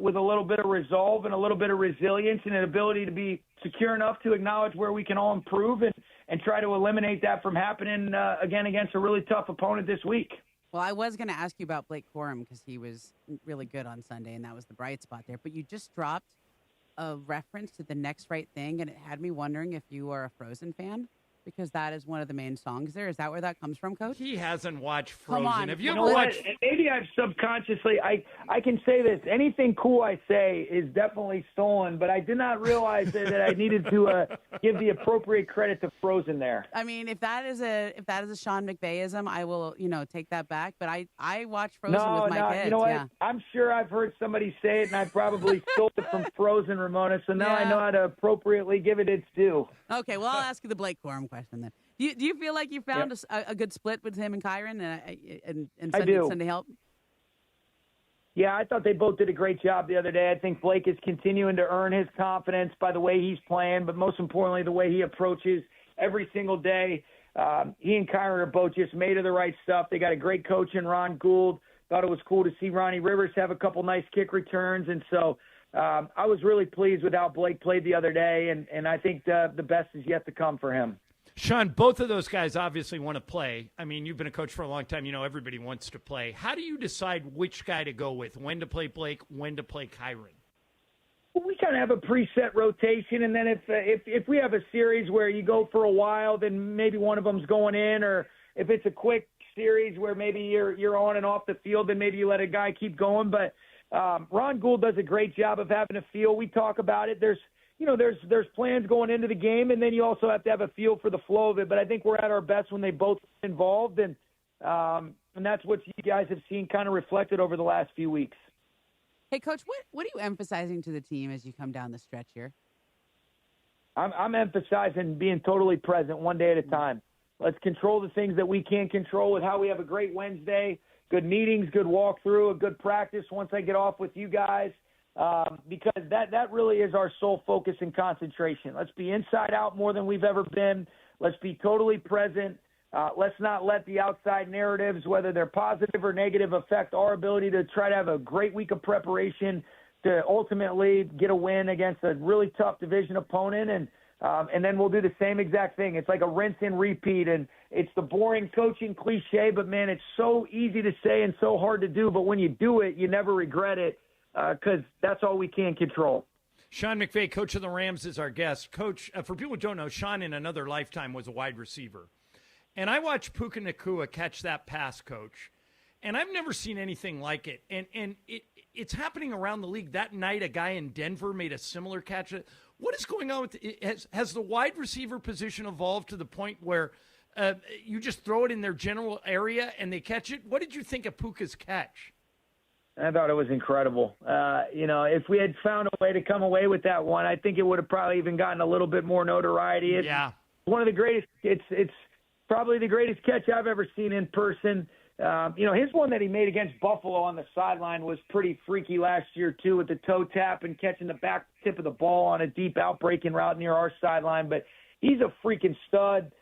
with a little bit of resolve and a little bit of resilience and an ability to be secure enough to acknowledge where we can all improve and try to eliminate that from happening again against a really tough opponent this week. Well, I was going to ask you about Blake Corum because he was really good on Sunday, and that was the bright spot there. But you just dropped a reference to the next right thing, and it had me wondering if you are a Frozen fan, because that is one of the main songs there. Is that where that comes from, Coach? He hasn't watched Frozen. Come on. Have you You ever know watched? what? Maybe I've subconsciously, I can say this. Anything cool I say is definitely stolen, but I did not realize that I needed to give the appropriate credit to Frozen there. I mean, if that is a Sean McVayism, I will, take that back. But I watch Frozen with my kids. You know what? Yeah. I'm sure I've heard somebody say it, and I probably stole it from Frozen, Ramona, so now I know how to appropriately give it its due. Okay, well, I'll ask you the Blake Corum question then. Do you feel like you found a good split with him and Kyron and Sunday help? Yeah, I thought they both did a great job the other day. I think Blake is continuing to earn his confidence by the way he's playing, but most importantly, the way he approaches every single day. He and Kyron are both just made of the right stuff. They got a great coach in Ron Gould. Thought it was cool to see Ronnie Rivers have a couple nice kick returns. And so I was really pleased with how Blake played the other day, and I think the best is yet to come for him. Sean, both of those guys obviously want to play. I mean, you've been a coach for a long time. Everybody wants to play. How do you decide which guy to go with, when to play Blake, when to play Kyron? Well, we kind of have a preset rotation, and then if we have a series where you go for a while, then maybe one of them's going in, or if it's a quick series where maybe you're on and off the field, then maybe you let a guy keep going. But Ron Gould does a great job of having a feel. We talk about it. There's plans going into the game, and then you also have to have a feel for the flow of it. But I think we're at our best when they both are involved, and that's what you guys have seen kind of reflected over the last few weeks. Hey, Coach, what are you emphasizing to the team as you come down the stretch here? I'm emphasizing being totally present one day at a time. Let's control the things that we can control with how we have a great Wednesday, good meetings, good walkthrough, a good practice once I get off with you guys. Because that really is our sole focus and concentration. Let's be inside out more than we've ever been. Let's be totally present. Let's not let the outside narratives, whether they're positive or negative, affect our ability to try to have a great week of preparation to ultimately get a win against a really tough division opponent. And then we'll do the same exact thing. It's like a rinse and repeat. And it's the boring coaching cliche, but, man, it's so easy to say and so hard to do. But when you do it, you never regret it. Because that's all we can control. Sean McVay, coach of the Rams, is our guest. Coach, for people who don't know, Sean in another lifetime was a wide receiver. And I watched Puka Nacua catch that pass, Coach, and I've never seen anything like it. And it's happening around the league. That night, a guy in Denver made a similar catch. What is going on with it? Has the wide receiver position evolved to the point where you just throw it in their general area and they catch it? What did you think of Puka's catch? I thought it was incredible. If we had found a way to come away with that one, I think it would have probably even gotten a little bit more notoriety. It's one of the greatest. It's probably the greatest catch I've ever seen in person. his one that he made against Buffalo on the sideline was pretty freaky last year, too, with the toe tap and catching the back tip of the ball on a deep out-breaking route near our sideline. But he's a freaking stud.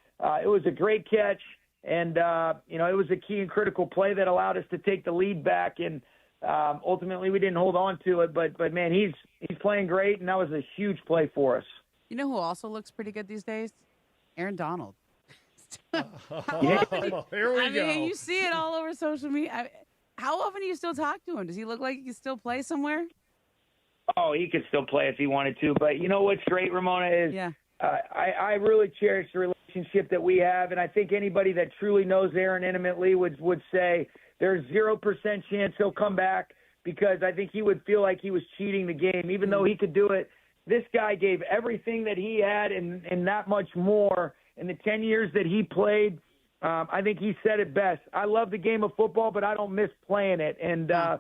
It was a great catch, and, it was a key and critical play that allowed us to take the lead back, and ultimately we didn't hold on to it. But man, he's playing great, and that was a huge play for us. You know who also looks pretty good these days? Aaron Donald. Here we go. You see it all over social media. How often do you still talk to him? Does he look like he can still play somewhere? Oh, he could still play if he wanted to. But you know what's great, Ramona, is I really cherish the relationship that we have. And I think anybody that truly knows Aaron intimately would say there's 0% chance he'll come back, because I think he would feel like he was cheating the game. Even though he could do it, this guy gave everything that he had and that much more. In the 10 years that he played, I think he said it best. I love the game of football, but I don't miss playing it. And I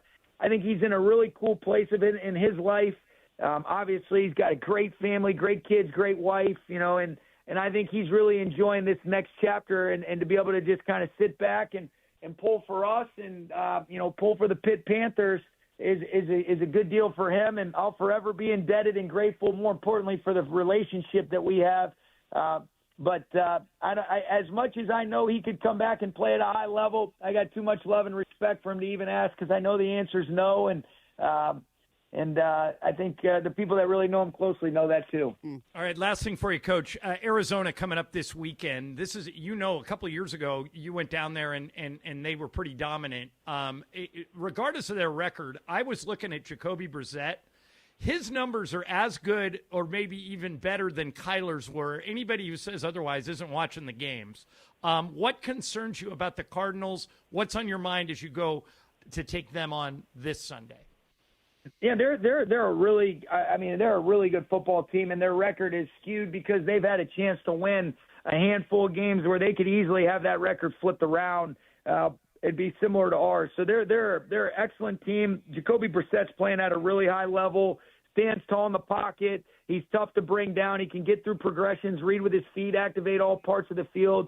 think he's in a really cool place in his life. Obviously, he's got a great family, great kids, great wife, and I think he's really enjoying this next chapter, and to be able to just kind of sit back and pull for us and, pull for the Pitt Panthers is a good deal for him. And I'll forever be indebted and grateful, more importantly, for the relationship that we have. But as much as I know he could come back and play at a high level, I got too much love and respect for him to even ask, because I know the answer is no. And I think the people that really know him closely know that too. All right, last thing for you, Coach. Arizona coming up this weekend. This is, a couple of years ago, you went down there and they were pretty dominant. Regardless of their record, I was looking at Jacoby Brissett. His numbers are as good or maybe even better than Kyler's were. Anybody who says otherwise isn't watching the games. What concerns you about the Cardinals? What's on your mind as you go to take them on this Sunday? Yeah, they're a really good football team, and their record is skewed because they've had a chance to win a handful of games where they could easily have that record flipped around. It'd be similar to ours. So they're an excellent team. Jacoby Brissett's playing at a really high level, stands tall in the pocket. He's tough to bring down. He can get through progressions, read with his feet, activate all parts of the field.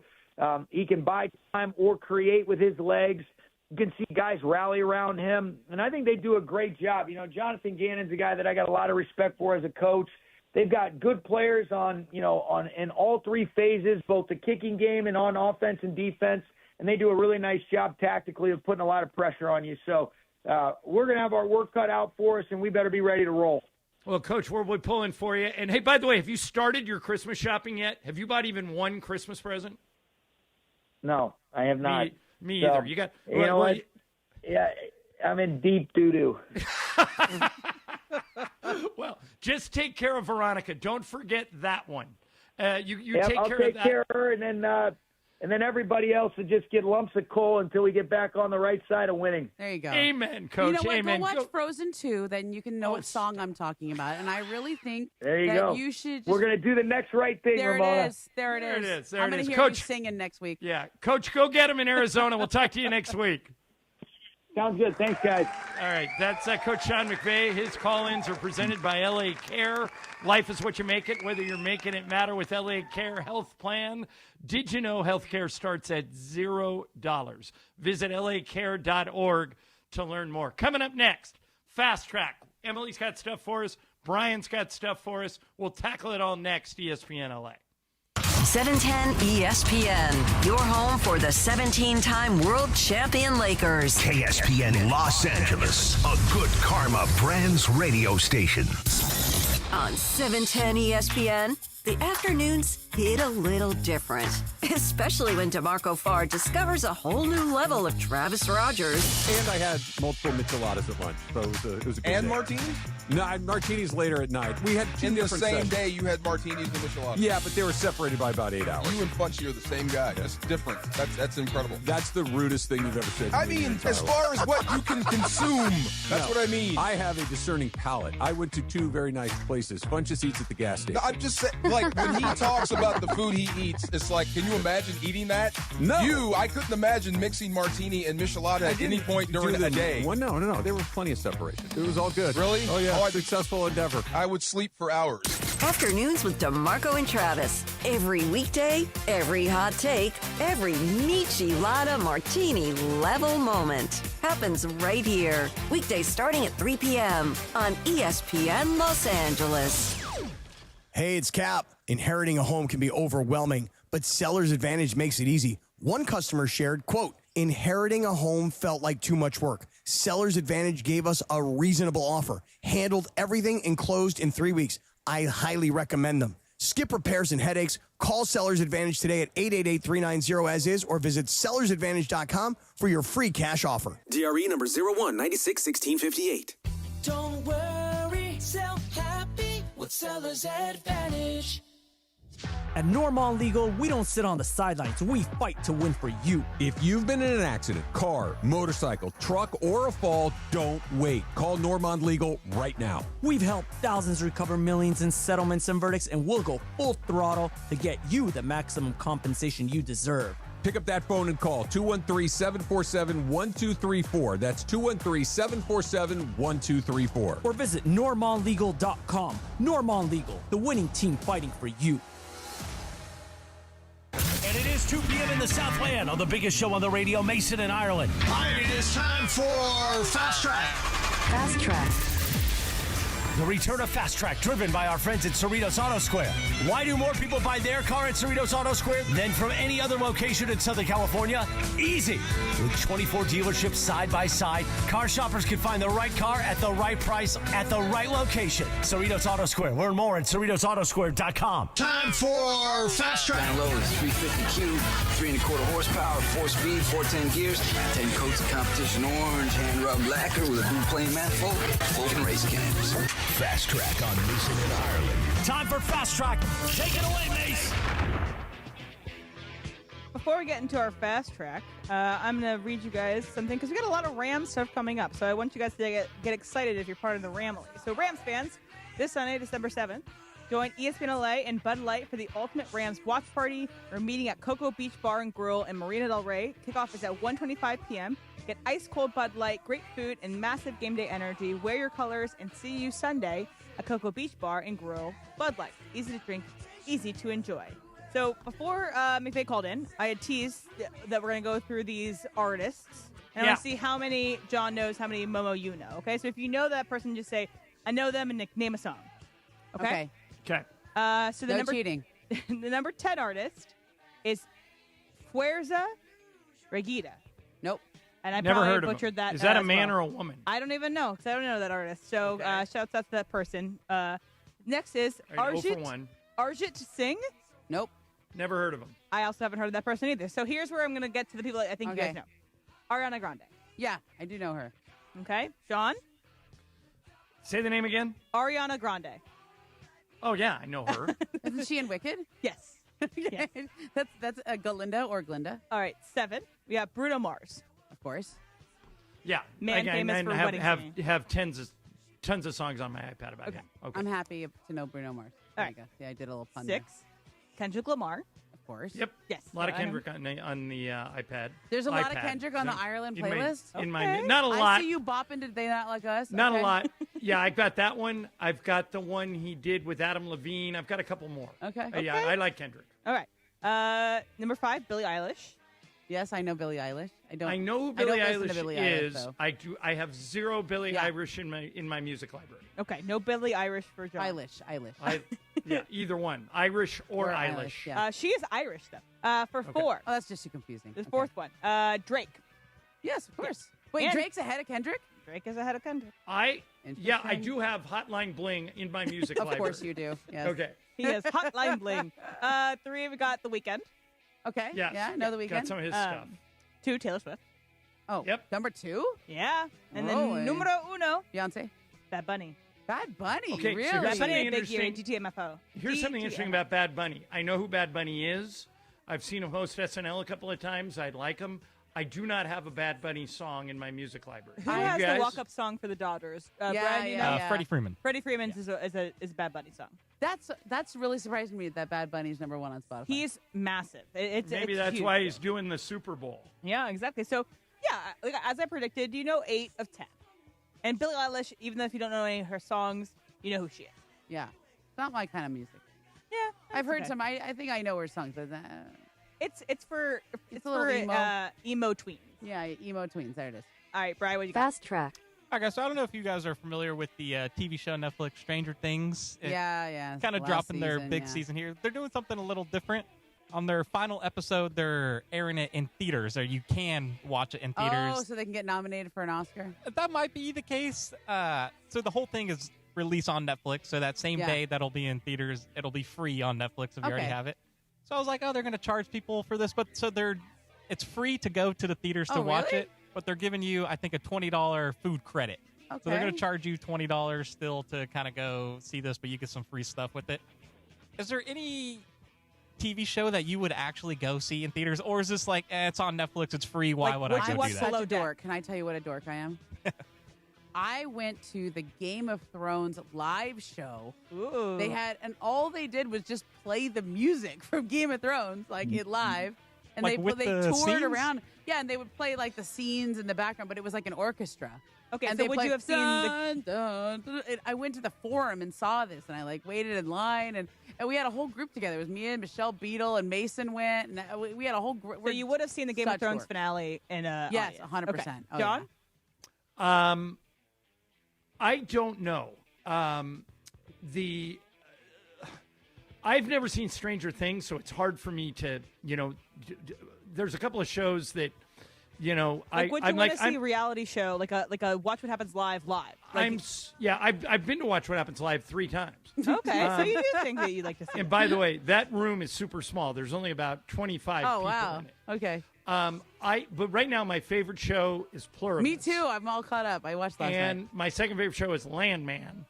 He can buy time or create with his legs. You can see guys rally around him, and I think they do a great job. Jonathan Gannon's a guy that I got a lot of respect for as a coach. They've got good players in all three phases, both the kicking game and on offense and defense, and they do a really nice job tactically of putting a lot of pressure on you. So we're going to have our work cut out for us, and we better be ready to roll. Well, Coach, we're pulling for you. And, hey, by the way, have you started your Christmas shopping yet? Have you bought even one Christmas present? No, I have not. Me either. You got. You know what? Yeah, I'm in deep doo-doo. Well, just take care of Veronica. Don't forget that one. I'll take care of her, and then everybody else will just get lumps of coal until we get back on the right side of winning. There you go. Amen, Coach. You know what? Amen. Go watch Frozen 2, then you can know what song I'm talking about. And I really think there you go. You should. We're going to do the next right thing, Ramona. There it is. I'm going to hear Coach, you singing next week. Yeah. Coach, go get him in Arizona. We'll talk to you next week. Sounds good. Thanks, guys. All right. That's Coach Sean McVay. His call-ins are presented by LA Care. Life is what you make it, whether you're making it matter with LA Care Health Plan. Did you know healthcare starts at $0? Visit lacare.org to learn more. Coming up next, Fast Track. Emily's got stuff for us. Brian's got stuff for us. We'll tackle it all next, ESPN LA. 710 ESPN, your home for the 17-time world champion Lakers. KSPN Los Angeles, a good karma brands radio station. On 710 ESPN, the afternoons hit a little different, especially when DeMarco Farr discovers a whole new level of Travis Rogers. And I had multiple micheladas at lunch, so it was a good And day. martinis? No, martinis later at night. We had two in the different same sessions. day. You had martinis and micheladas. Yeah, but they were separated by about 8 hours. You and Funchy are the same guy. That's different. That's incredible. That's the rudest thing you've ever said to I me mean, in your as entire far life. as what you can consume, that's what I mean. I have a discerning palate. I went to two very nice places. Fun just eats at the gas station. No, I'm just saying, like, when he talks about the food he eats, it's like, can you imagine eating that? No. I couldn't imagine mixing martini and michelada at any point during the day. Well, no. There was plenty of separation. It was all good. Really? Oh, yeah. Oh, Successful endeavor. I would sleep for hours. Afternoons with DeMarco and Travis. Every weekday, every hot take, every Michelada Martini level moment happens right here. Weekdays starting at 3 p.m. on ESPN Los Angeles. Hey, it's Cap. Inheriting a home can be overwhelming, but Seller's Advantage makes it easy. One customer shared, quote, inheriting a home felt like too much work. Seller's Advantage gave us a reasonable offer, handled everything, and closed in 3 weeks. I highly recommend them. Skip repairs and headaches. Call Seller's Advantage today at 888-390-AS-IS or visit sellersadvantage.com for your free cash offer. DRE number 01961658. Don't worry, sell happy with Seller's Advantage. At Normand Legal, we don't sit on the sidelines. We fight to win for you. If you've been in an accident, car, motorcycle, truck, or a fall, don't wait. Call Normand Legal right now. We've helped thousands recover millions in settlements and verdicts, and we'll go full throttle to get you the maximum compensation you deserve. Pick up that phone and call 213-747-1234. That's 213-747-1234. Or visit normandlegal.com. Normand Legal, the winning team fighting for you. And it is 2 p.m. in the Southland on the biggest show on the radio, Mason in Ireland. And it is time for Fast Track. Fast Track. The return of Fast Track, driven by our friends at Cerritos Auto Square. Why do more people buy their car at Cerritos Auto Square than from any other location in Southern California? Easy. With 24 dealerships side by side, car shoppers can find the right car at the right price at the right location. Cerritos Auto Square. Learn more at CerritosAutoSquare.com. Time for Fast Track. Down low is 350Q, 3.25 horsepower, 4-speed, 410 gears, 10 coats of competition orange, hand rubbed lacquer with a blue plain manifold, open race cams. Fast Track on Mason in Ireland. Time for Fast Track. Take it away, Mace. Before we get into our Fast Track, I'm going to read you guys something because we got a lot of Rams stuff coming up. So I want you guys to get excited if you're part of the Ramily. So Rams fans, this Sunday, December 7th, join ESPN LA and Bud Light for the Ultimate Rams Watch Party. We're meeting at Cocoa Beach Bar and Grill in Marina del Rey. Kickoff is at 1:25 p.m. Get ice-cold Bud Light, great food, and massive game day energy. Wear your colors and see you Sunday at Cocoa Beach Bar and Grill. Bud Light, easy to drink, easy to enjoy. So before McVay called in, I had teased that we're going to go through these artists. And I want to see how many John knows, how many Momo you know. Okay, so if you know that person, just say, I know them, and name a song. Okay? Okay. So the No cheating. The number 10 artist is Fuerza Regida. Nope. And I Never probably heard of butchered him. that. Is that a as man well. or a woman? I don't even know because I don't know that artist. So shouts out to that person. Next is All right, 0 for 1. Arjit Singh. Nope. Never heard of him. I also haven't heard of that person either. So here's where I'm going to get to the people that I think you guys know. Ariana Grande. Yeah, I do know her. Okay. John? Say the name again. Ariana Grande. Oh, yeah, I know her. Isn't she in Wicked? Yes. Yes. That's Galinda or Glinda. All right. 7. We got Bruno Mars. Of course. Yeah. Man famous for wedding singing. have tons of songs on my iPad about him. Okay. I'm happy to know Bruno Mars. There you go. Yeah, I did a little pun 6. Kendrick Lamar. Of course. Yep. Yes. A lot of Kendrick on the iPad. There's a lot of Kendrick on the Ireland playlist. In my not a lot. I see you bopping. Did they not like us? Not Okay. a lot. Yeah, I've got that one. I've got the one he did with Adam Levine. I've got a couple more. Okay. Yeah, I like Kendrick. All right. Number 5, Billie Eilish. Yes, I know Billie Eilish. I know who Billie listen to Eilish Billie is. Eilish, though. I do. I have zero Billie Eilish in my music library. Okay. No Billie Irish for John. Eilish. Yeah, either one, Irish or Eilish. yeah. She is Irish, though. For 4. Oh, that's just too confusing. The fourth one. Drake. Yes, of course. Wait, And- Drake's ahead of Kendrick? Drake is ahead of Kendrick. I Interesting. do have Hotline Bling in my music Of library. course you do. Yes. Okay. He has Hotline Bling. 3, we got The Weeknd. Okay. Yes. Yeah, I know The Weeknd. Got some of his stuff. 2, Taylor Swift. Oh, Yep. Number 2? Yeah. And Really? then numero uno, Beyonce. Bad Bunny. Bad Bunny. Okay, so really? here's Bad Bunny something had a big year in interesting. DTMFO. Here's something interesting about Bad Bunny. I know who Bad Bunny is. I've seen him host SNL a couple of times. I like him. I do not have a Bad Bunny song in my music library. Who has the walk-up song for the Dodgers? Brian, you know? Freddie Freeman. Freddie Freeman's is a Bad Bunny song. That's really surprising me that Bad Bunny's number 1 on Spotify. He's massive. Maybe it's that's huge. why he's doing the Super Bowl. Yeah, exactly. So, yeah, like, as I predicted, you know 8 of 10. And Billie Eilish, even though if you don't know any of her songs, you know who she is. Yeah. It's not my kind of music. Yeah, I've heard some. I think I know her songs, but it's for a little emo. Emo tweens. Yeah, emo tweens. There it is. All right, Brian, what you got? Fast Track. All right, guys, so I don't know if you guys are familiar with the TV show Netflix Stranger Things. Yeah. Kind of Last dropping their season, big yeah. season here. They're doing something a little different. On their final episode, they're airing it in theaters, or you can watch it in theaters. Oh, so they can get nominated for an Oscar? That might be the case. So the whole thing is released on Netflix. So that same day that'll be in theaters, it'll be free on Netflix if you already have it. So I was like, oh, they're going to charge people for this, but it's free to go to the theaters to watch it, but they're giving you, I think, a $20 food credit. Okay. So they're going to charge you $20 still to kind of go see this, but you get some free stuff with it. Is there any TV show that you would actually go see in theaters, or is this like, it's on Netflix, it's free, why would I go do that? Hello, dork. Can I tell you what a dork I am? I went to the Game of Thrones live show. Ooh. They had, and all they did was just play the music from Game of Thrones, like it live. And Like they with the toured scenes? around. Yeah, and they would play like the scenes in the background, but it was like an orchestra. Okay, and so they would played, you have seen I went to the forum and saw this, and I like waited in line, and we had a whole group together. It was me and Michelle Beadle and Mason went, and we had a whole group. So you would have seen the Game of Thrones finale in a yes, audience. 100%. Okay. Oh, John? yeah. I don't know. I've never seen Stranger Things, so it's hard for me to, there's a couple of shows that, would you want to see a reality show, like a Watch What Happens Live? I've been to Watch What Happens Live 3 times. Okay, so you do think that you'd like to see And it. by the way, that room is super small. There's only about 25 Oh, people wow. in it. Okay. But right now my favorite show is Pluribus. Me too. I'm all caught up. I watched last night. And my second favorite show is Landman.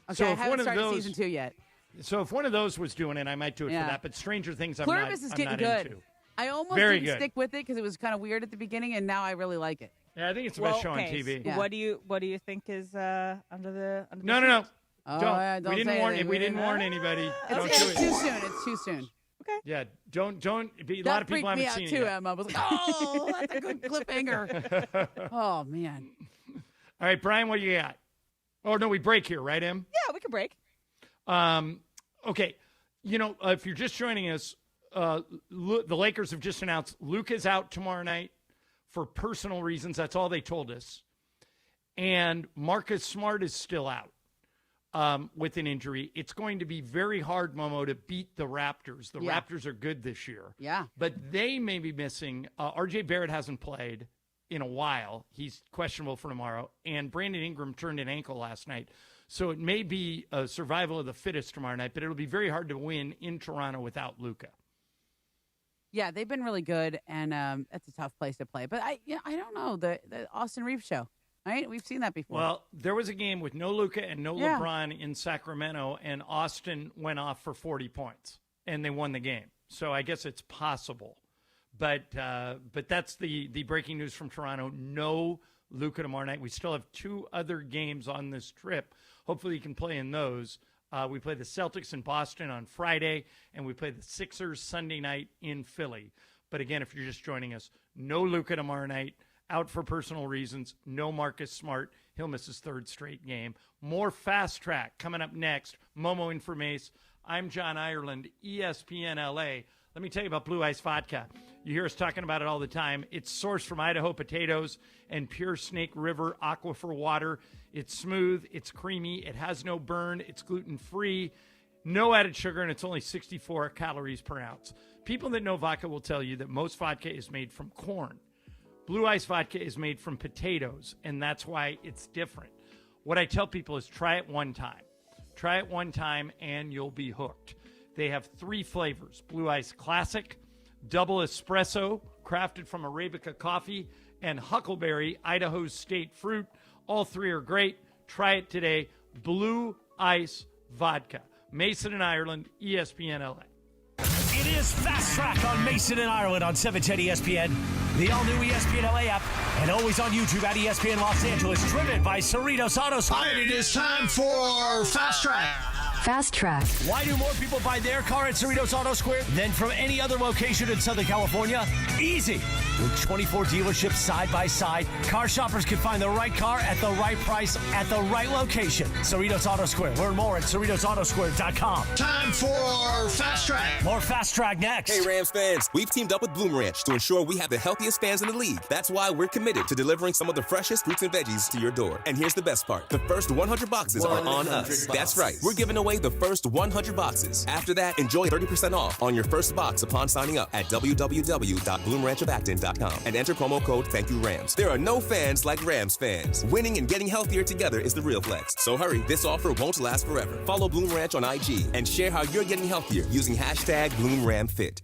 Okay, so I if haven't one of started those, season 2 yet. So if one of those was doing it, I might do it Yeah. for that. But Stranger Things, I'm Pluribus not, is I'm getting not good. into. I almost Very didn't good. stick with it because it was kind of weird at the beginning, and now I really like it. Yeah, I think it's the best show on TV. So what do you think is under the No. Oh, Don't. yeah, don't we didn't say warn. anything. We didn't warn anybody. Don't do It's it. too soon. It's too soon. Okay. Yeah, don't. A lot That of people freaked haven't me out seen too, it yet. Emma. I was like, oh, that's a good cliffhanger. Oh man. All right, Brian, what do you got? Oh no, we break here, right, Em? Yeah, we can break. Okay. If you're just joining us, the Lakers have just announced Luka's out tomorrow night for personal reasons. That's all they told us. And Marcus Smart is still out with an injury. It's going to be very hard, Momo, to beat the Raptors. The Yeah. Raptors are good this year. Yeah. But they may be missing. R.J. Barrett hasn't played in a while. He's questionable for tomorrow. And Brandon Ingram turned an ankle last night. So it may be a survival of the fittest tomorrow night, but it'll be very hard to win in Toronto without Luka. Yeah, they've been really good, and it's a tough place to play. But I don't know the Austin Reeves show, right? We've seen that before. Well, there was a game with no Luka and no Yeah. LeBron in Sacramento, and Austin went off for 40 points, and they won the game. So I guess it's possible. But that's the breaking news from Toronto. No Luka tomorrow night. We still have 2 other games on this trip. Hopefully you can play in those. We play the Celtics in Boston on Friday, and we play the Sixers Sunday night in Philly. But again, if you're just joining us, no Luka tomorrow night, out for personal reasons. No Marcus Smart. He'll miss his 3rd straight game. More Fast Track coming up next. Momo Informace. I'm John Ireland, ESPN LA. Let me tell you about Blue Ice Vodka. You hear us talking about it all the time. It's sourced from Idaho potatoes and pure Snake River aquifer water. It's smooth, it's creamy, it has no burn, it's gluten-free, no added sugar, and it's only 64 calories per ounce. People that know vodka will tell you that most vodka is made from corn. Blue Ice Vodka is made from potatoes, and that's why it's different. What I tell people is try it one time. Try it one time, and you'll be hooked. They have 3 flavors: Blue Ice Classic, Double Espresso, crafted from Arabica coffee, and Huckleberry, Idaho's state fruit. All 3 are great. Try it today. Blue Ice Vodka. Mason and Ireland, ESPN LA. It is Fast Track on Mason and Ireland on 710 ESPN, the all-new ESPN LA app, and always on YouTube at ESPN Los Angeles, driven by Cerritos Auto Square. All right, it is time for Fast Track. Fast Track. Why do more people buy their car at Cerritos Auto Square than from any other location in Southern California? Easy. With 24 dealerships side by side, car shoppers can find the right car at the right price at the right location. Cerritos Auto Square. Learn more at CerritosAutoSquare.com. Time for Fast Track. More Fast Track next. Hey, Rams fans, we've teamed up with Bloom Ranch to ensure we have the healthiest fans in the league. That's why we're committed to delivering some of the freshest fruits and veggies to your door. And here's the best part. The first 100 boxes are on us. That's right. We're giving away the first 100 boxes. After that, enjoy 30% off on your first box upon signing up at www.bloomranchofacton.com and enter promo code ThankYouRams. There are no fans like Rams fans. Winning and getting healthier together is the real flex. So hurry, this offer won't last forever. Follow Bloom Ranch on IG and share how you're getting healthier using hashtag BloomRamFit.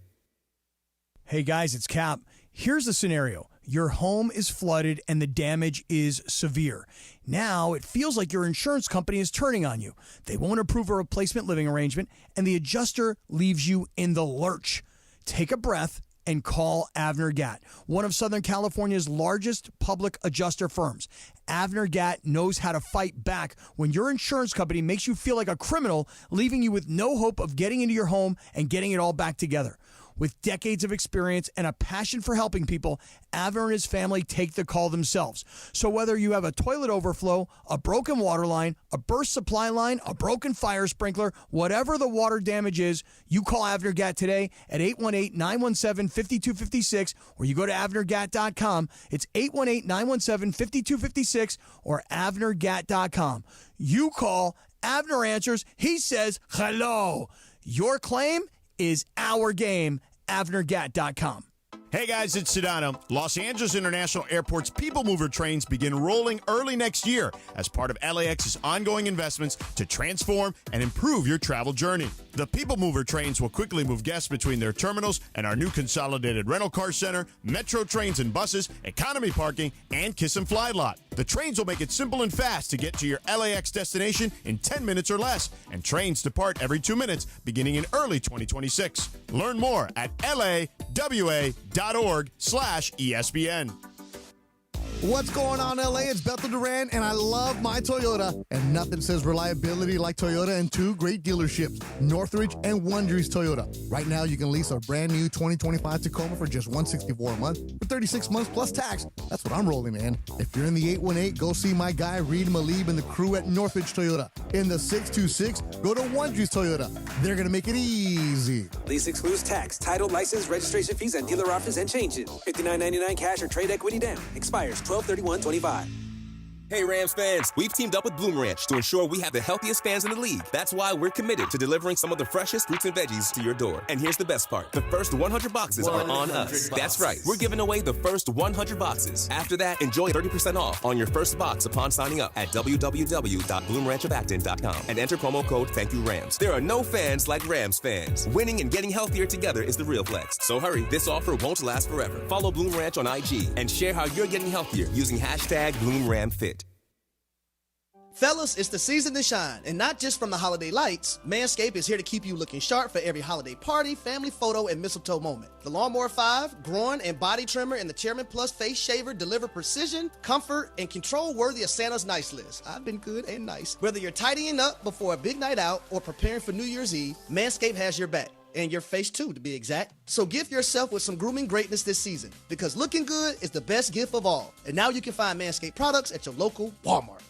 Hey guys, it's Cap. Here's the scenario. Your home is flooded and the damage is severe. Now it feels like your insurance company is turning on you. They won't approve a replacement living arrangement and the adjuster leaves you in the lurch. Take a breath and call Avner Gatt, one of Southern California's largest public adjuster firms. Avner Gatt knows how to fight back when your insurance company makes you feel like a criminal, leaving you with no hope of getting into your home and getting it all back together. With decades of experience and a passion for helping people, Avner and his family take the call themselves. So whether you have a toilet overflow, a broken water line, a burst supply line, a broken fire sprinkler, whatever the water damage is, you call Avner Gatt today at 818-917-5256 or you go to avnergatt.com. It's 818-917-5256 or avnergatt.com. You call, Avner answers, he says hello. Your claim is our game. AvnerGatt.com. Hey guys, it's Sedano. Los Angeles International Airport's People Mover trains begin rolling early next year as part of LAX's ongoing investments to transform and improve your travel journey. The People Mover trains will quickly move guests between their terminals and our new consolidated rental car center, metro trains and buses, economy parking, and Kiss and Fly lot. The trains will make it simple and fast to get to your LAX destination in 10 minutes or less, and trains depart every 2 minutes beginning in early 2026. Learn more at lawa.org/ESPN. What's going on, LA? It's Bethel Duran, and I love my Toyota. And nothing says reliability like Toyota and two great dealerships, Northridge and Wondries Toyota. Right now, you can lease a brand new 2025 Tacoma for just $164 a month for 36 months plus tax. That's what I'm rolling in. If you're in the 818, go see my guy Reed Malib and the crew at Northridge Toyota. In the 626, go to Wondries Toyota. They're going to make it easy. Lease excludes tax, title, license, registration fees, and dealer offers and changes. $59.99 cash or trade equity down. Expires 12/31/25. Hey, Rams fans, we've teamed up with Bloom Ranch to ensure we have the healthiest fans in the league. That's why we're committed to delivering some of the freshest fruits and veggies to your door. And here's the best part. The first 100 boxes are on us. That's right. We're giving away the first 100 boxes. After that, enjoy 30% off on your first box upon signing up at www.bloomranchofacton.com and enter promo code ThankYouRams. There are no fans like Rams fans. Winning and getting healthier together is the real flex. So hurry, this offer won't last forever. Follow Bloom Ranch on IG and share how you're getting healthier using hashtag BloomRamFit. Fellas, it's the season to shine, and not just from the holiday lights. Manscaped is here to keep you looking sharp for every holiday party, family photo, and mistletoe moment. The Lawnmower 5, groin and body trimmer, and the Chairman Plus face shaver deliver precision, comfort, and control worthy of Santa's nice list. I've been good and nice. Whether you're tidying up before a big night out or preparing for New Year's Eve, Manscaped has your back. And your face too, to be exact. So gift yourself with some grooming greatness this season, because looking good is the best gift of all. And now you can find Manscaped products at your local Walmart.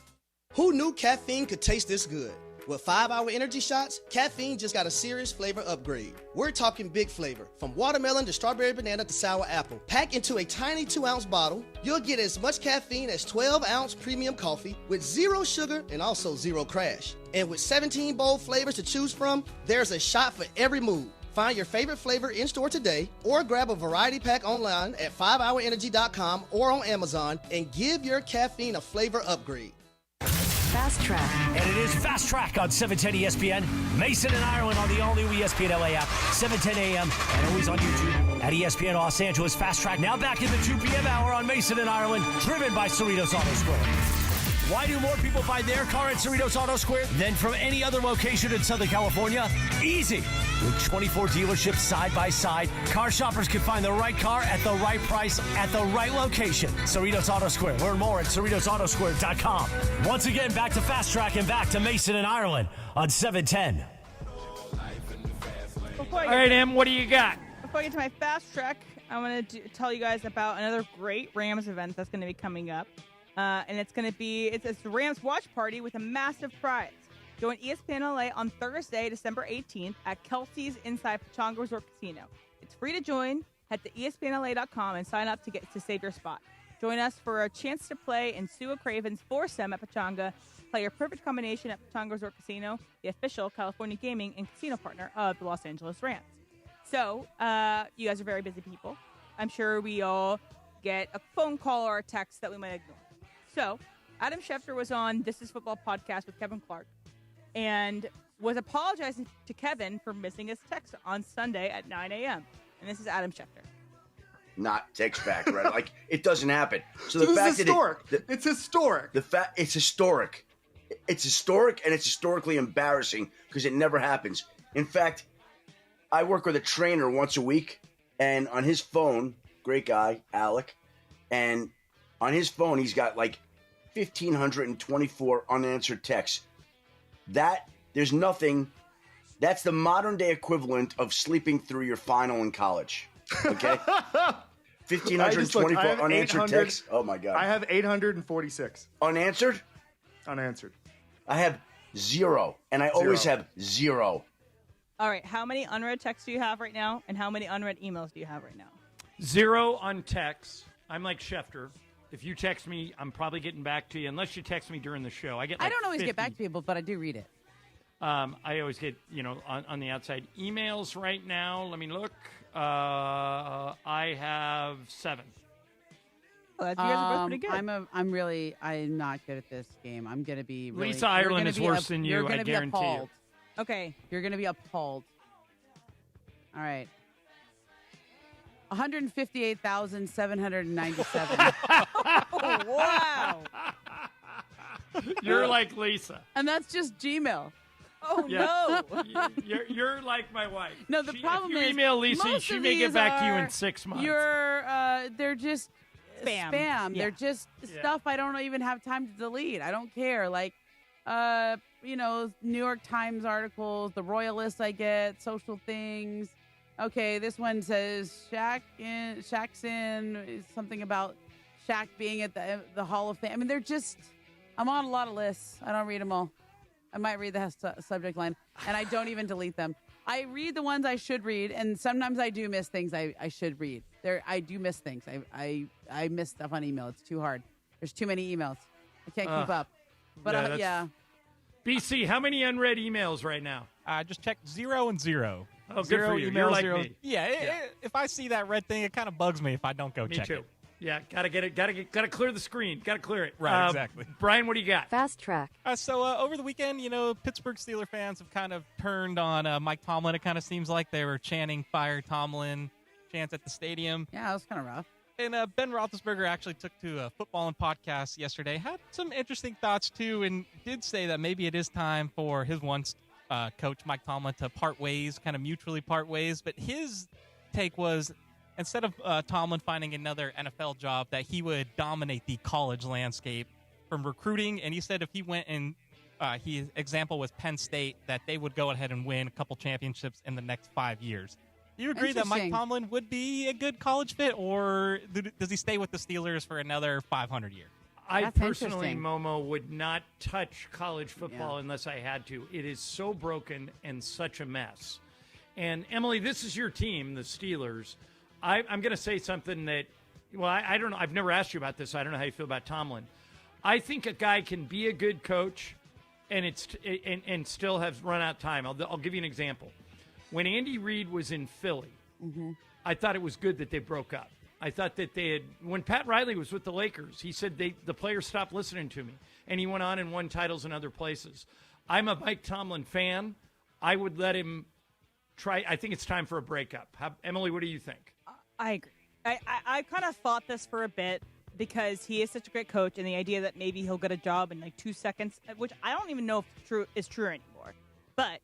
Who knew caffeine could taste this good? With 5-Hour Energy Shots, caffeine just got a serious flavor upgrade. We're talking big flavor, from watermelon to strawberry banana to sour apple. Packed into a tiny 2-ounce bottle, you'll get as much caffeine as 12-ounce premium coffee with 0 sugar and also 0 crash. And with 17 bold flavors to choose from, there's a shot for every mood. Find your favorite flavor in-store today or grab a variety pack online at 5hourenergy.com or on Amazon and give your caffeine a flavor upgrade. Fast Track. And it is Fast Track on 710 ESPN. Mason and Ireland on the all-new ESPN LA app, 7:10 a.m. and always on YouTube at ESPN Los Angeles. Fast Track now back in the 2 p.m. hour on Mason and Ireland, driven by Cerritos Auto Square. Why do more people buy their car at Cerritos Auto Square than from any other location in Southern California? Easy. With 24 dealerships side by side, car shoppers can find the right car at the right price at the right location. Cerritos Auto Square. Learn more at CerritosAutoSquare.com. Once again, back to Fast Track and back to Mason and Ireland on 710. All right, Em, what do you got? Before I get to my fast track, I want to tell you guys about another great Rams event that's going to be coming up. And it's going to be it's the Rams watch party with a massive prize. Join ESPN LA on Thursday, December 18th at Kelsey's inside Pechanga Resort Casino. It's free to join. Head to ESPNLA.com and sign up to save your spot. Join us for a chance to play in Sua Craven's foursome at Pechanga. Play your perfect combination at Pechanga Resort Casino, the official California gaming and casino partner of the Los Angeles Rams. So, you guys are very busy people. I'm sure we all get a phone call or a text that we might ignore. So, Adam Schefter was on This Is Football podcast with Kevin Clark and was apologizing to Kevin for missing his text on Sunday at 9 a.m. And this is Adam Schefter. Not text back, right? Like, it doesn't happen. So This the is fact historic. that It's historic. it's historic. It's historic, and it's historically embarrassing because it never happens. In fact, I work with a trainer once a week, and on his phone, great guy, Alec, and on his phone, he's got like 1,524 unanswered texts. There's nothing. That's the modern day equivalent of sleeping through your final in college. Okay? 1,524 unanswered texts. Oh my God. I have 846. Unanswered? Unanswered. I have 0, and I always have 0. All right, how many unread texts do you have right now, and how many unread emails do you have right now? 0 on text. I'm like Schefter. If you text me, I'm probably getting back to you, unless you text me during the show. I don't always get back to people, but I do read it. I always get, on the outside. Emails right now, let me look. I have 7. Oh, you guys are both pretty good. I'm not good at this game. I'm going to be really... Lisa Ireland is worse than you, I guarantee you. Okay. You're going to be appalled. All right. 158,797. Oh, wow. You're like Lisa. And that's just Gmail. Oh, yeah. no. You're like my wife. No, the problem is... If you email Lisa, she may get back to you in 6 months. They're just spam. Yeah. They're just stuff I don't even have time to delete. I don't care. Like, New York Times articles, the Royalists I get, social things. Okay, this one says Shaq's in, something about Shaq being at the Hall of Fame. I mean, I'm on a lot of lists. I don't read them all. I might read the subject line, and I don't even delete them. I read the ones I should read, and sometimes I do miss things I should read. I do miss things. I miss stuff on email. It's too hard. There's too many emails. I can't keep up. But yeah. BC, how many unread emails right now? I just checked 0 and 0. Oh, good 0 for you. emails, You're like 0. me. Yeah, if I see that red thing, it kind of bugs me if I don't go check it. Yeah, gotta get it. Gotta clear the screen. Gotta clear it. Right, exactly. Brian, what do you got? Fast track. So over the weekend, Pittsburgh Steelers fans have kind of turned on Mike Tomlin. It kind of seems like they were chanting "Fire Tomlin" chants at the stadium. Yeah, it was kind of rough. And Ben Roethlisberger actually took to a Football and Podcast yesterday, had some interesting thoughts too, and did say that maybe it is time for his once coach Mike Tomlin to part ways, kind of mutually part ways. But his take was, instead of Tomlin finding another NFL job, that he would dominate the college landscape from recruiting. And he said if he went and his example was Penn State, that they would go ahead and win a couple championships in the next 5 years. Do you agree that Mike Tomlin would be a good college fit, or does he stay with the Steelers for another 500 years? I personally, Momo, would not touch college football unless I had to. It is so broken and such a mess. And, Emily, this is your team, the Steelers. I'm going to say something that, I don't know. I've never asked you about this. I don't know how you feel about Tomlin. I think a guy can be a good coach and still have run out time. I'll give you an example. When Andy Reid was in Philly, I thought it was good that they broke up. I thought that when Pat Riley was with the Lakers, he said the players stopped listening to me, and he went on and won titles in other places. I'm a Mike Tomlin fan. I would let him try. I think it's time for a breakup. Emily, what do you think? I agree. I kind of thought this for a bit, because he is such a great coach, and the idea that maybe he'll get a job in like 2 seconds, which I don't even know if is true anymore. But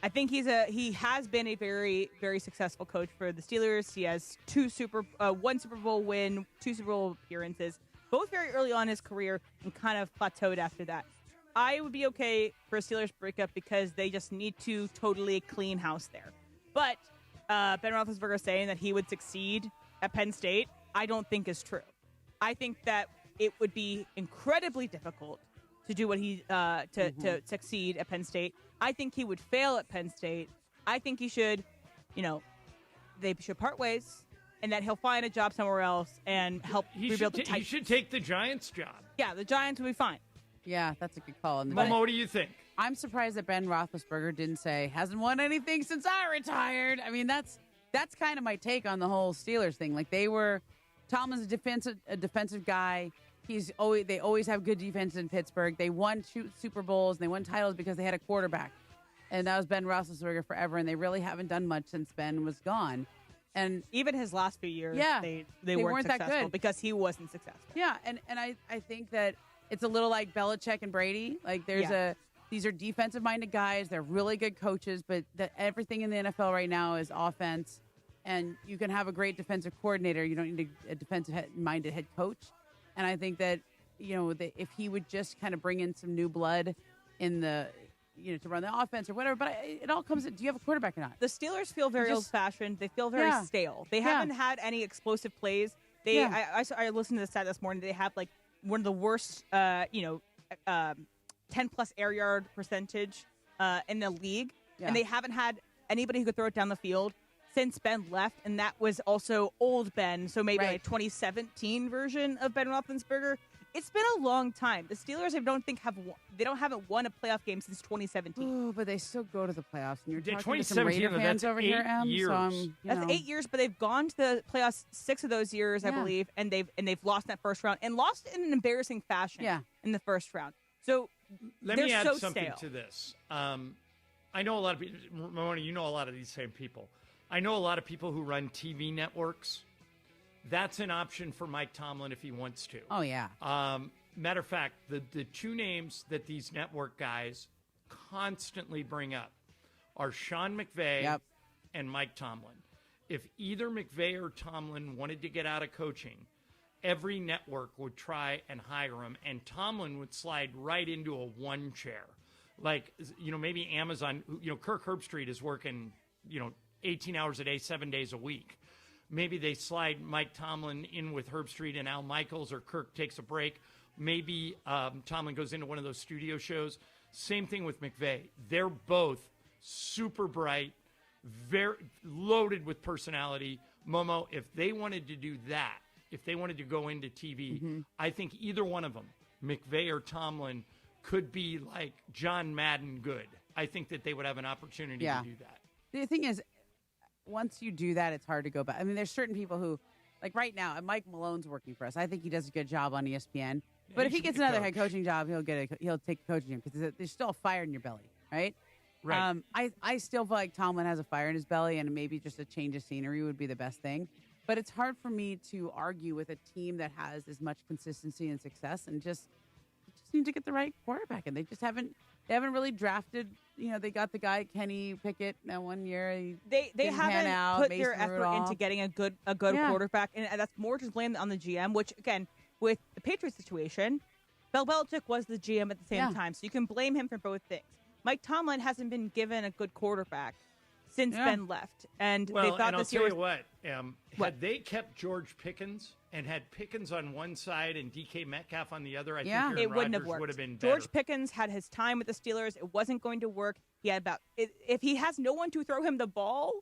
I think he has been a very, very successful coach for the Steelers. He has one Super Bowl win, 2 Super Bowl appearances, both very early on in his career, and kind of plateaued after that. I would be okay for a Steelers breakup because they just need to totally clean house there. But Ben Roethlisberger saying that he would succeed at Penn State, I don't think is true. I think that it would be incredibly difficult to do what to succeed at Penn State. I think he would fail at Penn State. I think he should, they should part ways, and that he'll find a job somewhere else and help rebuild the Titans. He should take the Giants' job. Yeah, the Giants will be fine. Yeah, that's a good call. Momo, what do you think? I'm surprised that Ben Roethlisberger didn't say, hasn't won anything since I retired. I mean, that's kind of my take on the whole Steelers thing. Like, Tomlin's a defensive guy. They always have good defense in Pittsburgh. They won 2 Super Bowls, and they won titles because they had a quarterback. And that was Ben Roethlisberger forever, and they really haven't done much since Ben was gone. And even his last few years, they weren't successful that good because he wasn't successful. Yeah, and I think that it's a little like Belichick and Brady. Like these are defensive-minded guys. They're really good coaches, but everything in the NFL right now is offense. And you can have a great defensive coordinator. You don't need a defensive-minded head coach. And I think that, if he would just kind of bring in some new blood in the, to run the offense or whatever. But it all comes, do you have a quarterback or not? The Steelers feel very old-fashioned. They feel very stale. They haven't had any explosive plays. I listened to the stat this morning. They have, like, one of the worst, 10-plus air yard percentage in the league. Yeah. And they haven't had anybody who could throw it down the field since Ben left, and that was also old Ben, so maybe like 2017 version of Ben Roethlisberger. It's been a long time. The Steelers, I don't think haven't won a playoff game since 2017. Oh, but they still go to the playoffs. And you're talking 2017, to some Raider fans over here, Em. Years. So that's 8 years, but they've gone to the playoffs 6 of those years, I believe, and they've lost in that first round and lost in an embarrassing fashion in the first round. So let me add something stale. to this. I know a lot of people. Ramona, you know a lot of these same people. I know a lot of people who run TV networks. That's an option for Mike Tomlin if he wants to. Oh, yeah. Matter of fact, the 2 names that these network guys constantly bring up are Sean McVay and Mike Tomlin. If either McVay or Tomlin wanted to get out of coaching, every network would try and hire him, and Tomlin would slide right into a 1 chair. Like, maybe Amazon, Kirk Herbstreit is working, 18 hours a day, 7 days a week. Maybe they slide Mike Tomlin in with Herbstreit and Al Michaels, or Kirk takes a break. Maybe Tomlin goes into one of those studio shows. Same thing with McVay. They're both super bright, very loaded with personality. Momo, if they wanted to do that, if they wanted to go into TV, I think either one of them, McVay or Tomlin, could be like John Madden good. I think that they would have an opportunity to do that. The thing is, once you do that, it's hard to go back. I mean, there's certain people who, like right now, Mike Malone's working for us. I think he does a good job on ESPN. But if he gets another head coaching job, he'll take a coaching job because there's still a fire in your belly, right? Right. I still feel like Tomlin has a fire in his belly, and maybe just a change of scenery would be the best thing. But it's hard for me to argue with a team that has as much consistency and success, and just need to get the right quarterback, and they haven't really drafted. They got the guy Kenny Pickett that 1 year. They haven't put their effort into getting a good quarterback, and that's more just blame on the GM. Which again, with the Patriots situation, Bill Belichick was the GM at the same time, so you can blame him for both things. Mike Tomlin hasn't been given a good quarterback since Ben left, and they thought I'll this tell year you what, had they kept George Pickens and had Pickens on one side and DK Metcalf on the other, I think Aaron it wouldn't have Rodgers worked. would have been better. George Pickens had his time with the Steelers. It wasn't going to work. He had if he has no one to throw him the ball,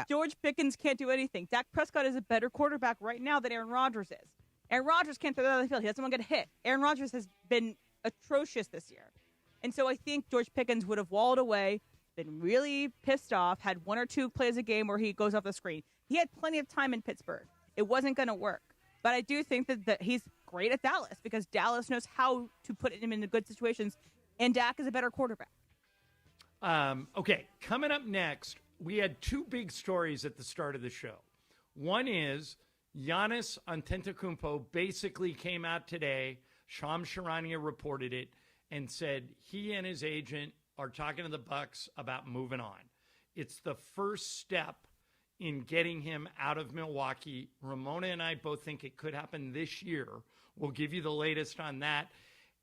George Pickens can't do anything. Dak Prescott is a better quarterback right now than Aaron Rodgers is. Aaron Rodgers can't throw that on the field. He doesn't want to get hit. Aaron Rodgers has been atrocious this year. And so I think George Pickens would have walled away, been really pissed off, had 1 or 2 plays a game where he goes off the screen. He had plenty of time in Pittsburgh. It wasn't going to work. But I do think that he's great at Dallas because Dallas knows how to put him into good situations, and Dak is a better quarterback. Okay, coming up next, we had 2 big stories at the start of the show. One is Giannis Antetokounmpo basically came out today, Shams Charania reported it, and said he and his agent are talking to the Bucks about moving on. It's the first step in getting him out of Milwaukee. Ramona and I both think it could happen this year. We'll give you the latest on that.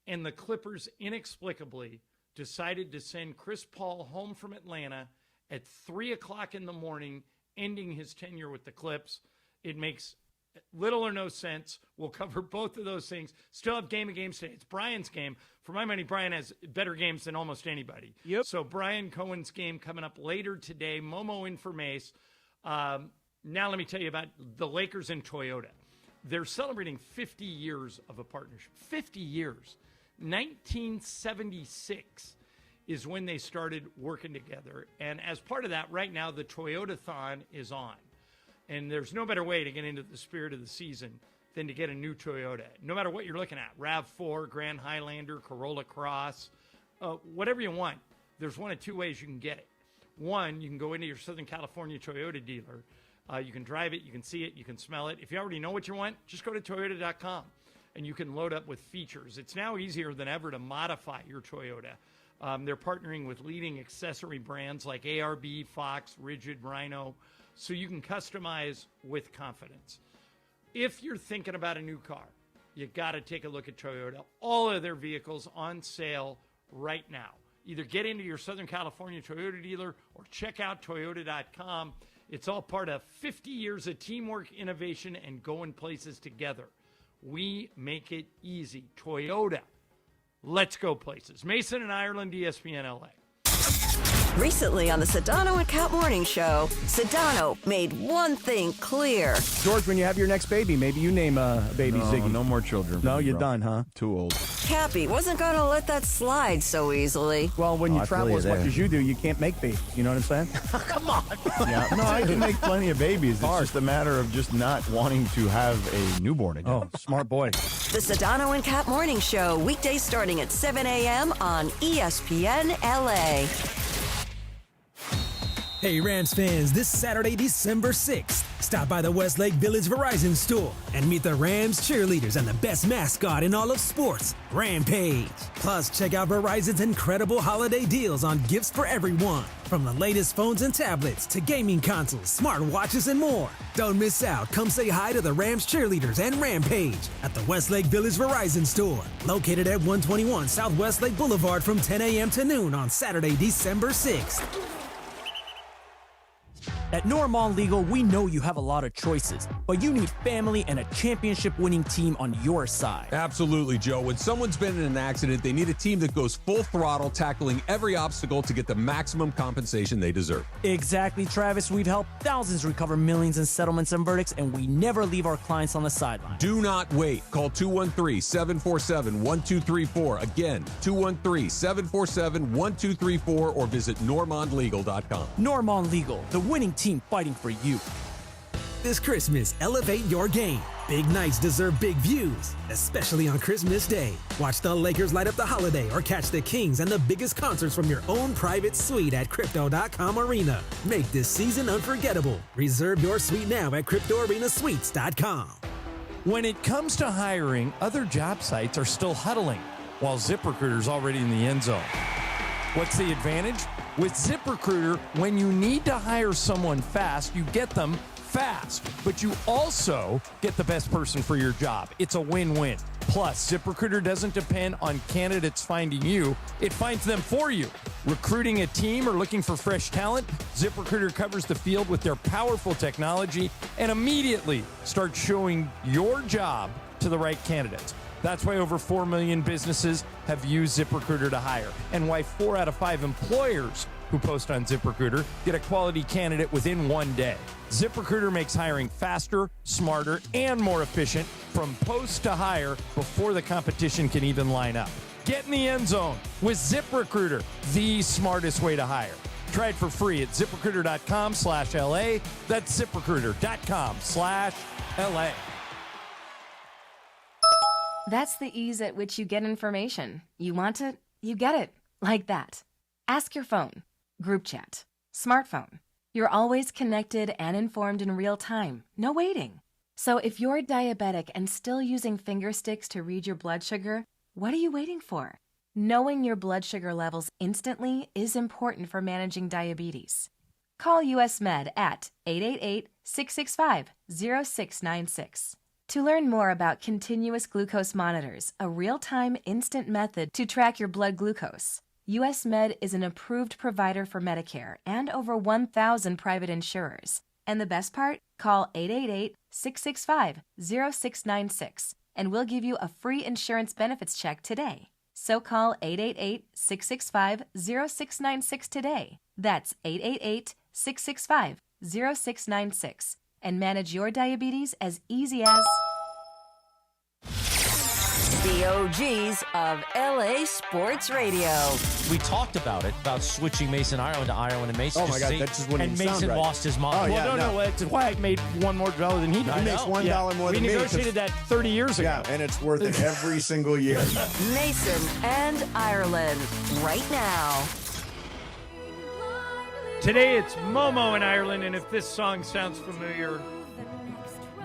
And the Clippers inexplicably decided to send Chris Paul home from Atlanta at 3 o'clock in the morning, ending his tenure with the Clips. It makes little or no sense. We'll cover both of those things. Still have Game of Games today. It's Brian's game. For my money, Brian has better games than almost anybody. Yep. So Brian Cohen's game coming up later today. Momo Informace. Now let me tell you about the Lakers and Toyota. They're celebrating 50 years of a partnership. 50 years. 1976 is when they started working together. And as part of that, right now, the Toyota-thon is on. And there's no better way to get into the spirit of the season than to get a new Toyota. No matter what you're looking at, RAV4, Grand Highlander, Corolla Cross, whatever you want, there's one of two ways you can get it. One, you can go into your Southern California Toyota dealer. You can drive it, you can see it, you can smell it. If you already know what you want, just go to Toyota.com and you can load up with features. It's now easier than ever to modify your Toyota. They're partnering with leading accessory brands like ARB, Fox, Rigid, Rhino, so you can customize with confidence. If you're thinking about a new car, you got to take a look at Toyota. All of their vehicles on sale right now. Either get into your Southern California Toyota dealer or check out Toyota.com. It's all part of 50 years of teamwork, innovation, and going places together. We make it easy. Toyota. Let's go places. Mason and Ireland, ESPN LA. Recently on the Sedano and Cat Morning Show, Sedano made one thing clear. George, when you have your next baby, maybe you name a baby Ziggy. No more children. No, you're done, huh? Too old. Cappy wasn't going to let that slide so easily. Well, when you travel as much as you do, you can't make babies. You know what I'm saying? Come on. Yeah. No, I can make plenty of babies. It's just a matter of just not wanting to have a newborn again. Oh, smart boy. The Sedano and Cat Morning Show, weekdays starting at 7 a.m. on ESPN LA. Hey Rams fans, this Saturday, December 6th, stop by the Westlake Village Verizon store and meet the Rams cheerleaders and the best mascot in all of sports, Rampage. Plus, check out Verizon's incredible holiday deals on gifts for everyone, from the latest phones and tablets to gaming consoles, smartwatches, and more. Don't miss out. Come say hi to the Rams cheerleaders and Rampage at the Westlake Village Verizon store, located at 121 South Westlake Boulevard from 10 a.m. to noon on Saturday, December 6th. At Normand Legal, we know you have a lot of choices, but you need family and a championship-winning team on your side. Absolutely, Joe. When someone's been in an accident, they need a team that goes full throttle, tackling every obstacle to get the maximum compensation they deserve. Exactly, Travis. We've helped thousands recover millions in settlements and verdicts, and we never leave our clients on the sideline. Do not wait. Call 213-747-1234. Again, 213-747-1234 or visit normandlegal.com. Normand Legal, the winning team fighting for you. This Christmas, elevate your game. Big nights deserve big views, especially on Christmas Day. Watch the Lakers light up the holiday or catch the Kings and the biggest concerts from your own private suite at Crypto.com Arena. Make this season unforgettable. Reserve your suite now at CryptoArenaSuites.com. When it comes to hiring, other job sites are still huddling, while ZipRecruiter's already in the end zone. What's the advantage? With ZipRecruiter, when you need to hire someone fast, you get them fast, but you also get the best person for your job. It's a win-win. Plus, ZipRecruiter doesn't depend on candidates finding you. It finds them for you. Recruiting a team or looking for fresh talent, ZipRecruiter covers the field with their powerful technology and immediately starts showing your job to the right candidates. That's why over 4 million businesses have used ZipRecruiter to hire, and why 4 out of 5 employers who post on ZipRecruiter get a quality candidate within 1 day. ZipRecruiter makes hiring faster, smarter, and more efficient from post to hire before the competition can even line up. Get in the end zone with ZipRecruiter, the smartest way to hire. Try it for free at ZipRecruiter.com/LA. That's ZipRecruiter.com/LA. That's the ease at which you get information. You want it, you get it. Like that. Ask your phone. Group chat. Smartphone. You're always connected and informed in real time. No waiting. So if you're diabetic and still using finger sticks to read your blood sugar, what are you waiting for? Knowing your blood sugar levels instantly is important for managing diabetes. Call US Med at 888-665-0696. To learn more about continuous glucose monitors, a real-time instant method to track your blood glucose, US Med is an approved provider for Medicare and over 1,000 private insurers. And the best part? Call 888-665-0696 and we'll give you a free insurance benefits check today. So call 888-665-0696 today. That's 888-665-0696 and manage your diabetes as easy as... The OGs of LA Sports Radio. We talked about it, about switching Mason Ireland to Ireland, and Mason Oh my God, that just wouldn't and even sound Mason right. lost his mind. Oh, yeah, no, that's why I made $1 more than he did. He makes $1 more than me. We negotiated that 30 years ago. Yeah, and it's worth it every single year. Mason and Ireland, right now. Today it's Momo in Ireland, and if this song sounds familiar,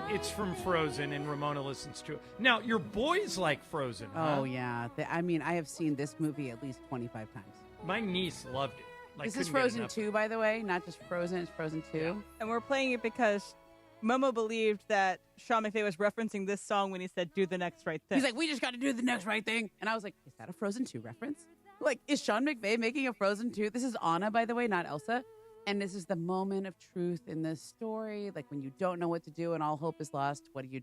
it's from Frozen, and Ramona listens to it. Now, your boys like Frozen, huh? Oh, yeah. I mean, I have seen this movie at least 25 times. My niece loved it. Like, This is couldn't get Frozen enough. 2, by the way. Not just Frozen, it's Frozen 2. And we're playing it because Momo believed that Sean McVay was referencing this song when he said, do the next right thing. He's like, we just got to do the next right thing. And I was like, is that a Frozen 2 reference? Like, is Sean McVay making a Frozen 2? This is Anna, by the way, not Elsa. And this is the moment of truth in this story. Like, when you don't know what to do and all hope is lost, what do? You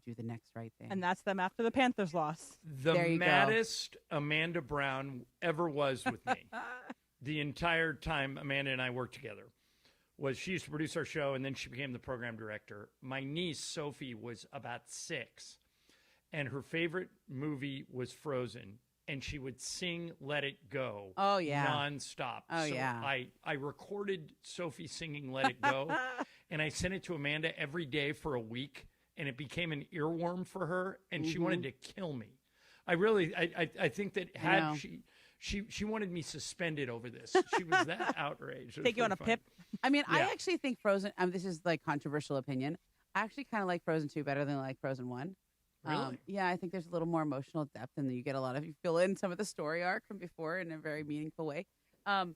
do the next right thing. And that's them after the Panthers loss. The maddest Amanda Brown ever was with me. The entire time Amanda and I worked together was she used to produce our show, and then she became the program director. My niece, Sophie, was about 6, and her favorite movie was Frozen. And she would sing "Let It Go" nonstop. Oh, so yeah. I recorded Sophie singing "Let It Go," and I sent it to Amanda every day for a week, and it became an earworm for her, and she wanted to kill me. I think that had she wanted me suspended over this. She was that outraged. Take you on a pip. I mean, I actually think Frozen. This is like controversial opinion. I actually kind of like Frozen 2 better than I like Frozen 1. Really? Yeah, I think there's a little more emotional depth, and you get you fill in some of the story arc from before in a very meaningful way. I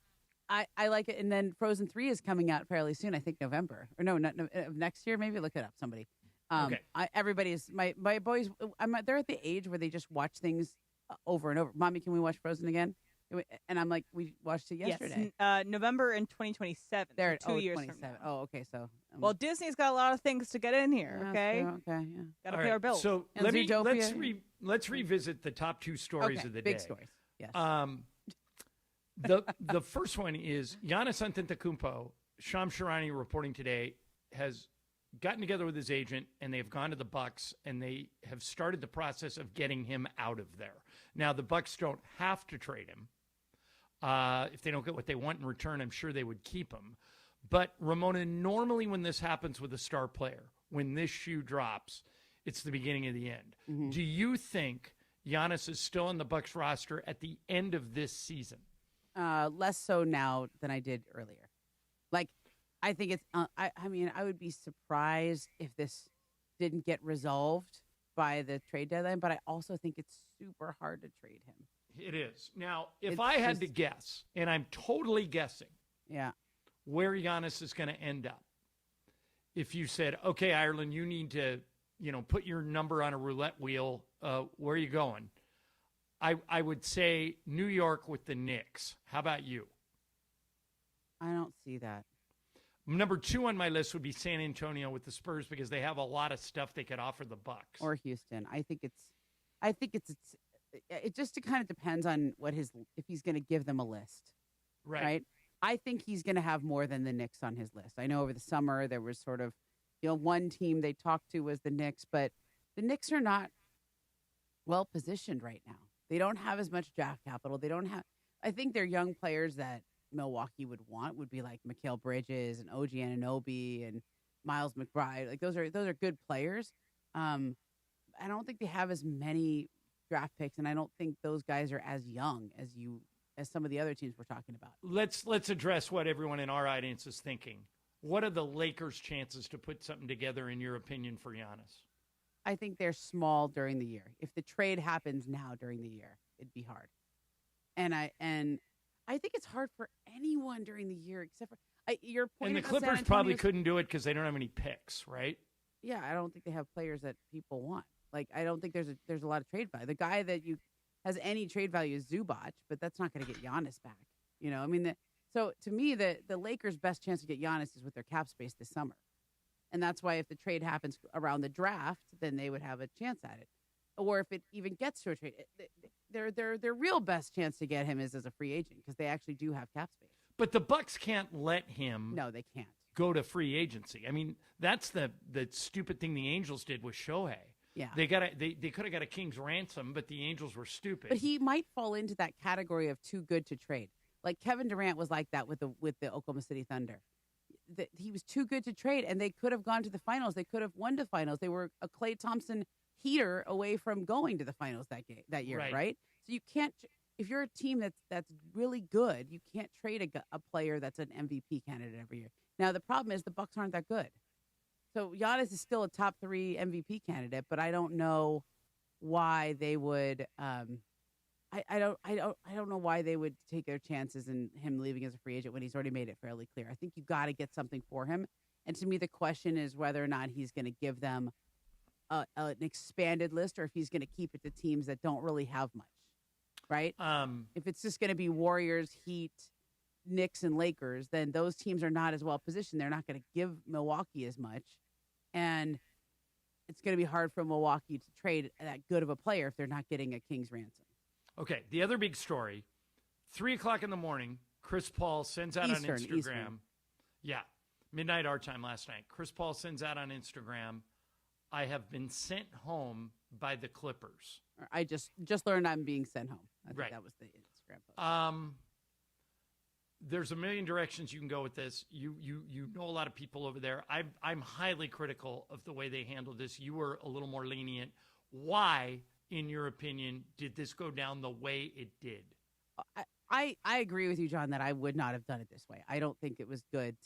like it, and then Frozen 3 is coming out fairly soon. I think November or no, next year maybe. Look it up, somebody. Okay. Everybody's my boys. They're at the age where they just watch things over and over. Mommy, can we watch Frozen again? And I'm like, we watched it yesterday. Yes, November in 2027. There, so 2 years 27. Oh, okay. So, well, Disney's got a lot of things to get in here. Yeah, Okay. true, okay. Yeah. Got to All pay right, our bills. So And let's revisit the top 2 stories of the day. Big stories. Yes. The first one is Giannis Antetokounmpo. Shams Charania reporting today has gotten together with his agent, and they've gone to the Bucks, and they have started the process of getting him out of there. Now, the Bucks don't have to trade him. If they don't get what they want in return, I'm sure they would keep him. But, Ramona, normally when this happens with a star player, when this shoe drops, it's the beginning of the end. Mm-hmm. Do you think Giannis is still on the Bucks roster at the end of this season? Less so now than I did earlier. Like, I think it's. I mean, I would be surprised if this didn't get resolved by the trade deadline. But I also think it's super hard to trade him. It is. Now, if I had to guess, and I'm totally guessing, where Giannis is going to end up, if you said, okay, Ireland, you need to, put your number on a roulette wheel, where are you going? I would say New York with the Knicks. How about you? I don't see that. Number 2 on my list would be San Antonio with the Spurs because they have a lot of stuff they could offer the Bucks. Or Houston. I think it just kind of depends on if he's going to give them a list. Right? I think he's going to have more than the Knicks on his list. I know over the summer there was sort of, one team they talked to was the Knicks, but the Knicks are not well positioned right now. They don't have as much draft capital. I think their young players that Milwaukee would want would be like Mikal Bridges and OG Anunoby and Miles McBride. Like those are good players. I don't think they have as many draft picks, and I don't think those guys are as young as some of the other teams we're talking about. Let's address what everyone in our audience is thinking. What are the Lakers' chances to put something together, in your opinion, for Giannis? I think they're small during the year. If the trade happens now during the year, it'd be hard. And I think it's hard for anyone during the year except for your point. And the Clippers probably couldn't do it because they don't have any picks, right? Yeah, I don't think they have players that people want. Like, I don't think there's a lot of trade value. The guy that has any trade value is Zubac, but that's not going to get Giannis back. You know, I mean, so to me, the Lakers' best chance to get Giannis is with their cap space this summer. And that's why if the trade happens around the draft, then they would have a chance at it. Or if it even gets to a trade, their real best chance to get him is as a free agent because they actually do have cap space. But the Bucks can't let him. No, they can't go to free agency. I mean, that's the stupid thing the Angels did with Shohei. Yeah, they could have got a king's ransom, but the Angels were stupid. But he might fall into that category of too good to trade. Like Kevin Durant was like that with the Oklahoma City Thunder. He was too good to trade, and they could have gone to the finals. They could have won the finals. They were a Klay Thompson heater away from going to the finals that year, right? So you can't. If you're a team that's really good, you can't trade a player that's an MVP candidate every year. Now the problem is the Bucks aren't that good. So Giannis is still a top 3 MVP candidate, but I don't know why they would. I don't know why they would take their chances in him leaving as a free agent when he's already made it fairly clear. I think you got to get something for him. And to me, the question is whether or not he's going to give them an expanded list or if he's going to keep it to teams that don't really have much, right? If it's just going to be Warriors, Heat, Knicks, and Lakers, then those teams are not as well positioned. They're not going to give Milwaukee as much. And it's going to be hard for Milwaukee to trade that good of a player if they're not getting a king's ransom. Okay, the other big story, 3:00 in the morning, Chris Paul sends out on Instagram. Eastern. Yeah, midnight our time last night. Chris Paul sends out on Instagram, I have been sent home by the Clippers. I just learned I'm being sent home. I think that was the Instagram post. There's a million directions you can go with this. You know a lot of people over there. I'm highly critical of the way they handled this. You were a little more lenient. Why, in your opinion, did this go down the way it did? I agree with you, John, that I would not have done it this way. I don't think it was good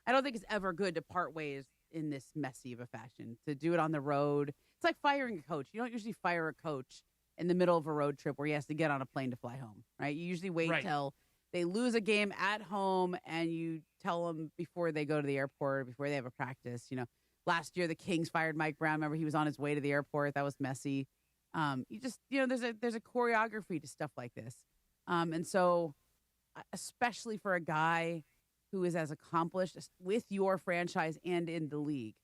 I don't think it's ever good to part ways in this messy of a fashion, to do it on the road. It's like firing a coach. You don't usually fire a coach in the middle of a road trip where he has to get on a plane to fly home, right? You usually wait till they lose a game at home and you tell them before they go to the airport, before they have a practice. You know, last year the Kings fired Mike Brown. Remember, he was on his way to the airport. That was messy. There's a choreography to stuff like this. And so, especially for a guy who is as accomplished with your franchise and in the league,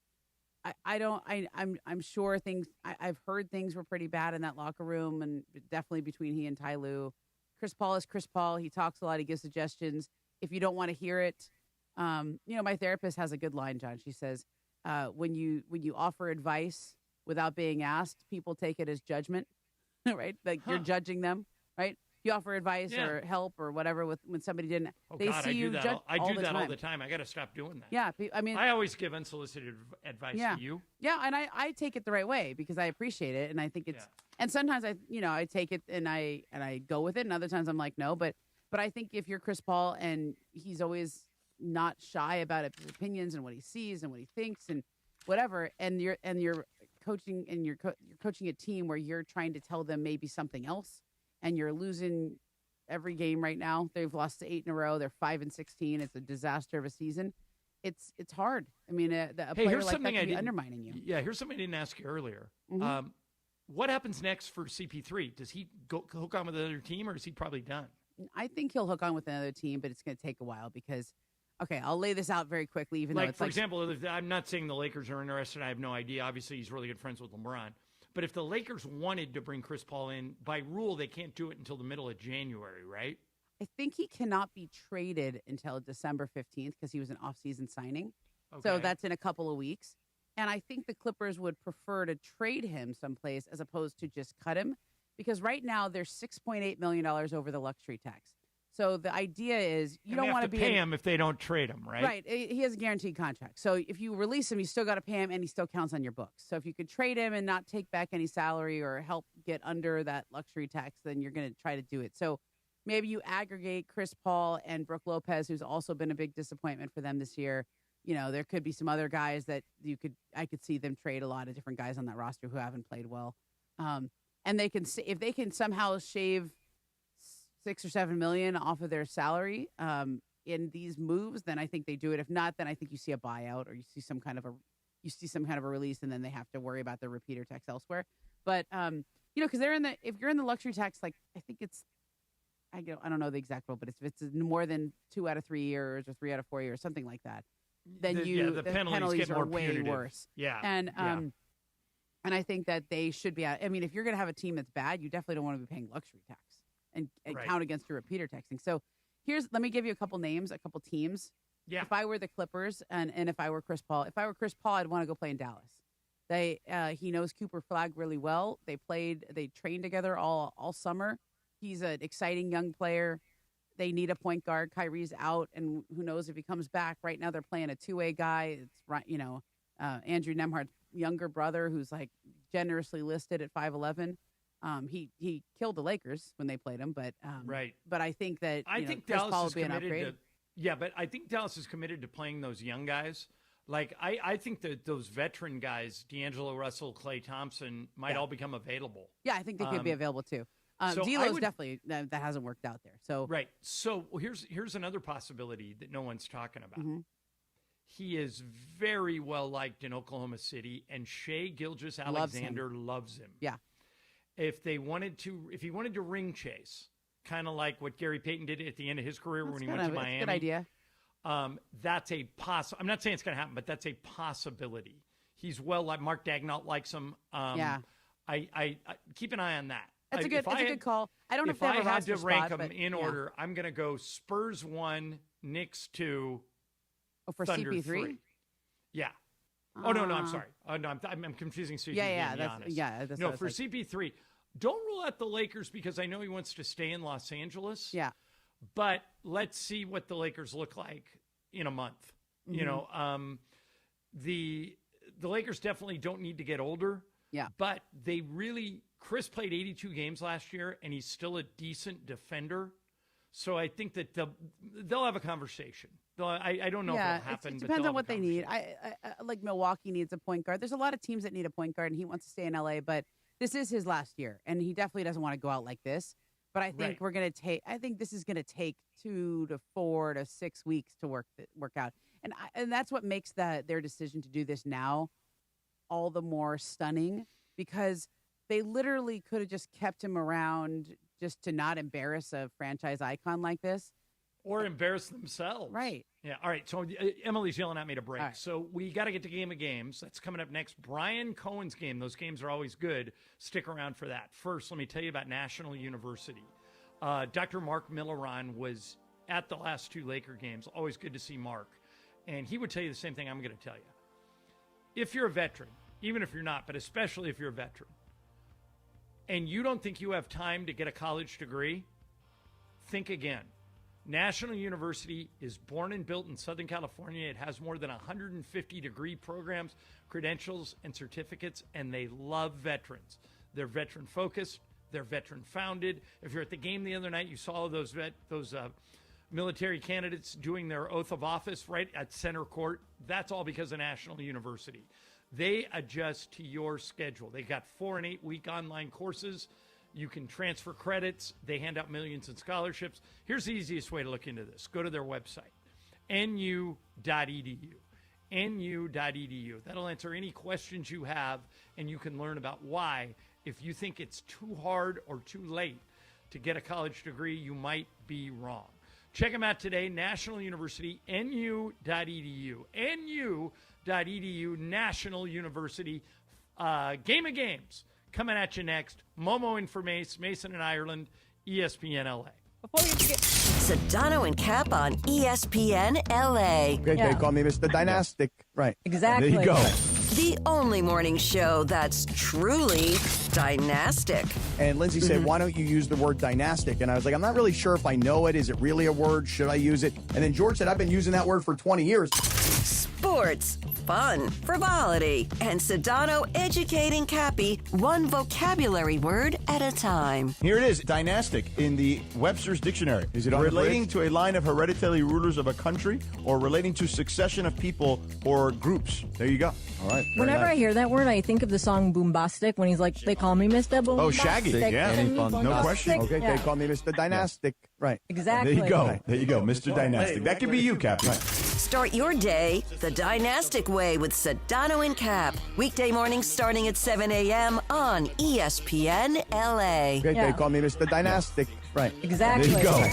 I'm sure I've heard things were pretty bad in that locker room, and definitely between he and Ty Lue. Chris Paul is Chris Paul. He talks a lot. He gives suggestions. If you don't want to hear it, my therapist has a good line, John. She says, when you offer advice without being asked, people take it as judgment, right? Like you're judging them, right? You offer advice or help or whatever when somebody didn't. Oh, they God, see I you do that. judge I all do the that time. all the time. I got to stop doing that. Yeah, I mean, I always give unsolicited advice to you. Yeah, and I take it the right way because I appreciate it, and I think it's. And sometimes I take it and I go with it, and other times I'm like no, but I think if you're Chris Paul and he's always not shy about his opinions and what he sees and what he thinks and whatever, and you're coaching and you're coaching a team where you're trying to tell them maybe something else, and you're losing every game right now. They've lost 8 in a row. They're 5-16. It's a disaster of a season. It's hard. I mean, a player like that can be undermining you. Yeah, here's something I didn't ask you earlier. Mm-hmm. What happens next for CP3? Does he hook on with another team, or is he probably done? I think he'll hook on with another team, but it's going to take a while because, okay, I'll lay this out very quickly. Even though it's for example, I'm not saying the Lakers are interested. I have no idea. Obviously, he's really good friends with LeBron. But if the Lakers wanted to bring Chris Paul in, by rule, they can't do it until the middle of January, right? I think he cannot be traded until December 15th because he was an off-season signing. Okay. So that's in a couple of weeks. And I think the Clippers would prefer to trade him someplace as opposed to just cut him because right now they're $6.8 million over the luxury tax. So the idea is you don't want to pay him if they don't trade him, right? Right. He has a guaranteed contract. So if you release him, you still got to pay him, and he still counts on your books. So if you could trade him and not take back any salary or help get under that luxury tax, then you're going to try to do it. So maybe you aggregate Chris Paul and Brooke Lopez, who's also been a big disappointment for them this year. there could be some other guys that I could see them trade a lot of different guys on that roster who haven't played well. And if they can somehow shave $6 or $7 million off of their salary in these moves, then I think they do it. If not, then I think you see a buyout or you see some kind of a release, and then they have to worry about their repeater tax elsewhere. But because if you're in the luxury tax, like I think it's, I don't know the exact rule, but if it's more than 2 out of 3 years or 3 out of 4 years, something like that, then the penalties get are more way punitive. worse. Yeah, and I think that they should be out. I mean, if you're going to have a team that's bad, you definitely don't want to be paying luxury tax and Right. count against your repeater taxing. So let me give you a couple names, a couple teams. Yeah. If I were the Clippers and if I were Chris Paul, I'd want to go play in Dallas. He knows Cooper Flagg really well. They trained together all summer. He's an exciting young player. They need a point guard. Kyrie's out, and who knows if he comes back. Right now they're playing a two-way guy. It's Andrew Nembhard's younger brother, who's like generously listed at 5'11". He killed the Lakers when they played him, but right. But I think that I think Chris Dallas Paul is would be an committed upgrade. but I think Dallas is committed to playing those young guys. Like I think that those veteran guys, D'Angelo Russell, Klay Thompson, might all become available. Yeah, I think they could be available too. so D'Lo's definitely that hasn't worked out there. So right. So here's another possibility that no one's talking about. Mm-hmm. He is very well liked in Oklahoma City, and Shai Gilgeous-Alexander loves him. Yeah. If he wanted to ring chase, kind of like what Gary Payton did at the end of his career when he went to Miami. That's a good idea. That's a I'm not saying it's going to happen, but that's a possibility. He's well liked. Mark Daigneault likes him. Yeah. I keep an eye on that. That's a good call. I don't know if I they have a had to roster rank spot, them but in yeah. order, I'm going to go Spurs 1, Knicks 2, for Thunder CP3? 3. Yeah. Oh no, I'm sorry. Oh no, I'm confusing CP3 and Giannis. That's no, what I for was like. CP3, don't rule out the Lakers because I know he wants to stay in Los Angeles. Yeah. But let's see what the Lakers look like in a month. Mm-hmm. The Lakers definitely don't need to get older. Yeah. But Chris played 82 games last year, and he's still a decent defender. So I think that they'll have a conversation. I don't know if it'll happen. It but depends they'll on what have a they need. I like Milwaukee needs a point guard. There's a lot of teams that need a point guard, and he wants to stay in LA, but this is his last year, and he definitely doesn't want to go out like this. But I think I think this is going to take 2 to 4 to 6 weeks to work out, and that's what makes their decision to do this now all the more stunning, because they literally could have just kept him around just to not embarrass a franchise icon like this. Or embarrass themselves. Right. Yeah. All right. So Emily's yelling at me to break. All right. So we got to get to Game of Games. That's coming up next. Brian Cohen's game. Those games are always good. Stick around for that. First, let me tell you about National University. Dr. Mark Milleron was at the last 2 Laker games. Always good to see Mark. And he would tell you the same thing I'm going to tell you. If you're a veteran, even if you're not, but especially if you're a veteran, and you don't think you have time to get a college degree, think again. National University is born and built in Southern California. It has more than 150 degree programs, credentials, and certificates, and they love veterans. They're veteran focused. They're veteran founded. If you're at the game the other night, you saw those military candidates doing their oath of office right at center court. That's all because of National University. They adjust to your schedule. They got 4 and 8 week online courses. You can transfer credits. They hand out millions in scholarships. Here's the easiest way to look into this. Go to their website, nu.edu. nu.edu. That'll answer any questions you have, and you can learn about why, if you think it's too hard or too late to get a college degree, you might be wrong. Check them out today, National University, nu.edu. nu.edu, National University. Game of Games coming at you next. Momo Informace, Mason and Ireland, ESPN LA. Before we get Sedano and Cap on ESPN LA. Okay, they call me Mr. Dynastic. Right. Exactly. There you go. The only morning show that's truly dynastic. And Lindsay said, why don't you use the word dynastic? And I was like, I'm not really sure if I know it. Is it really a word? Should I use it? And then George said, I've been using that word for 20 years. Sports, fun, frivolity, and Sedano educating Cappy one vocabulary word at a time. Here it is, dynastic in the Webster's Dictionary. Is it on relating the to a line of hereditary rulers of a country or relating to succession of people or groups? There you go. All right. Whenever I hear that word, I think of the song Boombastic when he's like, they call me Mr. Boombastic. Oh, Shaggy. Yeah. No question. Okay, Yeah. they call me Mr. Dynastic. Right. Exactly. There you go. There you go, Mr. Dynastic. That could be you, Captain. Start your day the dynastic way with Sedano and Cap. Weekday mornings starting at 7 a.m. on ESPN LA. Okay, they call me Mr. Dynastic. Right. Exactly. There you go.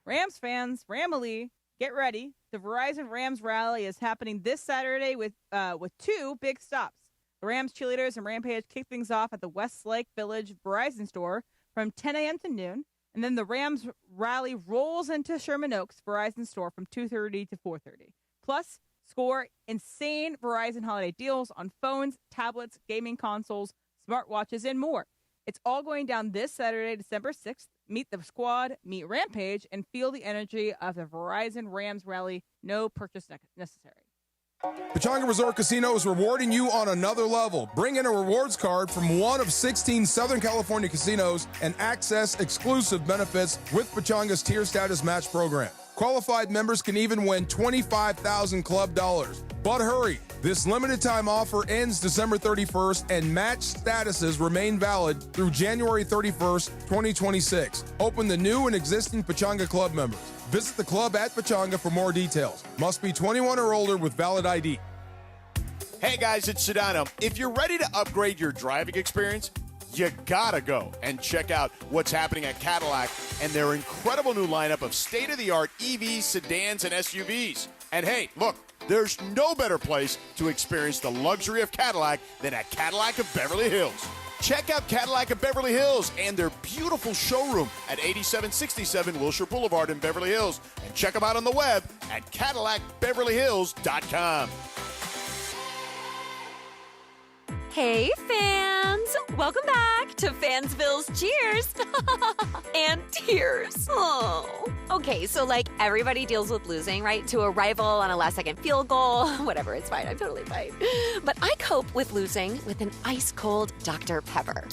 Rams fans, Ramily, get ready. The Verizon Rams rally is happening this Saturday with two big stops. The Rams cheerleaders and Rampage kick things off at the Westlake Village Verizon store from 10 a.m. to noon. And then the Rams rally rolls into Sherman Oaks Verizon store from 2:30 to 4:30. Plus, score insane Verizon holiday deals on phones, tablets, gaming consoles, smartwatches, and more. It's all going down this Saturday, December 6th. Meet the squad, meet Rampage, and feel the energy of the Verizon Rams rally. No purchase necessary. Pechanga Resort Casino is rewarding you on another level. Bring in a rewards card from one of 16 Southern California casinos and access exclusive benefits with Pechanga's tier status match program. Qualified members can even win $25,000 club dollars. But hurry, this limited time offer ends December 31st and match statuses remain valid through January 31st, 2026. Open to new and existing Pechanga club members. Visit the club at Pechanga for more details. Must be 21 or older with valid ID. Hey guys, it's Sedano. If you're ready to upgrade your driving experience, you gotta go and check out what's happening at Cadillac and their incredible new lineup of state-of-the-art EVs, sedans, and SUVs. And hey, look, there's no better place to experience the luxury of Cadillac than at Cadillac of Beverly Hills. Check out Cadillac of Beverly Hills and their beautiful showroom at 8767 Wilshire Boulevard in Beverly Hills. And check them out on the web at CadillacBeverlyHills.com. Hey, fans! Welcome back to Fansville's Cheers and Tears. Oh. Okay, so like everybody deals with losing, right? To a rival on a last-second field goal. Whatever, it's fine. I'm totally fine. But I cope with losing with an ice-cold Dr. Pepper.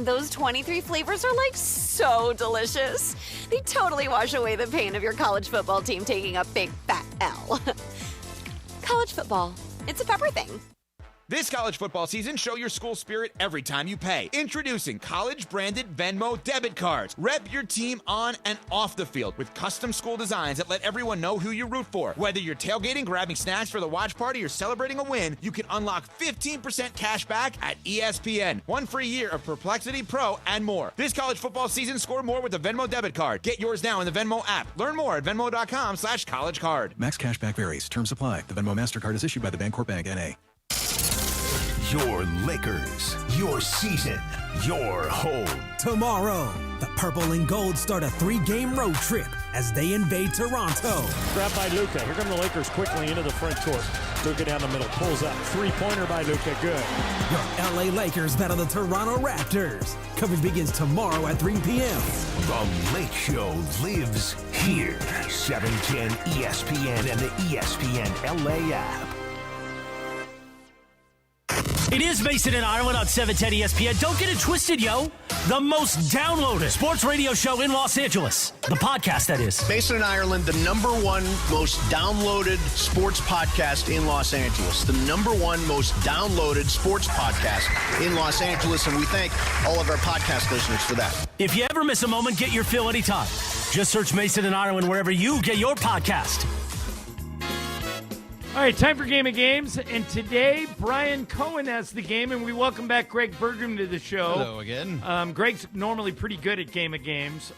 Those 23 flavors are like so delicious. They totally wash away the pain of your college football team taking a big fat L. College football, it's a pepper thing. This college football season, show your school spirit every time you pay. Introducing college-branded Venmo debit cards. Rep your team on and off the field with custom school designs that let everyone know who you root for. Whether you're tailgating, grabbing snacks for the watch party, or celebrating a win, you can unlock 15% cash back at ESPN. 1 free year of Perplexity Pro and more. This college football season, score more with the Venmo debit card. Get yours now in the Venmo app. Learn more at venmo.com/collegecard. Max cashback varies. Terms apply. The Venmo MasterCard is issued by the Bancorp Bank, N.A. Your Lakers, your season, your home. Tomorrow, the Purple and Gold start a 3-game road trip as they invade Toronto. Grab by Luka. Here come the Lakers quickly into the front court. Luka down the middle, pulls up. 3-pointer by Luka, good. Your LA Lakers battle the Toronto Raptors. Coverage begins tomorrow at 3 p.m. The Lake Show lives here. 710 ESPN and the ESPN LA app. It is Mason and Ireland on 710 ESPN. Don't get it twisted, yo. The most downloaded sports radio show in Los Angeles. The podcast, that is. Mason and Ireland, the #1 most downloaded sports podcast in Los Angeles. The #1 most downloaded sports podcast in Los Angeles. And we thank all of our podcast listeners for that. If you ever miss a moment, get your fill anytime. Just search Mason and Ireland wherever you get your podcast. All right, time for Game of Games. And today, Brian Cohen has the game, and we welcome back Greg Bergam to the show. Hello again. Greg's normally pretty good at Game of Games.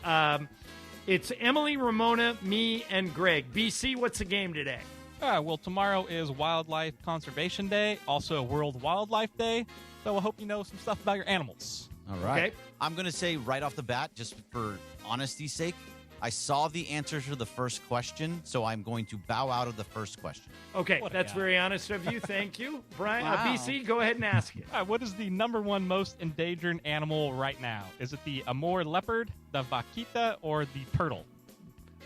It's Emily, Ramona, me, and Greg. BC, what's the game today? Well, tomorrow is Wildlife Conservation Day, also World Wildlife Day. So I hope you know some stuff about your animals. All right. Okay. I'm going to say right off the bat, just for honesty's sake, I saw the answer to the first question, so I'm going to bow out of the first question. Okay, that's very honest of you. Thank you. Brian, Wow. BC, go ahead and ask it. What is the #1 most endangered animal right now? Is it the Amur leopard, the vaquita, or the turtle?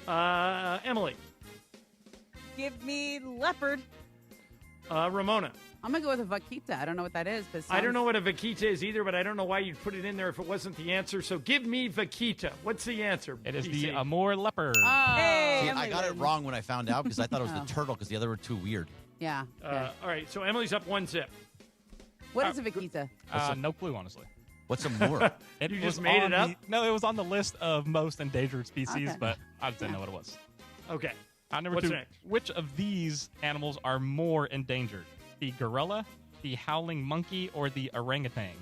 Emily. Give me leopard. Ramona. I'm going to go with a vaquita. I don't know what that is. But I don't know what a vaquita is either, but I don't know why you'd put it in there if it wasn't the answer. So give me vaquita. What's the answer? It is PC? the Amur leopard. Hey, See, I got it wrong when I found out because I thought it was the turtle because the other were too weird. Yeah. Okay. All right, so Emily's up 1-0. What is a vaquita? No clue, honestly. What's a Moor? You just made it up? No, it was on the list of most endangered species, Okay. but I just didn't know what it was. Okay. Number What's 2. next? Which of these animals are more endangered? The gorilla, the howling monkey, or the orangutan?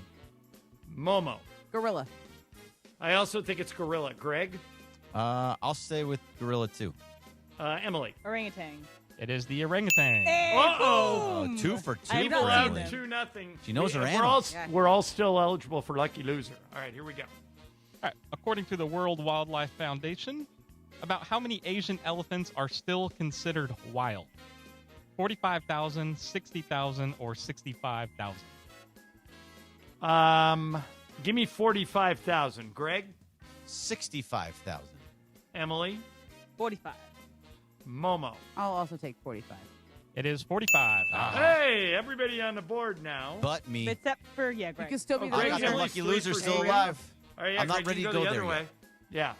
Momo. Gorilla. I also think it's gorilla. Greg? I'll stay with gorilla too. Emily? Orangutan. It is the orangutan. Hey, Uh-oh. boom. 2 for 2. I have People not out seen them. 2-0. She knows her we're animals. we're all still eligible for lucky loser. All right, here we go. All right. According to the World Wildlife Foundation, about how many Asian elephants are still considered wild? 45,000, 60,000, or 65,000? Give me 45,000. Greg? 65,000. Emily? 45. Momo? I'll also take 45. It is 45. Hey, everybody on the board now. But me. Except for, You Greg. can still be I the got Greg's the at loser. least lucky 3 loser for still 3. alive. All right, yeah, I'm not Greg, ready you to can go the there other yet. way. Yeah.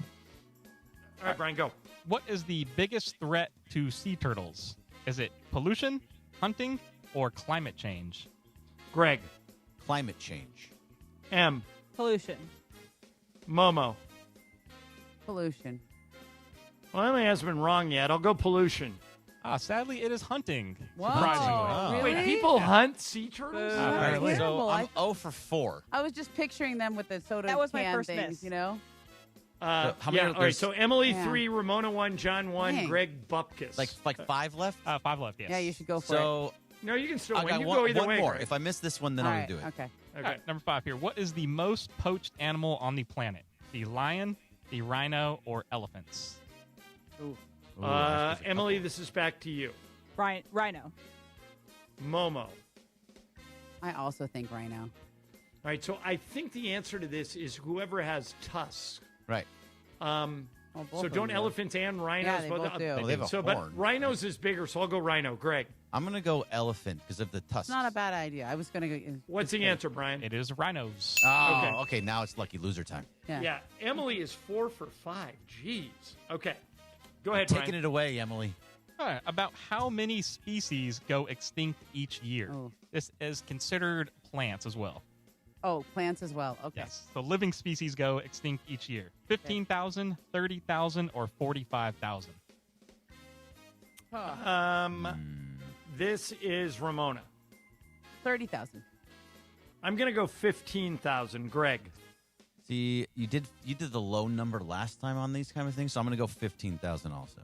All right, Brian, go. What is the biggest threat to sea turtles? Is it pollution, hunting, or climate change? Greg. Climate change. M. Pollution. Momo. Pollution. Well, Emily hasn't been wrong yet. I'll go pollution. Sadly, it is hunting. Whoa. Surprisingly. Really? Wait, people hunt sea turtles? Apparently. Terrible. So I'm 0 for 4. I was just picturing them with the soda That was my can first things, miss. you know? How many Yeah, are all right, there? so Emily Yeah. 3, Ramona 1, John 1, Dang. Greg Bupkis. Like 5 left? 5 left, yes. Yeah, you should go for it. So No, you can still I win. got You one, go either one way. more. Greg. If I miss this one, then All I'm right, going to do it. okay. All right, number 5 here. What is the most poached animal on the planet? The lion, the rhino, or elephants? Ooh, there's a Emily, couple. this is back to you. Rhino. Momo. I also think rhino. All right, so I think the answer to this is whoever has tusks. Right. Well, both So of don't them do. elephants and rhinos? Yeah, they both do. Well, they have a so, horn. but rhinos is bigger, so I'll go rhino. Greg, I'm going to go elephant because of the tusks. It's not a bad idea. I was going to go. what's the answer, Brian? It is rhinos. Oh, okay. Now it's lucky loser time. Yeah, Emily is 4 for 5. Jeez. Okay, go ahead, Taking Brian. it away, Emily. All right, about how many species go extinct each year? Oh. This is considered plants as well. Oh, plants as well. Okay. Yes. So living species go extinct each year. 15,000, 30,000, or 45,000? This is Ramona. 30,000. I'm gonna go 15,000. Greg. See, you did the low number last time on these kind of things, so I'm going to go 15,000 also.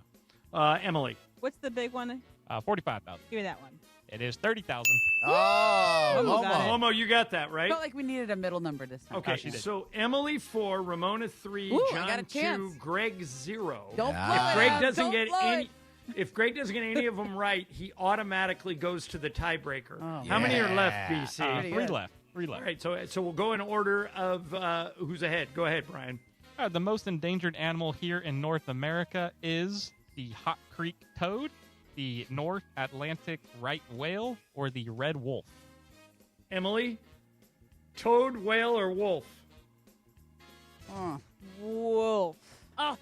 Emily. What's the big one? 45,000. Give me that one. It is 30,000. Oh, Momo got it. Momo, you got that right. Felt like we needed a middle number this time. Okay, she did. so Emily 4, Ramona 3, Ooh, I got John a 2, chance. Greg 0. Don't Yeah. blow If it Greg out. doesn't Don't get blow any, it. if Greg doesn't get any of them right, he automatically goes to the tiebreaker. Oh, How many are left, yeah. BC? Pretty 3 good. left. 3 left. All right, so we'll go in order of who's ahead. Go ahead, Brian. The most endangered animal here in North America is the Hot Creek toad, the North Atlantic right whale, or the red wolf. Emily, toad, whale, or wolf? Oh, Wolf. Oh,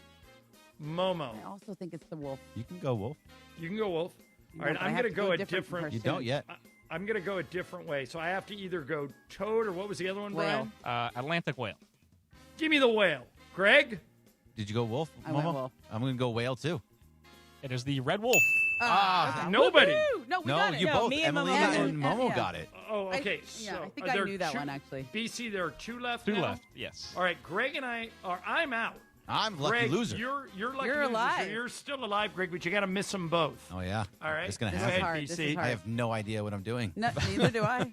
Momo. I also think it's the wolf. You can go, Wolf. You can go wolf. No, All right, but I I'm have going to to go go a different from different. You Soon. don't yet. I'm going to go a different way. So I have to either go toad or what was the other one, Whale. Brian? Atlantic whale. Give me the whale. Greg? Did you go Wolf, I went Momo? wolf. I'm going to go whale, too. It is the red wolf. Nobody. Woohoo! No, we No, got it. you No, both. me and Emily Momo got it. and Momo Yeah. got it. Oh, okay. Yeah, so I think are I there knew that two- one, actually. BC, there are 2 left 2 now? left, yes. All right, Greg and I'm out. I'm lucky Greg, loser. You're lucky You're loser, so alive. you're still alive, Greg, but you got to miss them both. Oh, yeah. All right. It's going to This Go is ahead, hard. BC. This is hard. I have no idea what I'm doing. No, neither do I.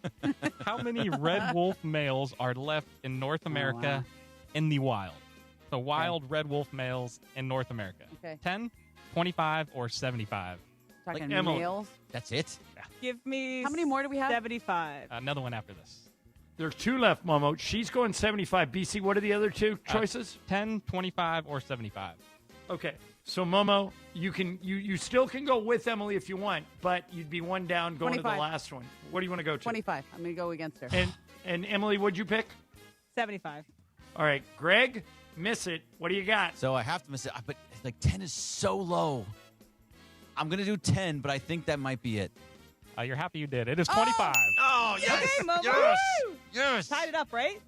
How many red wolf males are left in North America in the wild? So wild red wolf males in North America. Okay. 10, 25, or 75? Talking Emily. males. That's it? give me How many more do we have? 75. Another one after this. There's 2 left, Momo. She's going 75. BC, what are the other 2 choices? 10, 25, or 75? Okay. So, Momo, you still can go with Emily if you want, but you'd be one down going 25. to the last one. What do you want to go to? 25. I'm going to go against her. And Emily, what'd you pick? 75. All right, Greg, miss it. What do you got? So I have to miss it, but like 10 is so low. I'm going to do 10, but I think that might be it. You're happy you did. It is 25. Oh, yes. Okay, Momo. Yes. Woo! Yes. Tied it up, right?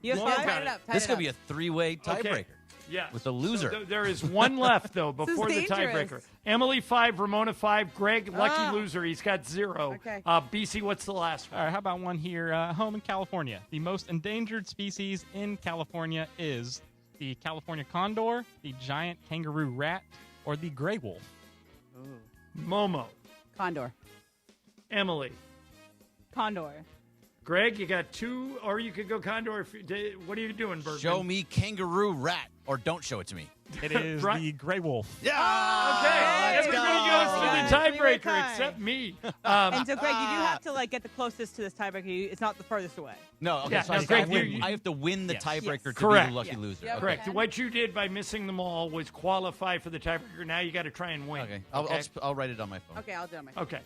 You have Well, five? tied it up. This could be a three-way tiebreaker. Okay. Yeah. With the loser. So there is one left, though, This is before the dangerous. tiebreaker. Emily 5, Ramona 5, Greg, lucky Ah. loser. He's got 0. Okay. BC, what's the last one? All right, how about one here, home in California? The most endangered species in California is the California condor, the giant kangaroo rat, or the gray wolf. Momo. Condor. Emily. Condor. Greg, you got 2, or you could go condor. What are you doing, Bergman? Show me kangaroo rat, or don't show it to me. It is Right. the gray wolf. Okay, everybody goes to the Three-way tiebreaker tie. except me. And so, Greg, you do have to get the closest to this tiebreaker. It's not the furthest away. No, okay, Yeah, so no, I, Greg, have to win, you- I have to win the tiebreaker to Correct. be the lucky loser. Yep. Okay. Correct. What you did by missing them all was qualify for the tiebreaker. Now you got to try and win. Okay. Okay. I'll write it on my phone. Okay, I'll do it on my phone. Okay.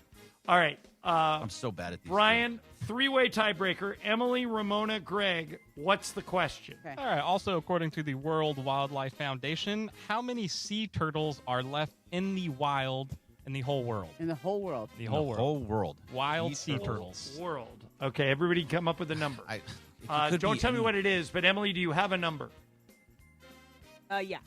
All right. I'm so bad at these. Brian, 3-way tiebreaker. Emily, Ramona, Greg. What's the question? Okay. All right, also, according to the World Wildlife Foundation, how many sea turtles are left in the wild in the whole world? In the whole world. The whole world. Whole world. Wild Sea sea turtles. turtles. World. Okay, everybody come up with a number. It could Don't be tell me any- what it is, but Emily, do you have a number? Yeah.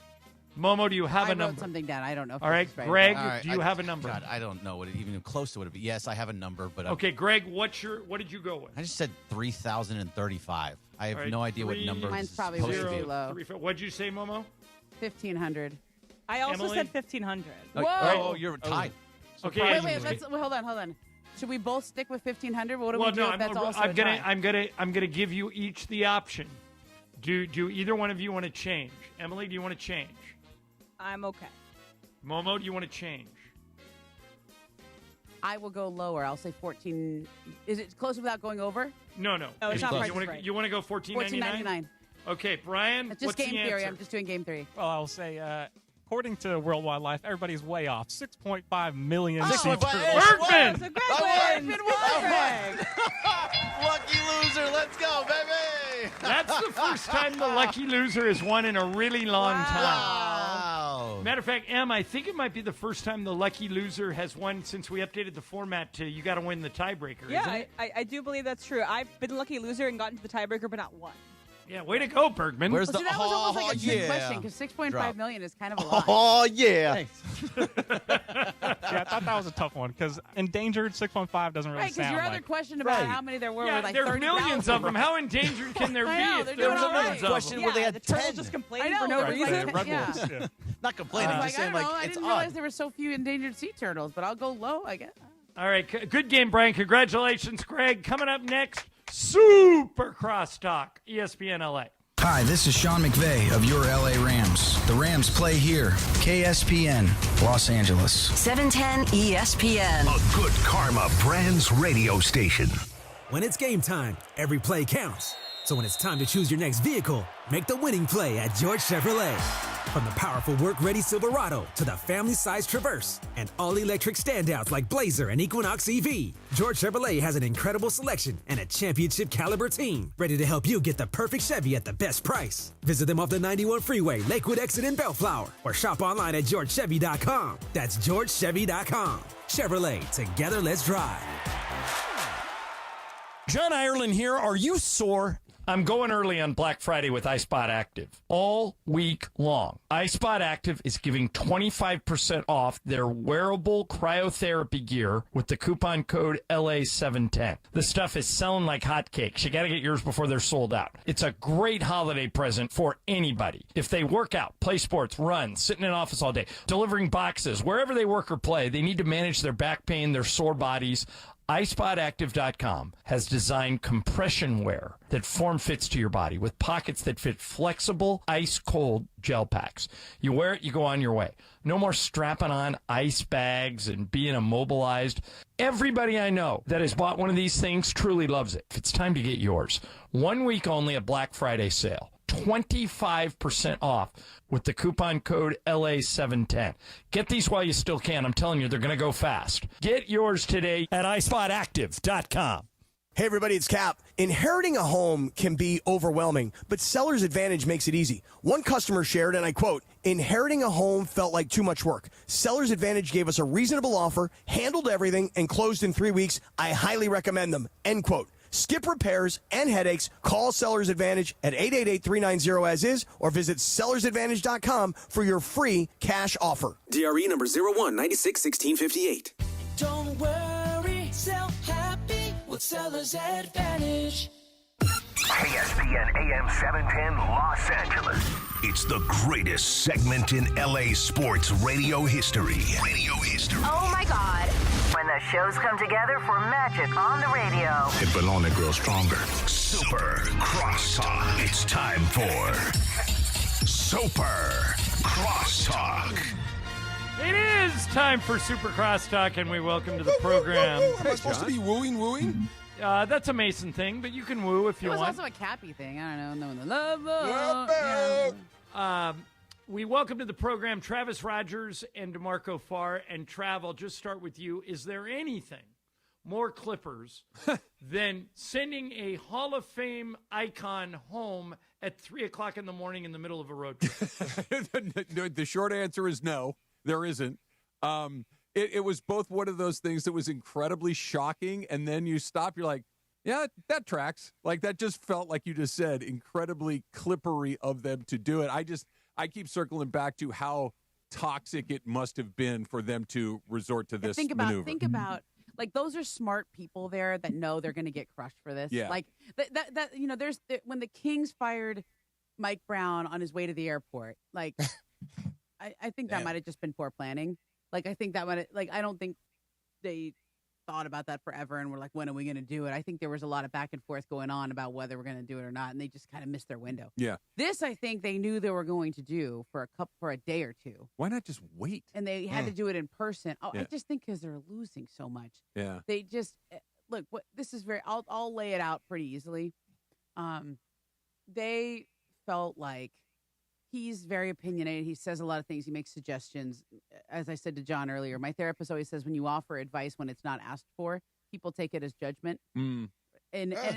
Momo, do you have I a wrote number? something down. I don't know if All this right, is right. Greg, All right, do you have a number? God, I don't know what it even close to what it be. Yes, I have a number, but Okay, Greg, what did you go with? I just said 3,035. I have All right, no idea what number. Mine's is probably supposed way to too be. low. What'd you say, Momo? 1,500. I also Emily? said 1,500. Oh, you're tied. Okay, Wait, hold on. Should we both stick with 1,500? What do well, we do no, if that's also I'm a gonna, tie? I'm gonna give you each the option. Do either one of you want to change? Emily, do you want to change? I'm okay. Momo, do you want to change? I will go lower. I'll say 14. Is it close without going over? No. No, it's not you Price is wanna, Right. You want to go $14.99? $14.99. Okay, Brian. It's just what's game the theory. answer? I'm just doing game 3. Well, I'll say, according to World Wildlife, everybody's way off. 6.5 million Oh, sea turtles. Bergman! So Greg wins. Greg. Lucky loser, let's go, baby! That's the first time the lucky loser has won in a really long time. Wow. Matter of fact, Em, I think it might be the first time the lucky loser has won since we updated the format to you got to win the tiebreaker. Yeah, isn't it? I do believe that's true. I've been a lucky loser and gotten to the tiebreaker, but not won. Yeah, way to go, Bergman. Where's Well, the see, that was almost like a trick yeah. question because 6.5 Drop. million is kind of a lot. Oh, yeah. Yeah, I thought that was a tough one because endangered 6.5 doesn't really Right, because sound your like. other question about Right. how many there were Yeah, was like there are 30,000. millions of them. How endangered can there be I know, if they're there doing was all right. millions of Question them? where they had the turtles 10. just I complaining know, for no right, reason. like, yeah. Yeah. Not complaining, I was just like, I saying, don't know. like, I it's didn't realize odd. there were so few endangered sea turtles, but I'll go low, I guess. All right, good game, Brian. Congratulations, Greg. Coming up next, Supercross Talk, ESPN LA. Hi, this is Sean McVay of your LA Rams. The Rams play here. KSPN, Los Angeles. 710 ESPN. A good karma brands radio station. When it's game time, every play counts. So when it's time to choose your next vehicle, make the winning play at George Chevrolet. From the powerful work-ready Silverado to the family-sized Traverse and all-electric standouts like Blazer and Equinox EV, George Chevrolet has an incredible selection and a championship-caliber team ready to help you get the perfect Chevy at the best price. Visit them off the 91 Freeway, Lakewood Exit in Bellflower, or shop online at georgechevy.com. That's georgechevy.com. Chevrolet, together let's drive. John Ireland here. Are you sore? I'm going early on Black Friday with iSpot Active all week long. iSpot Active is giving 25% off their wearable cryotherapy gear with the coupon code LA710. The stuff is selling like hotcakes. You got to get yours before they're sold out. It's a great holiday present for anybody. If they work out, play sports, run, sit in an office all day, delivering boxes, wherever they work or play, they need to manage their back pain, their sore bodies. iSpotActive.com has designed compression wear that form-fits to your body with pockets that fit flexible, ice-cold gel packs. You wear it, you go on your way. No more strapping on ice bags and being immobilized. Everybody I know that has bought one of these things truly loves it. It's time to get yours. 1 week only at Black Friday sale. 25% off with the coupon code LA710. Get these while you still can. I'm telling you, they're going to go fast. Get yours today at iSpotActive.com. Hey, everybody, it's Cap. Inheriting a home can be overwhelming, but Seller's Advantage makes it easy. One customer shared, and I quote, "Inheriting a home felt like too much work. Seller's Advantage gave us a reasonable offer, handled everything, and closed in 3 weeks. I highly recommend them." End quote. Skip repairs and headaches. Call Seller's Advantage at 888-390-AS-IS or visit sellersadvantage.com for your free cash offer. DRE number 01961658. Don't worry, sell happy with Seller's Advantage. ESPN AM 710 Los Angeles. It's the greatest segment in LA sports radio history. Oh my God. When the shows come together for magic on the radio. It will only grow stronger. Super Crosstalk. It's time for Super Crosstalk. It is time for Super Crosstalk, and we welcome to the program. Am I supposed to be wooing? That's a Mason thing, but you can woo if you want. It was also a Cappy thing. I don't know. Knowing the love. We welcome to the program Travis Rogers and DeMarco Farr. And Trav, I'll just start with you. Is there anything more Clippers than sending a Hall of Fame icon home at 3 o'clock in the morning in the middle of a road trip? The short answer is no, there isn't. It was both one of those things that was incredibly shocking, and then you stop, you're like, yeah, that tracks. Like, that just felt, like you just said, incredibly Clippery of them to do it. I keep circling back to how toxic it must have been for them to resort to this maneuver. Think about, like, those are smart people there that know they're going to get crushed for this. Yeah. Like, when the Kings fired Mike Brown on his way to the airport, like, I think that might have just been poor planning. Like, I think that might have, like, I don't think they thought about that forever and were like, when are we going to do it? I think there was a lot of back and forth going on about whether we're going to do it or not, and they just kind of missed their window. Yeah. This, I think they knew they were going to do for a day or two. Why not just wait? And they had to do it in person. Oh, Yeah. I just think because they're losing so much. Yeah. They just look. What this is very. I'll lay it out pretty easily. They felt like he's very opinionated. He says a lot of things. He makes suggestions. As I said to John earlier, my therapist always says when you offer advice when it's not asked for, people take it as judgment. And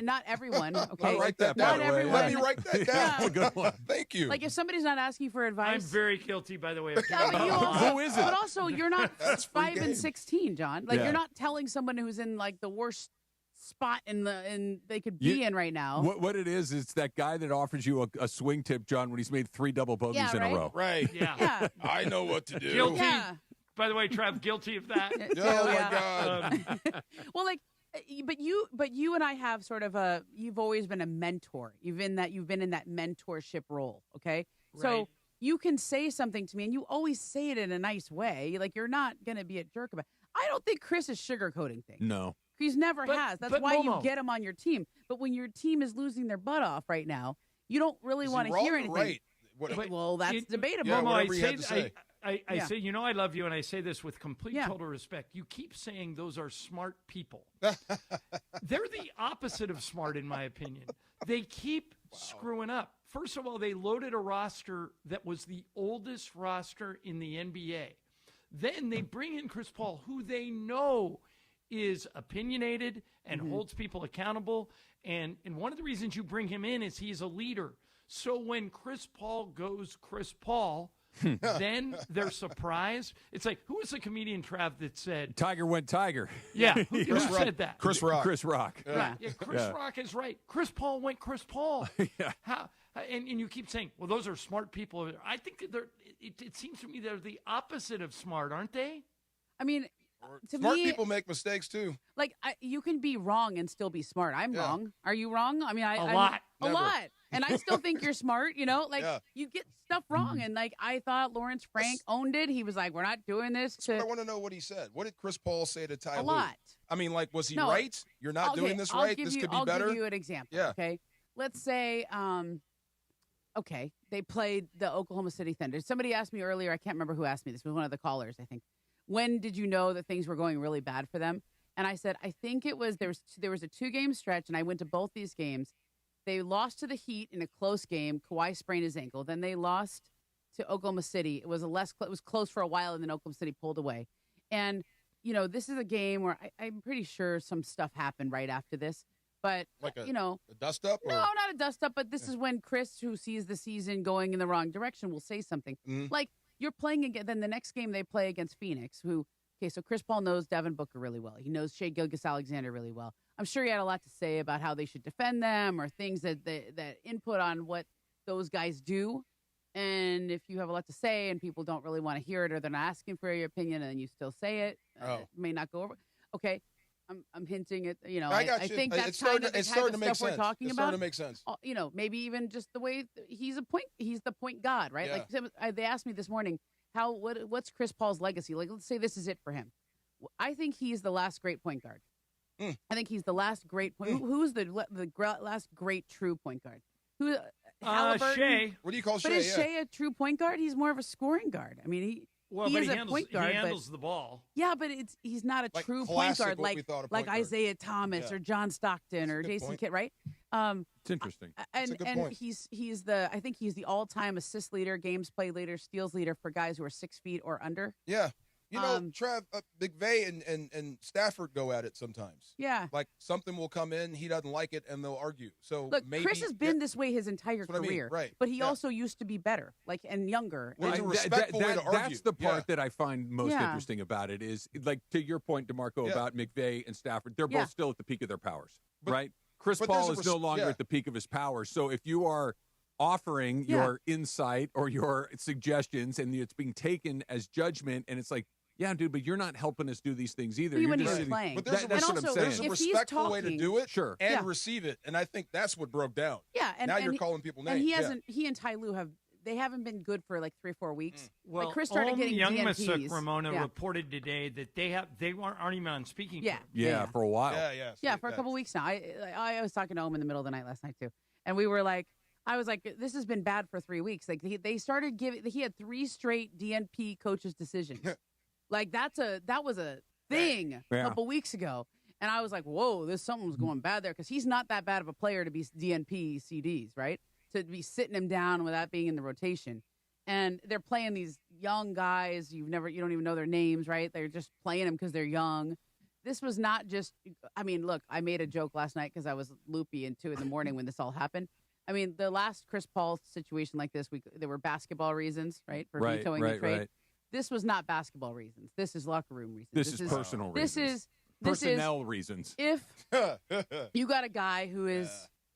not everyone. Okay, I'll write that down. Not everyone. Let me write that down. Yeah. A good one. Thank you. Like if somebody's not asking for advice, I'm very guilty, by the way. Of but you also, Who is it? But also, you're not That's free 5 and game. 16, John. Like Yeah. you're not telling someone who's in like the worst spot in they could be in right now. What it is, it's that guy that offers you a swing tip, John, when he's made 3 double bogeys Yeah, in right? a row. Right. Yeah. I know what to do. Guilty. Yeah. By the way, Trav, guilty of that. Oh, my God. Well, like, but you and I have sort of you've always been a mentor. You've been in that mentorship role. Okay. Right. So you can say something to me and you always say it in a nice way. Like you're not going to be a jerk about it. I don't think Chris is sugarcoating things. No. He's never has. That's why you Momo. get him on your team. But when your team is losing their butt off right now, you don't really Is he want to wrong hear or anything. right? Well, that's debatable. Yeah, Momo, whatever you had to say. I Yeah. say, you know, I love you, and I say this with complete Yeah. total respect. You keep saying those are smart people. They're the opposite of smart, in my opinion. They keep screwing up. First of all, they loaded a roster that was the oldest roster in the NBA. Then they bring in Chris Paul, who they know is opinionated and holds people accountable. And one of the reasons you bring him in is he's a leader. So when Chris Paul goes Chris Paul, then they're surprised. It's like, who was the comedian, Trav, that said... Tiger went Tiger. Yeah, who said that? Chris Rock. Chris Rock. Yeah, Chris Rock is right. Chris Paul went Chris Paul. Yeah. How? And you keep saying, well, those are smart people. I think it seems to me they're the opposite of smart, aren't they? I mean, to Smart me, people make mistakes, too. like you can be wrong and still be smart. I'm wrong. Are you wrong? I mean, I'm lot. a Never. lot. And I still think you're smart, you know? Like, Yeah. you get stuff wrong. And, like, I thought Lawrence Frank owned it. He was like, we're not doing this. I want to know what he said. What did Chris Paul say to Ty A Lue? lot. I mean, like, was he No. right? You're not Okay, doing this I'll right? give This you- could be I'll better? give you an example, Yeah. okay? Let's say, okay, they played the Oklahoma City Thunder. Somebody asked me earlier, I can't remember who asked me. This was one of the callers, I think. When did you know that things were going really bad for them? And I said, I think it was there was a 2-game stretch, and I went to both these games. They lost to the Heat in a close game. Kawhi sprained his ankle. Then they lost to Oklahoma City. It was it was close for a while, and then Oklahoma City pulled away. And this is a game where I'm pretty sure some stuff happened right after this. But a dust up? Or? No, not a dust up. But this is when Chris, who sees the season going in the wrong direction, will say something like, "You're playing again." Then the next game they play against Phoenix, who. Okay, so Chris Paul knows Devin Booker really well. He knows Shai Gilgeous-Alexander really well. I'm sure he had a lot to say about how they should defend them or things that input on what those guys do. And if you have a lot to say and people don't really want to hear it or they're not asking for your opinion and you still say it, it may not go over. Okay, I'm hinting at, I got you. think that's starting kind of the to type of make stuff we're sense. talking It's about. starting to make sense. Maybe even just the way he's the point guard, right? Yeah. Like they asked me this morning, what's Chris Paul's legacy? Like, let's say this is it for him. I think he's the last great point guard. I think he's the last great point. Who's the last great true point guard? Shai. What do you call Shai? But is Shai a true point guard? He's more of a scoring guard. I mean, he is a point guard. He handles the ball. Yeah, but he's not a true point guard like Isaiah Thomas or John Stockton or Jason Kidd, right? It's interesting. That's a good point. I think he's the all-time assist leader, games played leader, steals leader for guys who are 6 feet or under. Yeah. Trav, McVay and Stafford go at it sometimes. Yeah. Like something will come in, he doesn't like it, and they'll argue. So look, maybe Chris has been this way his entire career, I mean, right? But he also used to be better, and younger. Well, it's a respectful way to argue. That's the part that I find most interesting about it is, like, to your point, DeMarco, about McVay and Stafford, they're both still at the peak of their powers, right? Chris Paul is no longer at the peak of his powers. So if you are offering your insight or your suggestions and it's being taken as judgment, and it's like, yeah, dude, but you're not helping us do these things either. You're just playing. But there's there's a respectful way to do it and receive it, and I think that's what broke down. Yeah, and now you're calling people names. And he hasn't. He and Ty Lue haven't been good for like 3 or 4 weeks. Well, like Chris started getting DNPs. Ramona reported today that they aren't even on speaking terms. Yeah, for a while. Yeah, for a couple weeks now. I was talking to him in the middle of the night last night too, and we were like. I was like, this has been bad for 3 weeks. Like they started giving. He had 3 straight DNP coaches' decisions. Like that was a thing a couple weeks ago, and I was like, whoa, something's going bad there because he's not that bad of a player to be DNP CDs, right? To be sitting him down without being in the rotation, and they're playing these young guys you don't even know their names, right? They're just playing them because they're young. This was not just. I mean, look, I made a joke last night because I was loopy and 2 a.m. when this all happened. I mean, the last Chris Paul situation like this, there were basketball reasons, right, for vetoing the trade. Right. This was not basketball reasons. This is locker room reasons. This is personal reasons. This is personnel reasons. If you got a guy who is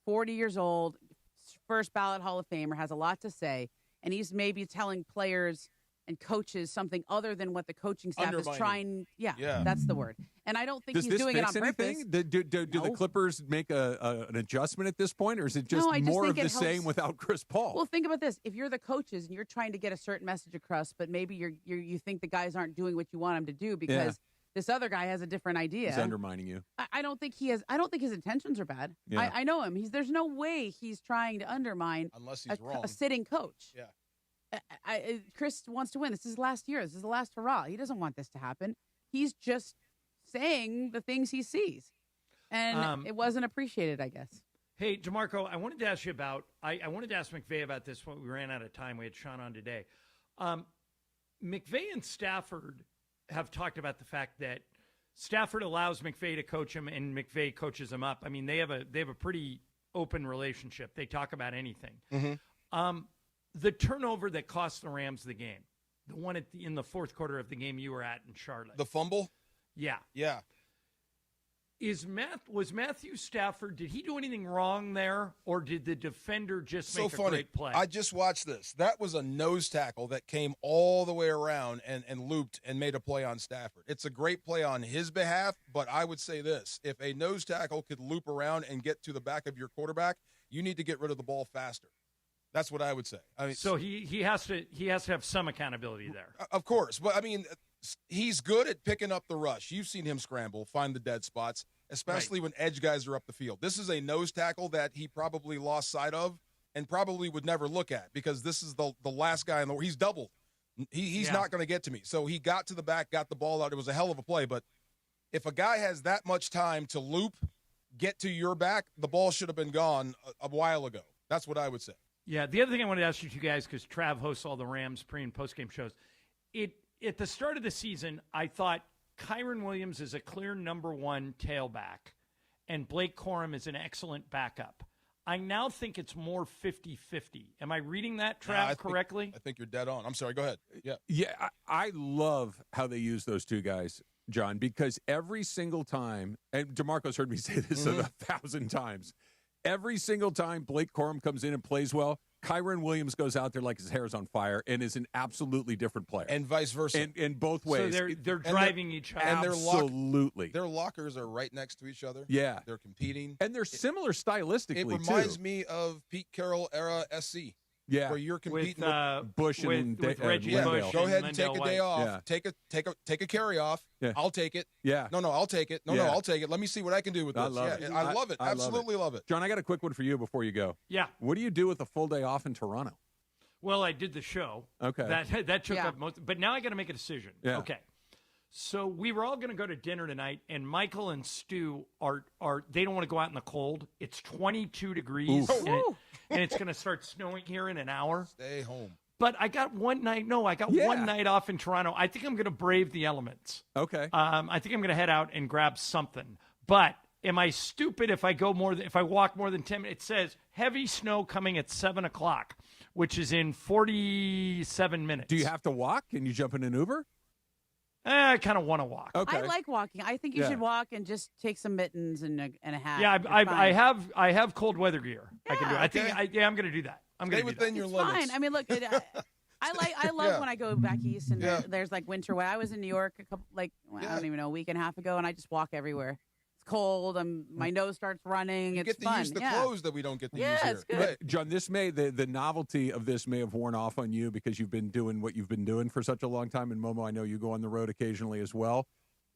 40 years old, first ballot Hall of Famer, has a lot to say, and he's maybe telling players and coaches something other than what the coaching staff is trying. Yeah, that's the word. And I don't think he's doing it on purpose. Do the Clippers make an adjustment at this point, or is it just more of the same without Chris Paul? Well, think about this. If you're the coaches and you're trying to get a certain message across, but maybe you think the guys aren't doing what you want them to do because this other guy has a different idea. He's undermining you. I don't think he has. I don't think his intentions are bad. Yeah. I know him. There's no way he's trying to undermine unless he's wrong. A sitting coach. Yeah. Chris wants to win. This is his last year. This is the last hurrah. He doesn't want this to happen. He's just saying the things he sees. And it wasn't appreciated, I guess. Hey, DeMarco, I wanted to ask you about I wanted to ask McVay about this when we ran out of time. We had Sean on today. McVay and Stafford have talked about the fact that Stafford allows McVay to coach him and McVay coaches him up. I mean, they have a pretty open relationship. They talk about anything. Mm-hmm. The turnover that cost the Rams the game, the one in the fourth quarter of the game you were at in Charlotte. The fumble? Yeah. Yeah. Was Matthew Stafford, did he do anything wrong there, or did the defender just make a great play? I just watched this. That was a nose tackle that came all the way around and looped and made a play on Stafford. It's a great play on his behalf, but I would say this. If a nose tackle could loop around and get to the back of your quarterback, you need to get rid of the ball faster. That's what I would say. I mean, so he has to have some accountability there. Of course. But, I mean, he's good at picking up the rush. You've seen him scramble, find the dead spots, especially when edge guys are up the field. This is a nose tackle that he probably lost sight of and probably would never look at because this is the last guy in the – he's doubled. He's not going to get to me. So he got to the back, got the ball out. It was a hell of a play. But if a guy has that much time to loop, get to your back, the ball should have been gone a while ago. That's what I would say. Yeah, the other thing I wanted to ask you two guys, because Trav hosts all the Rams pre- and post-game shows, at the start of the season, I thought Kyron Williams is a clear number one tailback, and Blake Corum is an excellent backup. I now think it's more 50-50. Am I reading that, Trav, correctly? I think you're dead on. I'm sorry. Go ahead. Yeah. Yeah, I love how they use those two guys, John, because every single time, and DeMarco's heard me say this 1,000 times, every single time Blake Corum comes in and plays well, Kyron Williams goes out there like his hair's on fire and is an absolutely different player. And vice versa. In both ways. So they're driving each other. And absolutely. Their lockers are right next to each other. Yeah. They're competing. And they're similar stylistically, It reminds me of Pete Carroll era SC. Yeah. Where you're competing with Bush and with Reggie Bush. Go ahead and Mendel take a day White. off. Yeah. Take a carry off. Yeah. I'll take it. Yeah. No, I'll take it. No, I'll take it. Let me see what I can do with this. I love it. I love it. Absolutely love it. John, I got a quick one for you before you go. Yeah. What do you do with a full day off in Toronto? Well, I did the show. Okay. That took up most. But now I got to make a decision. Yeah. Okay. So we were all going to go to dinner tonight, and Michael and Stu are they don't want to go out in the cold. It's 22 degrees, and it's going to start snowing here in an hour. Stay home. But I got one night. No, I got one night off in Toronto. I think I'm going to brave the elements. Okay. I think I'm going to head out and grab something. But am I stupid if I walk more than 10 minutes? It says heavy snow coming at 7:00, which is in 47 minutes. Do you have to walk? Can you jump in an Uber? I kind of want to walk. Okay. I like walking. I think you should walk and just take some mittens and a hat. Yeah, You're fine. I have cold weather gear. I can do it. I okay. think I'm going to do that. I'm Stay going to do within that. your It's limits. fine. I mean, look, I love when I go back east and there's like winter weather. I was in New York I don't even know, a week and a half ago, and I just walk everywhere. It's cold. My nose starts running. You It's get to fun. use the clothes that we don't get to use here. It's good. Right. John, the novelty of this may have worn off on you because you've been doing what you've been doing for such a long time. And Momo, I know you go on the road occasionally as well.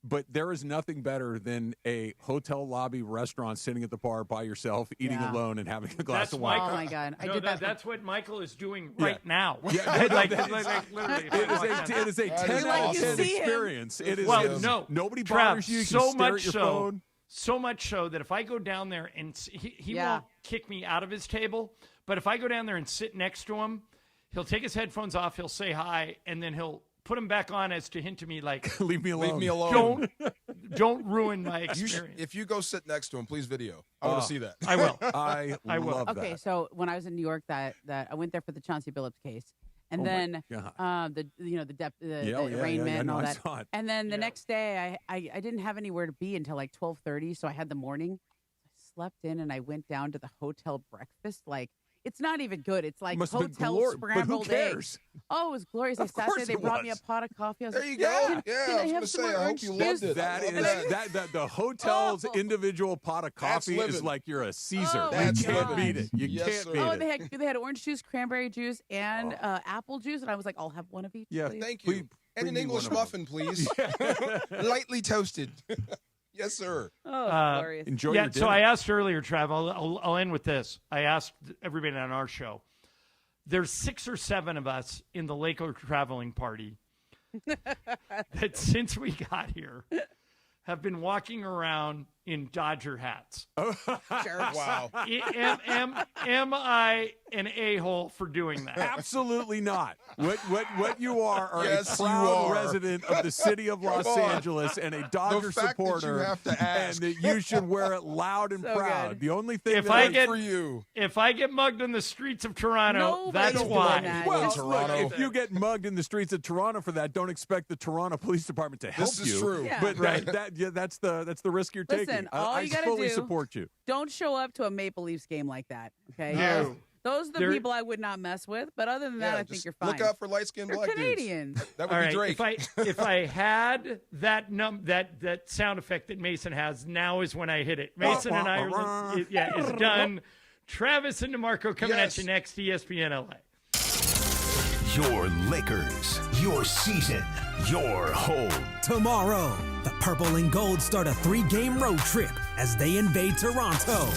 But there is nothing better than a hotel lobby restaurant sitting at the bar by yourself, eating alone, and having a glass of wine. Oh my God! I No, did that. That's what Michael is doing right now. Yeah, like it literally. is a 10 out of 10 experience. It is. Nobody bothers you. You can stare at your phone. So much so that if I go down there and he won't kick me out of his table, but if I go down there and sit next to him, he'll take his headphones off, he'll say hi, and then he'll put them back on as to hint to me like, leave me alone. Leave me alone. Don't ruin my experience. If you go sit next to him, please video. I want to see that. I will. I will. love that. Okay, so when I was in New York, that I went there for the Chauncey Billups case, and then the arraignment and all that. And then the next day, I didn't have anywhere to be until like 12:30, so I had the morning. I slept in and I went down to the hotel breakfast. Like, it's not even good. It's like hotel scrambled eggs. Oh, it was glorious. I sat there. They brought me a pot of coffee. I was there like, you go. Can I I was have going to some say, more I hope orange you juice? loved it. That the hotel's individual pot of coffee is like you're a Caesar. Oh, you can't beat it. You Yes, can't sir. beat Oh, it. they had orange juice, cranberry juice, and apple juice, and I was like, I'll have one of each. Yeah, please. Thank you. And an English muffin, please. Lightly toasted. Yes, sir. Oh, glorious. Enjoy your dinner. So I asked earlier, Trav, I'll end with this. I asked everybody on our show. There's 6 or 7 of us in the Laker traveling party that since we got here have been walking around in Dodger hats. Wow. Am I an a-hole for doing that? Absolutely not. What you are Yes, a you proud are. resident of the city of Los Come on. Angeles and a Dodger The fact that you supporter, have to ask. and that you should wear it loud and So proud. good. The only thing If that I get for you. If I get mugged in the streets of Toronto, Nobody's that's doing why. that. Well, in Toronto. look, if you get mugged in the streets of Toronto for that, don't expect the Toronto Police Department to help This is you. true. Yeah. But Right. that's the risk you're taking. Listen, all I you gotta fully do- support you. Don't show up to a Maple Leafs game like that. Okay. No. Those are the There- people I would not mess with. But other than that, I think just you're fine. Look out for light-skinned They're black Canadians. dudes. That would All be right, Drake. if I had that sound effect that Mason has, now is when I hit it. Mason and Ireland, is done. Travis and DeMarco coming at you next, ESPN LA. Your Lakers, your season, your home. Tomorrow, the Purple and Gold start a 3-game road trip as they invade Toronto.